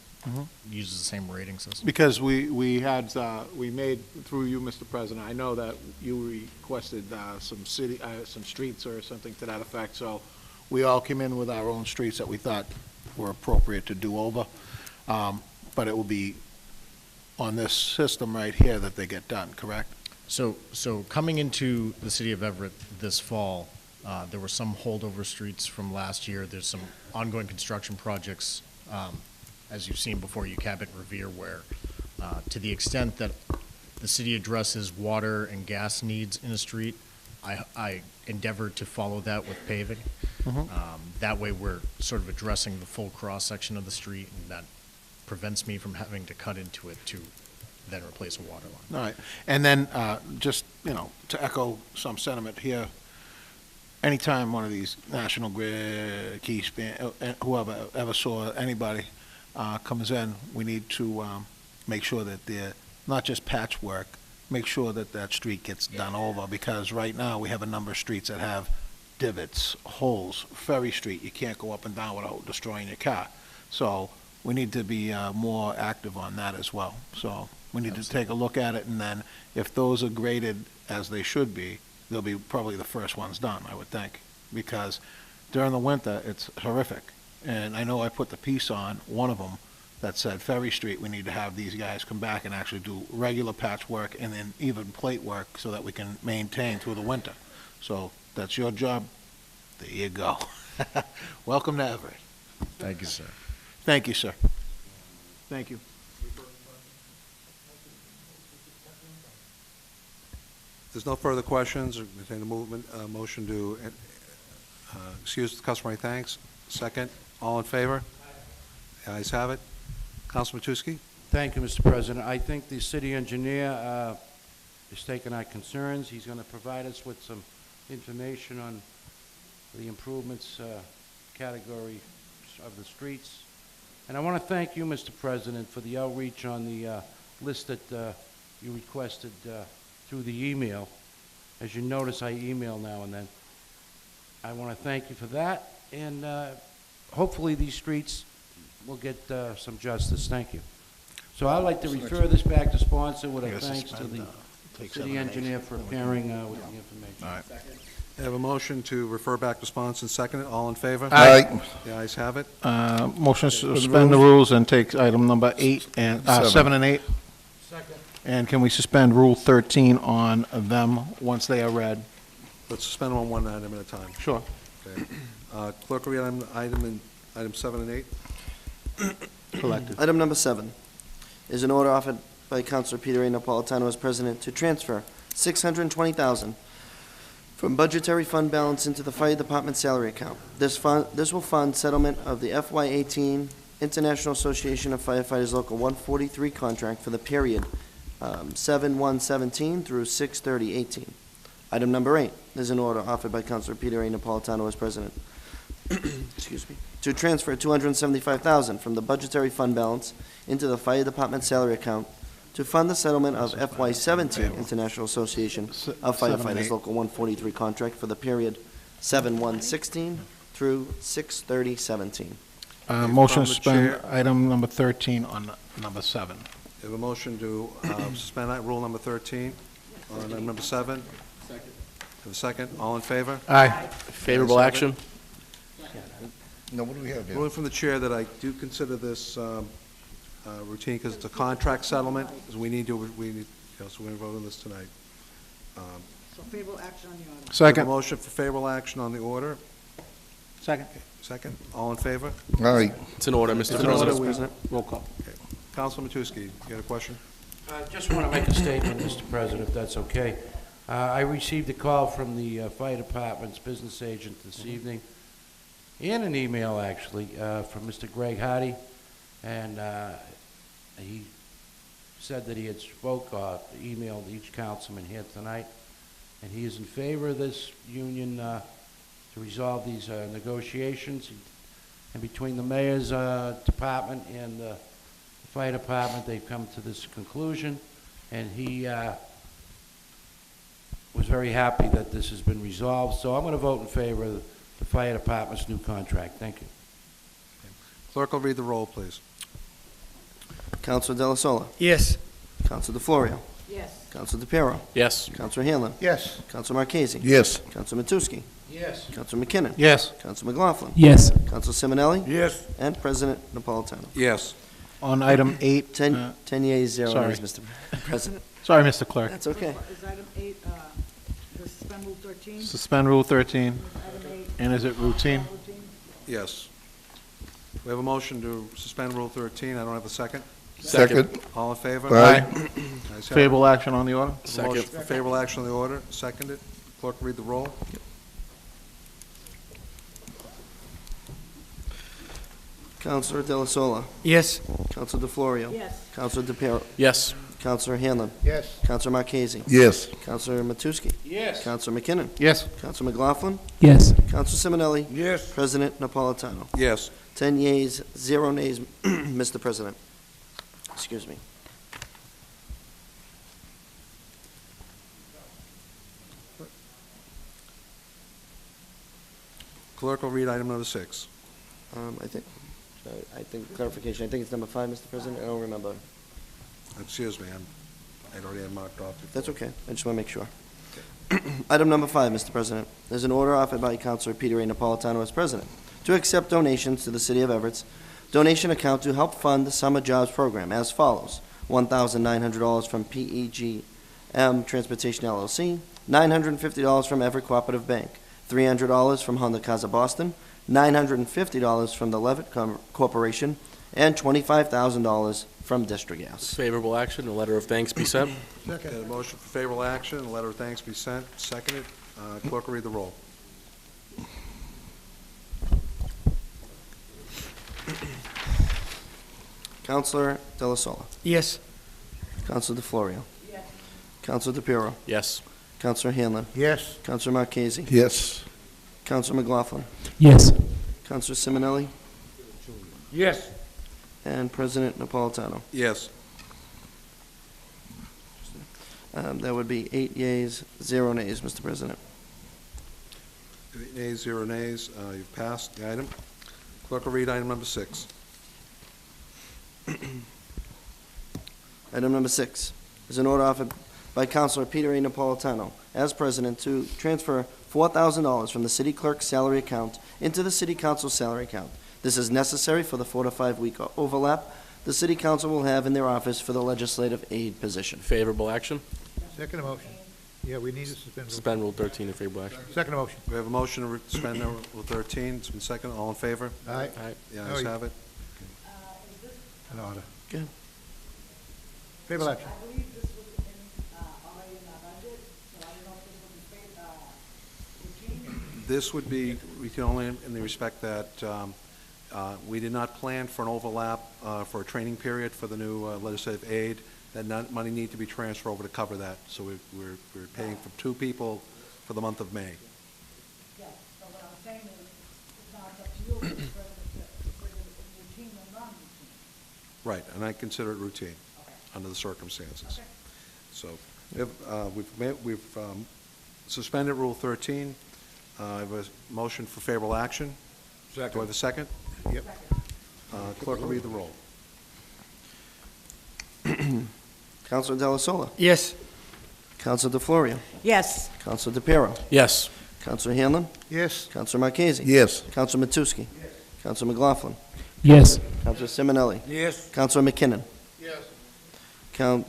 uses the same rating system. Because we made, through you, Mr. President, I know that you requested some streets or something to that effect, so we all came in with our own streets that we thought were appropriate to do over. But it will be on this system right here that they get done, correct? So coming into the city of Everett this fall, there were some holdover streets from last year. There's some ongoing construction projects, as you've seen before you, Cabot Revere, where to the extent that the city addresses water and gas needs in a street, I endeavor to follow that with paving. That way we're sort of addressing the full cross-section of the street, and that prevents me from having to cut into it to then replace a water line. All right. And then, just, to echo some sentiment here, anytime one of these National Grid, Keyspan, whoever, Eversource, anybody comes in, we need to make sure that they're not just patchwork, make sure that that street gets done over, because right now we have a number of streets that have divots, holes. Ferry Street, you can't go up and down without destroying your car. So we need to be more active on that as well. So we need to take a look at it, and then if those are graded as they should be, they'll be probably the first ones done, I would think, because during the winter, it's horrific. And I know I put the piece on, one of them, that said Ferry Street, we need to have these guys come back and actually do regular patch work and then even plate work so that we can maintain through the winter. So that's your job. There you go. Welcome to Everett. Thank you, sir. Thank you, sir. Thank you. If there's no further questions, or entertain a motion to excuse the customary thanks. Second, all in favor? The ayes have it. Councilman Matusky? Thank you, Mr. President. I think the city engineer is taking our concerns. He's going to provide us with some information on the improvements category of the streets. And I want to thank you, Mr. President, for the outreach on the list that you requested through the email. As you notice, I email now and then. I want to thank you for that, and hopefully these streets will get some justice. Thank you. So I'd like to refer this back to sponsor with a thanks to the city engineer for appearing with the information. All right. I have a motion to refer back to sponsor and second it. All in favor? Aye. The ayes have it. Motion to suspend the rules and take item number 8 and, 7 and 8. Second. And can we suspend Rule 13 on them once they are read? Let's suspend on one item at a time. Sure. Okay. Clerk, will read item 7 and 8. Collected. Item number 7 is an order offered by Councilor Peter A. Napolitano as president to transfer $620,000 from budgetary fund balance into the fire department salary account. This will fund settlement of the FY18 International Association of Firefighters Local 143 contract for the period 7/1/17 through 6/30/18. Item number 8 is an order offered by Councilor Peter A. Napolitano as president. Excuse me. To transfer $275,000 from the budgetary fund balance into the fire department salary account to fund the settlement of FY17 International Association of 7 and Firefighters 8. Local 143 contract for the period 7/1/16 through 6/30/17. Motion to suspend item number 13 on number 7. We have a motion to suspend rule number 13 on item number 7. Second. Have a second. All in favor? Aye. Favorable action? No, what do we have here? Ruling from the chair that I do consider this routine because it's a contract settlement, so we need, so we're going to vote on this tonight. So favorable action on the order. Second. We have a motion for favorable action on the order. Second. Second. All in favor? Aye. It's in order, Mr. It's in order, President. Roll call. Councilman Matusky, you got a question? I just want to make a statement, Mr. President, if that's okay. I received a call from the fire department's business agent this evening, and an email, actually, from Mr. Greg Hardy, and he said that he had emailed each councilman here tonight, and he is in favor of this union to resolve these negotiations. And between the mayor's department and the fire department, they've come to this conclusion, and he was very happy that this has been resolved. So I'm going to vote in favor of the fire department's new contract. Thank you. Clerk will read the roll, please. Councilor Della Sola. Yes. Councilor DeFlorio. Yes. Councilor DePiero. Yes. Councilor Hanlon. Yes. Councilor Marchese. Yes. Councilor Matusky. Yes. Councilor McKinnon. Yes. Councilor McLaughlin. Yes. Councilor Simonelli. Yes. And President Napolitano. Yes. On item 8. 10 yeas, 0 sorry. nays, Mr. President. Sorry, Mr. Clerk. That's okay. Is item 8, the suspend rule 13? Suspend Rule 13. Item 8. And is it routine? Yes. We have a motion to suspend Rule 13. I don't have a second. Second. All in favor? Aye. Ayes have it. Favorable action on the order? Second. Motion for favorable action on the order, seconded. Clerk, read the roll. Councilor Della Sola. Yes. Councilor DeFlorio. Yes. Councilor DePiero. Yes. Councilor Hanlon. Yes. Councilor Marchese. Yes. Councilor Matusky. Yes. Councilor McKinnon. Yes. Councilor McLaughlin. Yes. Councilor Simonelli. Yes. President Napolitano. Yes. 10 yeas, 0 nays, Mr. President. Excuse me. Clerk will read item number 6. I think clarification, I think it's number 5, Mr. President, I don't remember. Excuse me, I'd already had marked off before. That's okay, I just want to make sure. Item number 5, Mr. President, is an order offered by Councilor Peter A. Napolitano as president to accept donations to the City of Everett's donation account to help fund the summer jobs program as follows: $1,900 from PEGM Transportation LLC, $950 from Everett Cooperative Bank, $300 from Honda Casa Boston, $950 from the Levitt Corporation, and $25,000 from District Gas. Favorable action, a letter of thanks be sent. Okay, a motion for favorable action, a letter of thanks be sent, seconded. Clerk will read the roll. Councilor Della Sola. Yes. Councilor DeFlorio. Yes. Councilor DePiero. Yes. Councilor Hanlon. Yes. Councilor Marchese. Yes. Councilor McLaughlin. Yes. Councilor Simonelli. Yes. And President Napolitano. Yes. That would be 8 yeas, 0 nays, Mr. President. 8 nays, 0 nays. You've passed the item. Clerk will read item number 6. Item number 6 is an order offered by Councilor Peter A. Napolitano as president to transfer $4,000 from the city clerk's salary account into the city council's salary account. This is necessary for the 4 to 5 week overlap the city council will have in their office for the legislative aid position. Favorable action? Second motion. Yeah, we need to suspend. Suspend Rule 13 in favorable action. Second motion. We have a motion to suspend Rule 13. It's been seconded. All in favor? Aye. Aye. The ayes have it. An order. Good. Favorable action. I believe this was already in our budget, so I don't know if this would be routine. This would be routine only in the respect that we did not plan for an overlap for a training period for the new legislative aid. That money need to be transferred over to cover that. So we're paying for 2 people for the month of May. Yes, so what I'm saying is, it's not up to you, it's whether it's routine or non-routine. Right, and I consider it routine under the circumstances. So we've suspended Rule 13. I have a motion for favorable action. Second. Do I have a second? Yep. Clerk will read the roll. Councilor Della Sola. Yes. Councilor DeFlorio. Yes. Councilor DePiero. Yes. Councilor Hanlon. Yes. Councilor Marchese. Yes. Councilor Matusky. Councilor McLaughlin. Yes. Councilor Simonelli. Yes. Councilor McKinnon. Yes.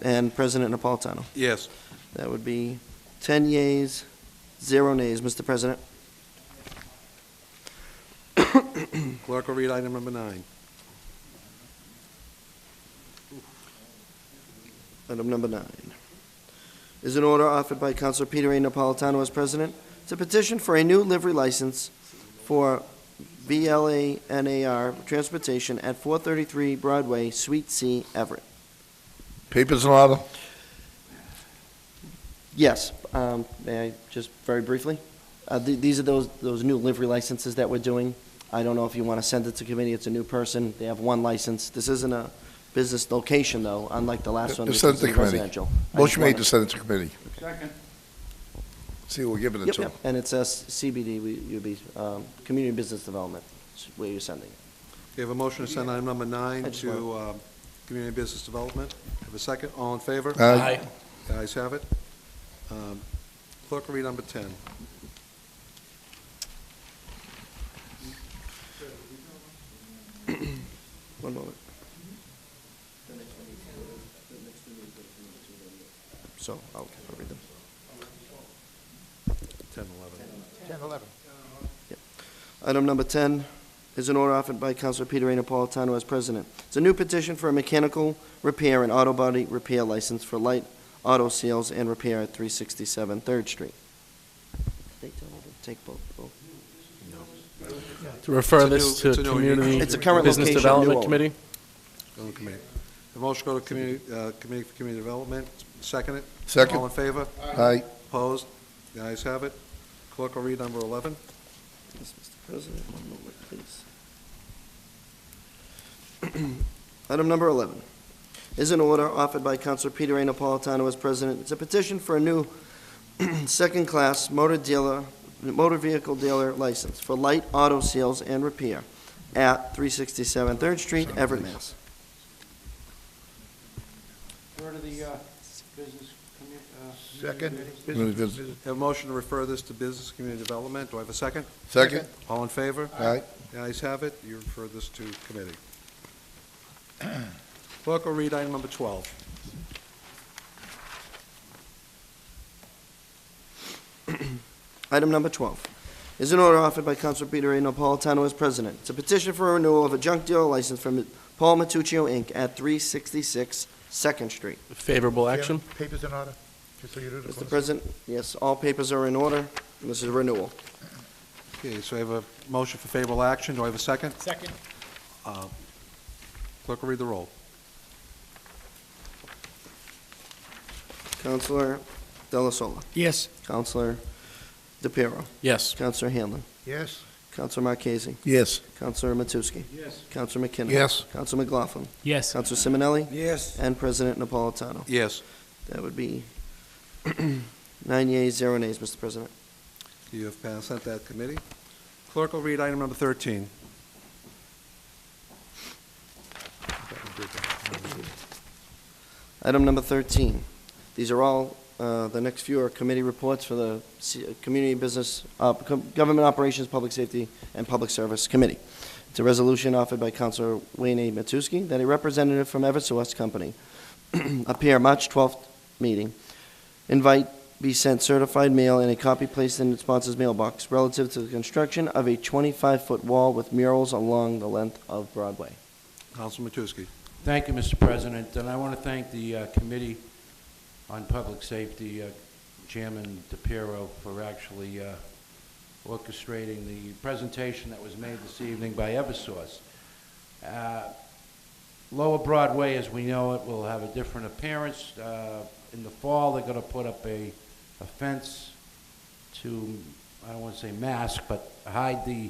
And President Napolitano. Yes. That would be 10 yeas, 0 nays, Mr. President. Clerk will read item number 9. Item number 9 is an order offered by Councilor Peter A. Napolitano as president to petition for a new livery license for VLANAR Transportation at 433 Broadway, Suite C, Everett. Papers in order? Yes, may I just very briefly? These are those new livery licenses that we're doing. I don't know if you want to send it to committee. It's a new person. They have 1 license. This isn't a business location, though, unlike the last one. To which send it was to committee. residential. I Motion just made wanna- to send it to committee. Second. See who we're giving it Yep, to. yep, and it says CBD, you'd be, Community Business Development, is where you're sending it. We have a motion to send item number 9 I just to Community Business Development. Have a second? All in favor? Aye. The ayes have it. Clerk will read number 10. One moment. So, I'll read them. 10, 11. 10, 11. Item number 10 is an order offered by Councilor Peter A. Napolitano as president. It's a new petition for a mechanical repair and auto body repair license for light auto sales and repair at 367 Third Street. They tell me to take both. To refer It's a this new- it's to a new- Community It's a current Business location, Development new Committee? Go to committee. The motion go to Committee for Community Development. Second it? Second. All in favor? Aye. Opposed? The ayes have it. Clerk will read number 11. Yes, Mr. President, one moment, please. Item number 11 is an order offered by Councilor Peter A. Napolitano as president. It's a petition for a new second-class motor vehicle dealer license for light auto sales and repair at 367 Third Street, Everett, Mass. Refer to the business Second. Community Business. business. Have a motion to refer this to Business Community Development. Do I have a second? Second? All in favor? Aye. The ayes have it. You refer this to committee. Clerk will read item number 12. Item number 12 is an order offered by Councilor Peter A. Napolitano as president. It's a petition for a renewal of a junk dealer license from Paul Matuccio, Inc. at 366 Second Street. Favorable action? Papers in order. Just so you do the Mr. President, yes, all papers are in order. This is a renewal. Okay, so I have a motion for favorable action. Do I have a second? Second. Clerk will read the roll. Councilor Della Sola. Yes. Councilor DePiero. Yes. Councilor Hanlon. Yes. Councilor Marchese. Yes. Councilor Matusky. Yes. Councilor McKinnon. Yes. Councilor McLaughlin. Yes. Councilor Simonelli. Yes. And President Napolitano. Yes. That would be 9 yeas, 0 nays, Mr. President. You have passed that committee. Clerk will read item number 13. Item number 13. These are all, the next few are committee reports for the Community Business, Government Operations, Public Safety, and Public Service Committee. It's a resolution offered by Councilor Wayne A. Matusky that a representative from Eversource Company appear March 12th meeting. Invite be sent certified mail and a copy placed in the sponsor's mailbox relative to the construction of a 25-foot wall with murals along the length of Broadway. Councilman Matusky. Thank you, Mr. President, and I want to thank the Committee on Public Safety, Chairman DePiero, for actually orchestrating the presentation that was made this evening by Eversource. Lower Broadway, as we know it, will have a different appearance. In the fall, they're going to put up a fence to, I don't want to say mask, but hide the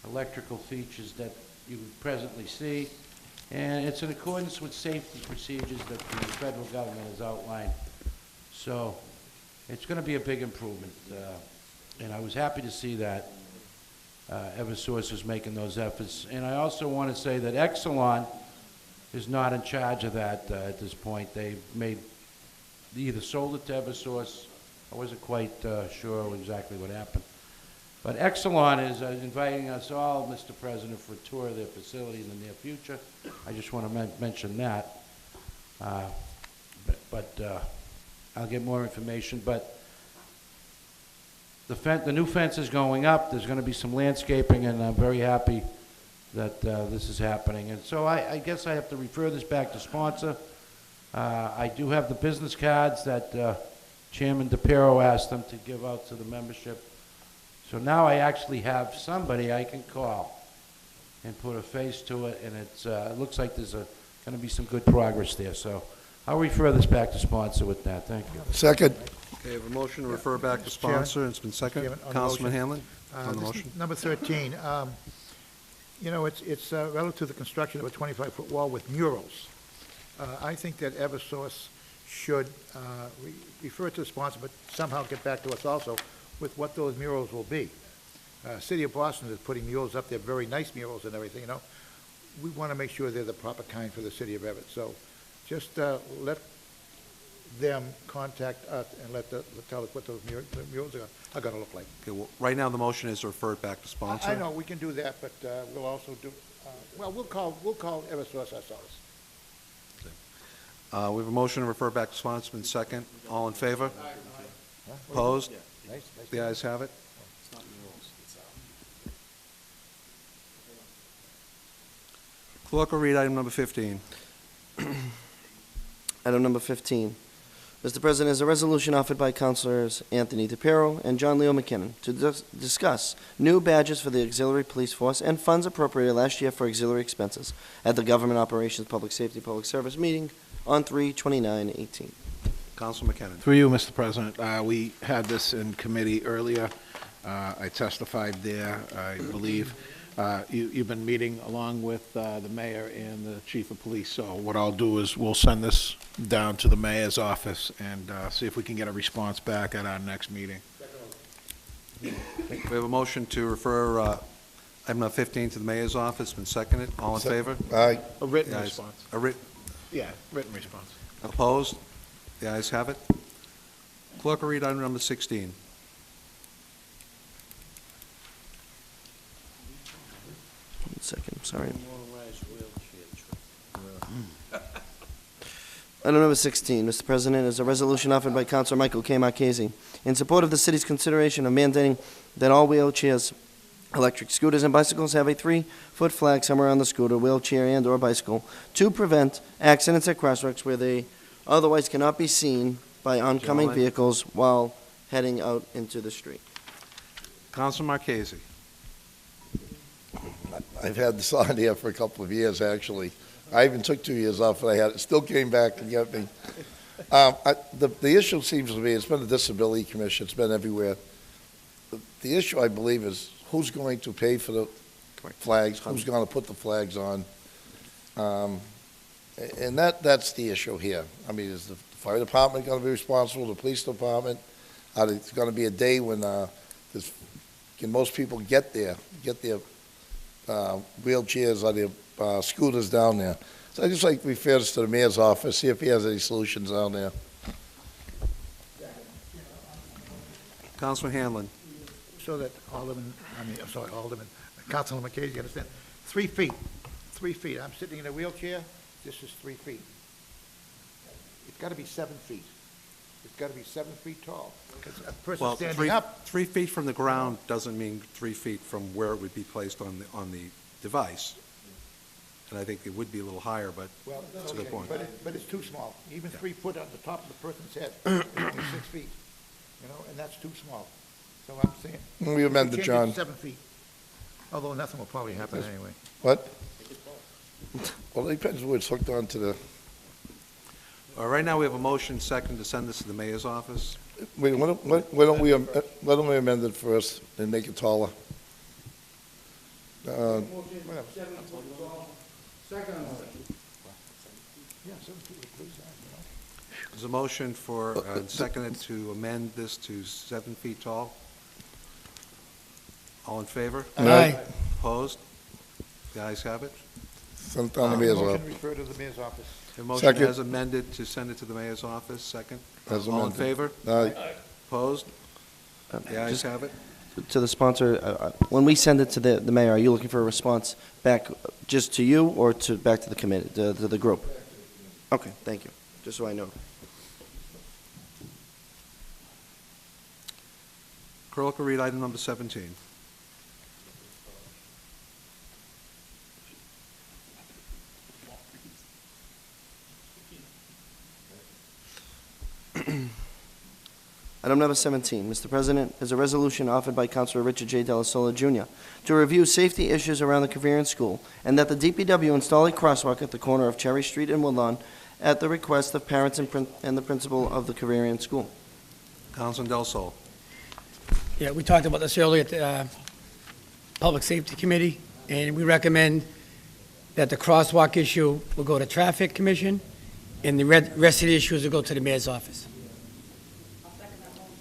electrical features that you presently see. And it's in accordance with safety procedures that the federal government has outlined. So it's going to be a big improvement. And I was happy to see that Eversource is making those efforts. And I also want to say that Exelon is not in charge of that at this point. They either sold it to Eversource. I wasn't quite sure exactly what happened. But Exelon is inviting us all, Mr. President, for a tour of their facility in the near future. I just want to mention that. But I'll get more information. But the new fence is going up. There's going to be some landscaping, and I'm very happy that this is happening. And so I guess I have to refer this back to sponsor. I do have the business cards that Chairman DePiero asked them to give out to the membership. So now I actually have somebody I can call and put a face to it, and it looks like there's going to be some good progress there. So I'll refer this back to sponsor with that. Thank you. Second. Okay, I have a motion to refer back to sponsor. It's been seconded. Councilman Hanlon, on the motion. Number 13, you know, it's relative to the construction of a 25-foot wall with murals. I think that Eversource should refer to the sponsor, but somehow get back to us also with what those murals will be. City of Boston is putting murals up there, very nice murals and everything, you know. We want to make sure they're the proper kind for the city of Everett. So just let them contact us and tell us what those murals are going to look like. Okay, well, right now the motion is to refer it back to sponsor. I know, we can do that, but we'll also do, well, we'll call Eversource ourselves. We have a motion to refer back to sponsor. It's been second. All in favor? Opposed? The ayes have it. Clerk will read item number 15. Item number 15. Mr. President, is a resolution offered by Councilors Anthony DePiero and John Leo McKinnon to discuss new badges for the auxiliary police force and funds appropriated last year for auxiliary expenses at the Government Operations, Public Safety, Public Service meeting on 3/29/18. Councilman McKinnon. Through you, Mr. President, we had this in committee earlier. I testified there, I believe. You've been meeting along with the mayor and the chief of police, so what I'll do is we'll send this down to the mayor's office and see if we can get a response back at our next meeting. We have a motion to refer item number 15 to the mayor's office. Been seconded. All in favor? Aye. A written The ayes- response. Yeah, written response. Opposed? The ayes have it. Clerk will read item number 16. One second, sorry. Item number 16, Mr. President, is a resolution offered by Councilor Michael K. Marchese in support of the city's consideration of mandating that all wheelchairs, electric scooters, and bicycles have a 3-foot flag somewhere on the scooter, wheelchair, and/or bicycle to prevent accidents at crosswalks where they otherwise cannot be seen by oncoming Gentlemen. vehicles while heading out into the street. Councilman Marchese. I've had this on here for a couple of years, actually. I even took 2 years off, and it still came back and got me. The issue seems to be, it's been the Disability Commission, it's been everywhere. The issue, I believe, is who's going to pay for the flags, who's going to put the flags on. And that's the issue here. I mean, is the fire department gonna be responsible, the police department? Are there gonna be a day when, can most people get their wheelchairs or their scooters down there? So I'd just like to refer this to the mayor's office, see if he has any solutions down there. Councilman Hanlon. So that Alderman, Councilman McKay, you understand? 3 feet, 3 feet. I'm sitting in a wheelchair, this is 3 feet. It's gotta be 7 feet. It's gotta be 7 feet tall. 'Cause a person Well, standing up, 3 feet from the ground doesn't mean 3 feet from where it would be placed on the device. And I think it would be a little higher, but well, that's a good okay, point. but it's too small. Even 3 foot on the top of the person's head is only 6 feet, and that's too small. So I'm saying. We amend we the change it to John. 7 feet, although nothing will probably happen anyway. What? Well, it depends where it's hooked onto the, Right now, we have a motion second to send this to the mayor's office. wait, why don't we amend it first and make it taller? There's a motion for, seconded to amend this to 7 feet tall. All in favor? Aye. Opposed? The ayes have it. Send it down to the mayor's Motion office. refer to the mayor's office. The motion Second. as amended to send it to the mayor's office, second. As All in amended. favor? Aye. Opposed? The ayes Just have it. To the sponsor, when we send it to the mayor, are you looking for a response back just to you or back to the committee, to the group? Okay, thank you, just so I know. Clerk will read item number 17. Item number 17, Mr. President, is a resolution offered by Councilor Richard J. Delasola Jr. to review safety issues around the Caverian School, and that the DPW install a crosswalk at the corner of Cherry Street and Woodlawn at the request of parents and the principal of the Caverian School. Councilman Del Sol. Yeah, we talked about this earlier at the Public Safety Committee, and we recommend that the crosswalk issue will go to Traffic Commission, and the rest of the issues will go to the mayor's office.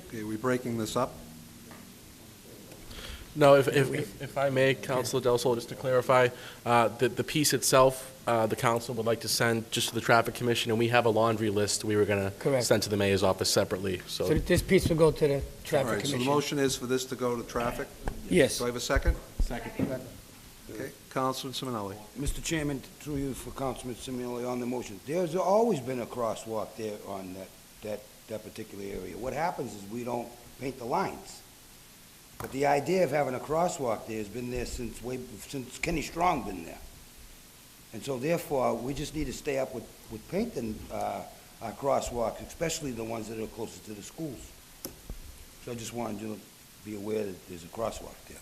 Okay, we breaking this up? No, if I may, Councilor Del Sol, just to clarify, the piece itself, the council would like to send just to the Traffic Commission, and we have a laundry list we were going to Correct. send to the mayor's office separately, So so. this piece will go to the All Traffic right, so the Commission. motion is for this to go to traffic? Yes. Do I have a second? Second. Okay, Councilman Simonelli. Mr. Chairman, through you for Councilman Simeoli on the motion. There's always been a crosswalk there on that particular area. What happens is we don't paint the lines. But the idea of having a crosswalk there has been there since Kenny Strong been there. And so therefore, we just need to stay up with painting our crosswalks, especially the ones that are closest to the schools. So I just wanted you to be aware that there's a crosswalk there.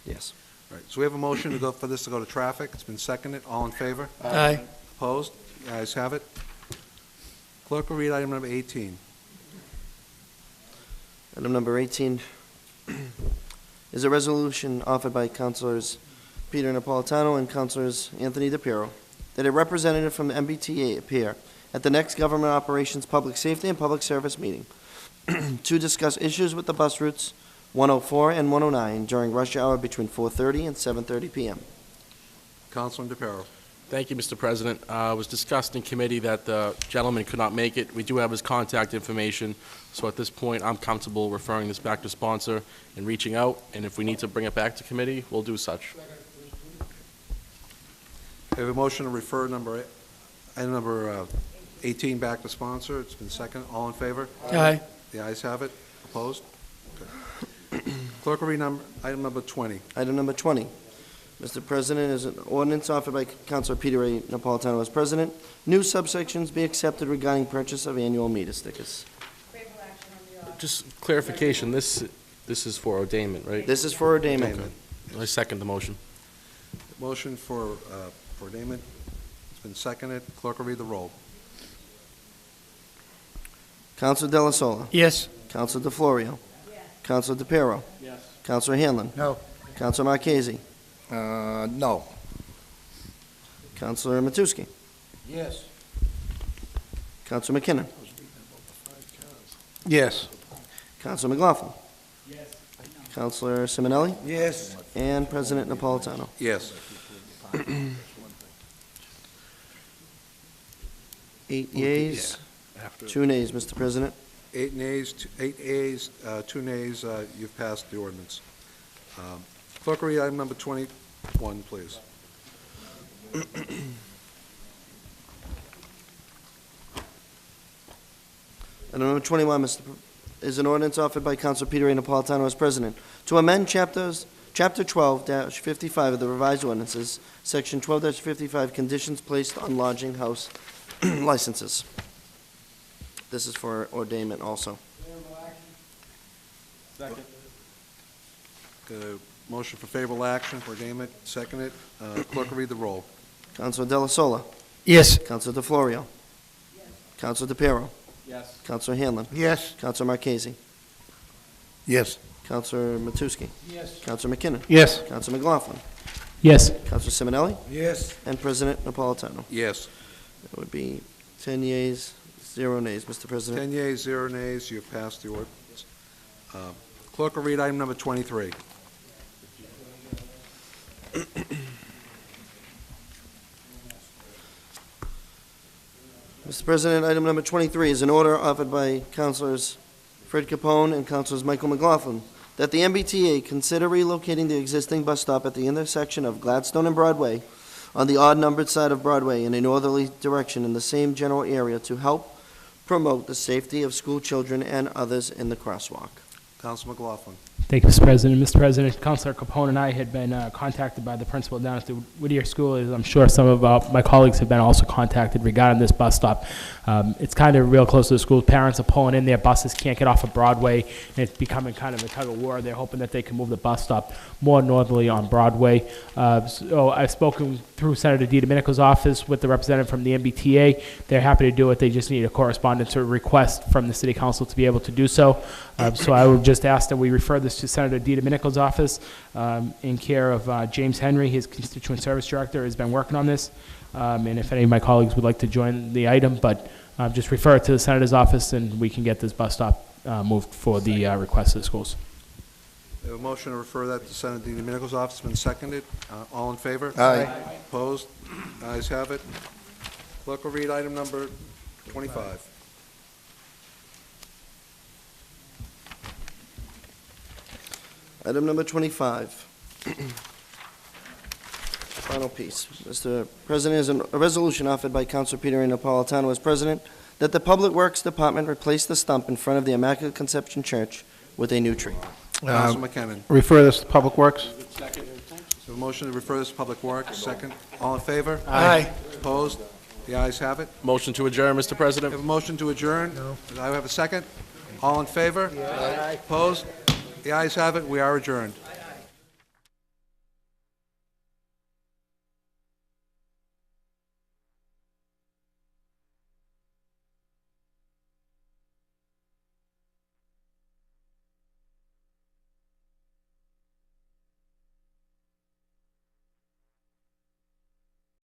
Yes. All right, so we have a motion to go, for this to go to traffic. It's been seconded. All in favor? Aye. Opposed? The ayes have it. Clerk will read item number 18. Item number 18 is a resolution offered by Councilors Peter Napolitano and Councilors Anthony DePiero that a representative from the MBTA appear at the next Government Operations Public Safety and Public Service meeting to discuss issues with the bus routes 104 and 109 during rush hour between 4:30 and 7:30 p.m. Councilman DePiero. Thank you, Mr. President. It was discussed in committee that the gentleman could not make it. We do have his contact information, so at this point, I'm comfortable referring this back to sponsor and reaching out, and if we need to bring it back to committee, we'll do such. We have a motion to refer item number 18 back to sponsor. It's been seconded. All in favor? Aye. The ayes have it. Opposed? Okay. Clerk will read item number 20. Item number 20, Mr. President, is an ordinance offered by Councilor Peter A. Napolitano as president. New subsections be accepted regarding purchase of annual meter stickers. Just clarification, this is for ordainment, right? This is for ordainment. I second the motion. Motion for ordainment. It's been seconded. Clerk will read the roll. Councilor Delasola. Yes. Councilor DeFlorio. Yes. Councilor DePiero. Yes. Councilor Hanlon. No. Councilor Marchese. No. Counselor Matusky. Yes. Counselor McKinnon. Yes. Counselor McLaughlin. Yes. Counselor Simonelli. Yes. And President Napolitano. Yes. 8 yeas, 2 nays, Mr. President. 8 nays, 2 nays, you've passed the ordinance. Clerk, read item number 21, please. Item number 21, is an ordinance offered by Councilor Peter A. Napolitano as president to amend Chapter 12-55 of the revised ordinances, Section 12-55, conditions placed on lodging house licenses. This is for ordainment also. Second. Motion for favorable action for ordainment, seconded. Clerk, read the roll. Councilor Della Sola. Yes. Councilor DeFlorio. Councilor DePiero. Yes. Councilor Hanlon. Yes. Councilor Marchese. Yes. Councilor Matusky. Yes. Councilor McKinnon. Yes. Councilor McLaughlin. Yes. Councilor Simonelli. Yes. And President Napolitano. Yes. That would be 10 yeas, 0 nays, Mr. President. 10 yeas, 0 nays, you've passed the ordinance. Clerk will read item number 23. Mr. President, item number 23 is an order offered by Councilors Fred Capone and Councilors Michael McLaughlin that the MBTA consider relocating the existing bus stop at the intersection of Gladstone and Broadway on the odd-numbered side of Broadway in a northerly direction in the same general area to help promote the safety of school children and others in the crosswalk. Council McLaughlin. Thank you, Mr. President. Mr. President, Councilor Capone and I had been contacted by the principal down at the Whittier School, as I'm sure some of my colleagues have been also contacted regarding this bus stop. It's kind of real close to the school. Parents are pulling in their buses, can't get off of Broadway, and it's becoming kind of a tug of war. They're hoping that they can move the bus stop more northerly on Broadway. So I've spoken through Senator DiDomenico's office with the representative from the MBTA. They're happy to do it. They just need a correspondence or request from the City Council to be able to do so. So I would just ask that we refer this to Senator DiDomenico's office in care of James Henry. His constituent service director has been working on this. And if any of my colleagues would like to join the item, but just refer it to the Senator's office and we can get this bus stop moved for the request of the schools. We have a motion to refer that to Senator DiDomenico's office, been seconded. All in favor? Aye. Opposed? Ayes have it. Clerk will read item number 25. Item number 25. Final piece. Mr. President, is a resolution offered by Councilor Peter A. Napolitano as president that the Public Works Department replace the stump in front of the Immaculate Conception Church with a new tree. Council McKinnon. Refer this to Public Works. Second. So a motion to refer this to Public Works, second. All in favor? Aye. Opposed? The ayes have it. Motion to adjourn, Mr. We President. have a motion to adjourn. No. Do I have a second? All in favor? Aye. Opposed? The ayes have it. We are adjourned.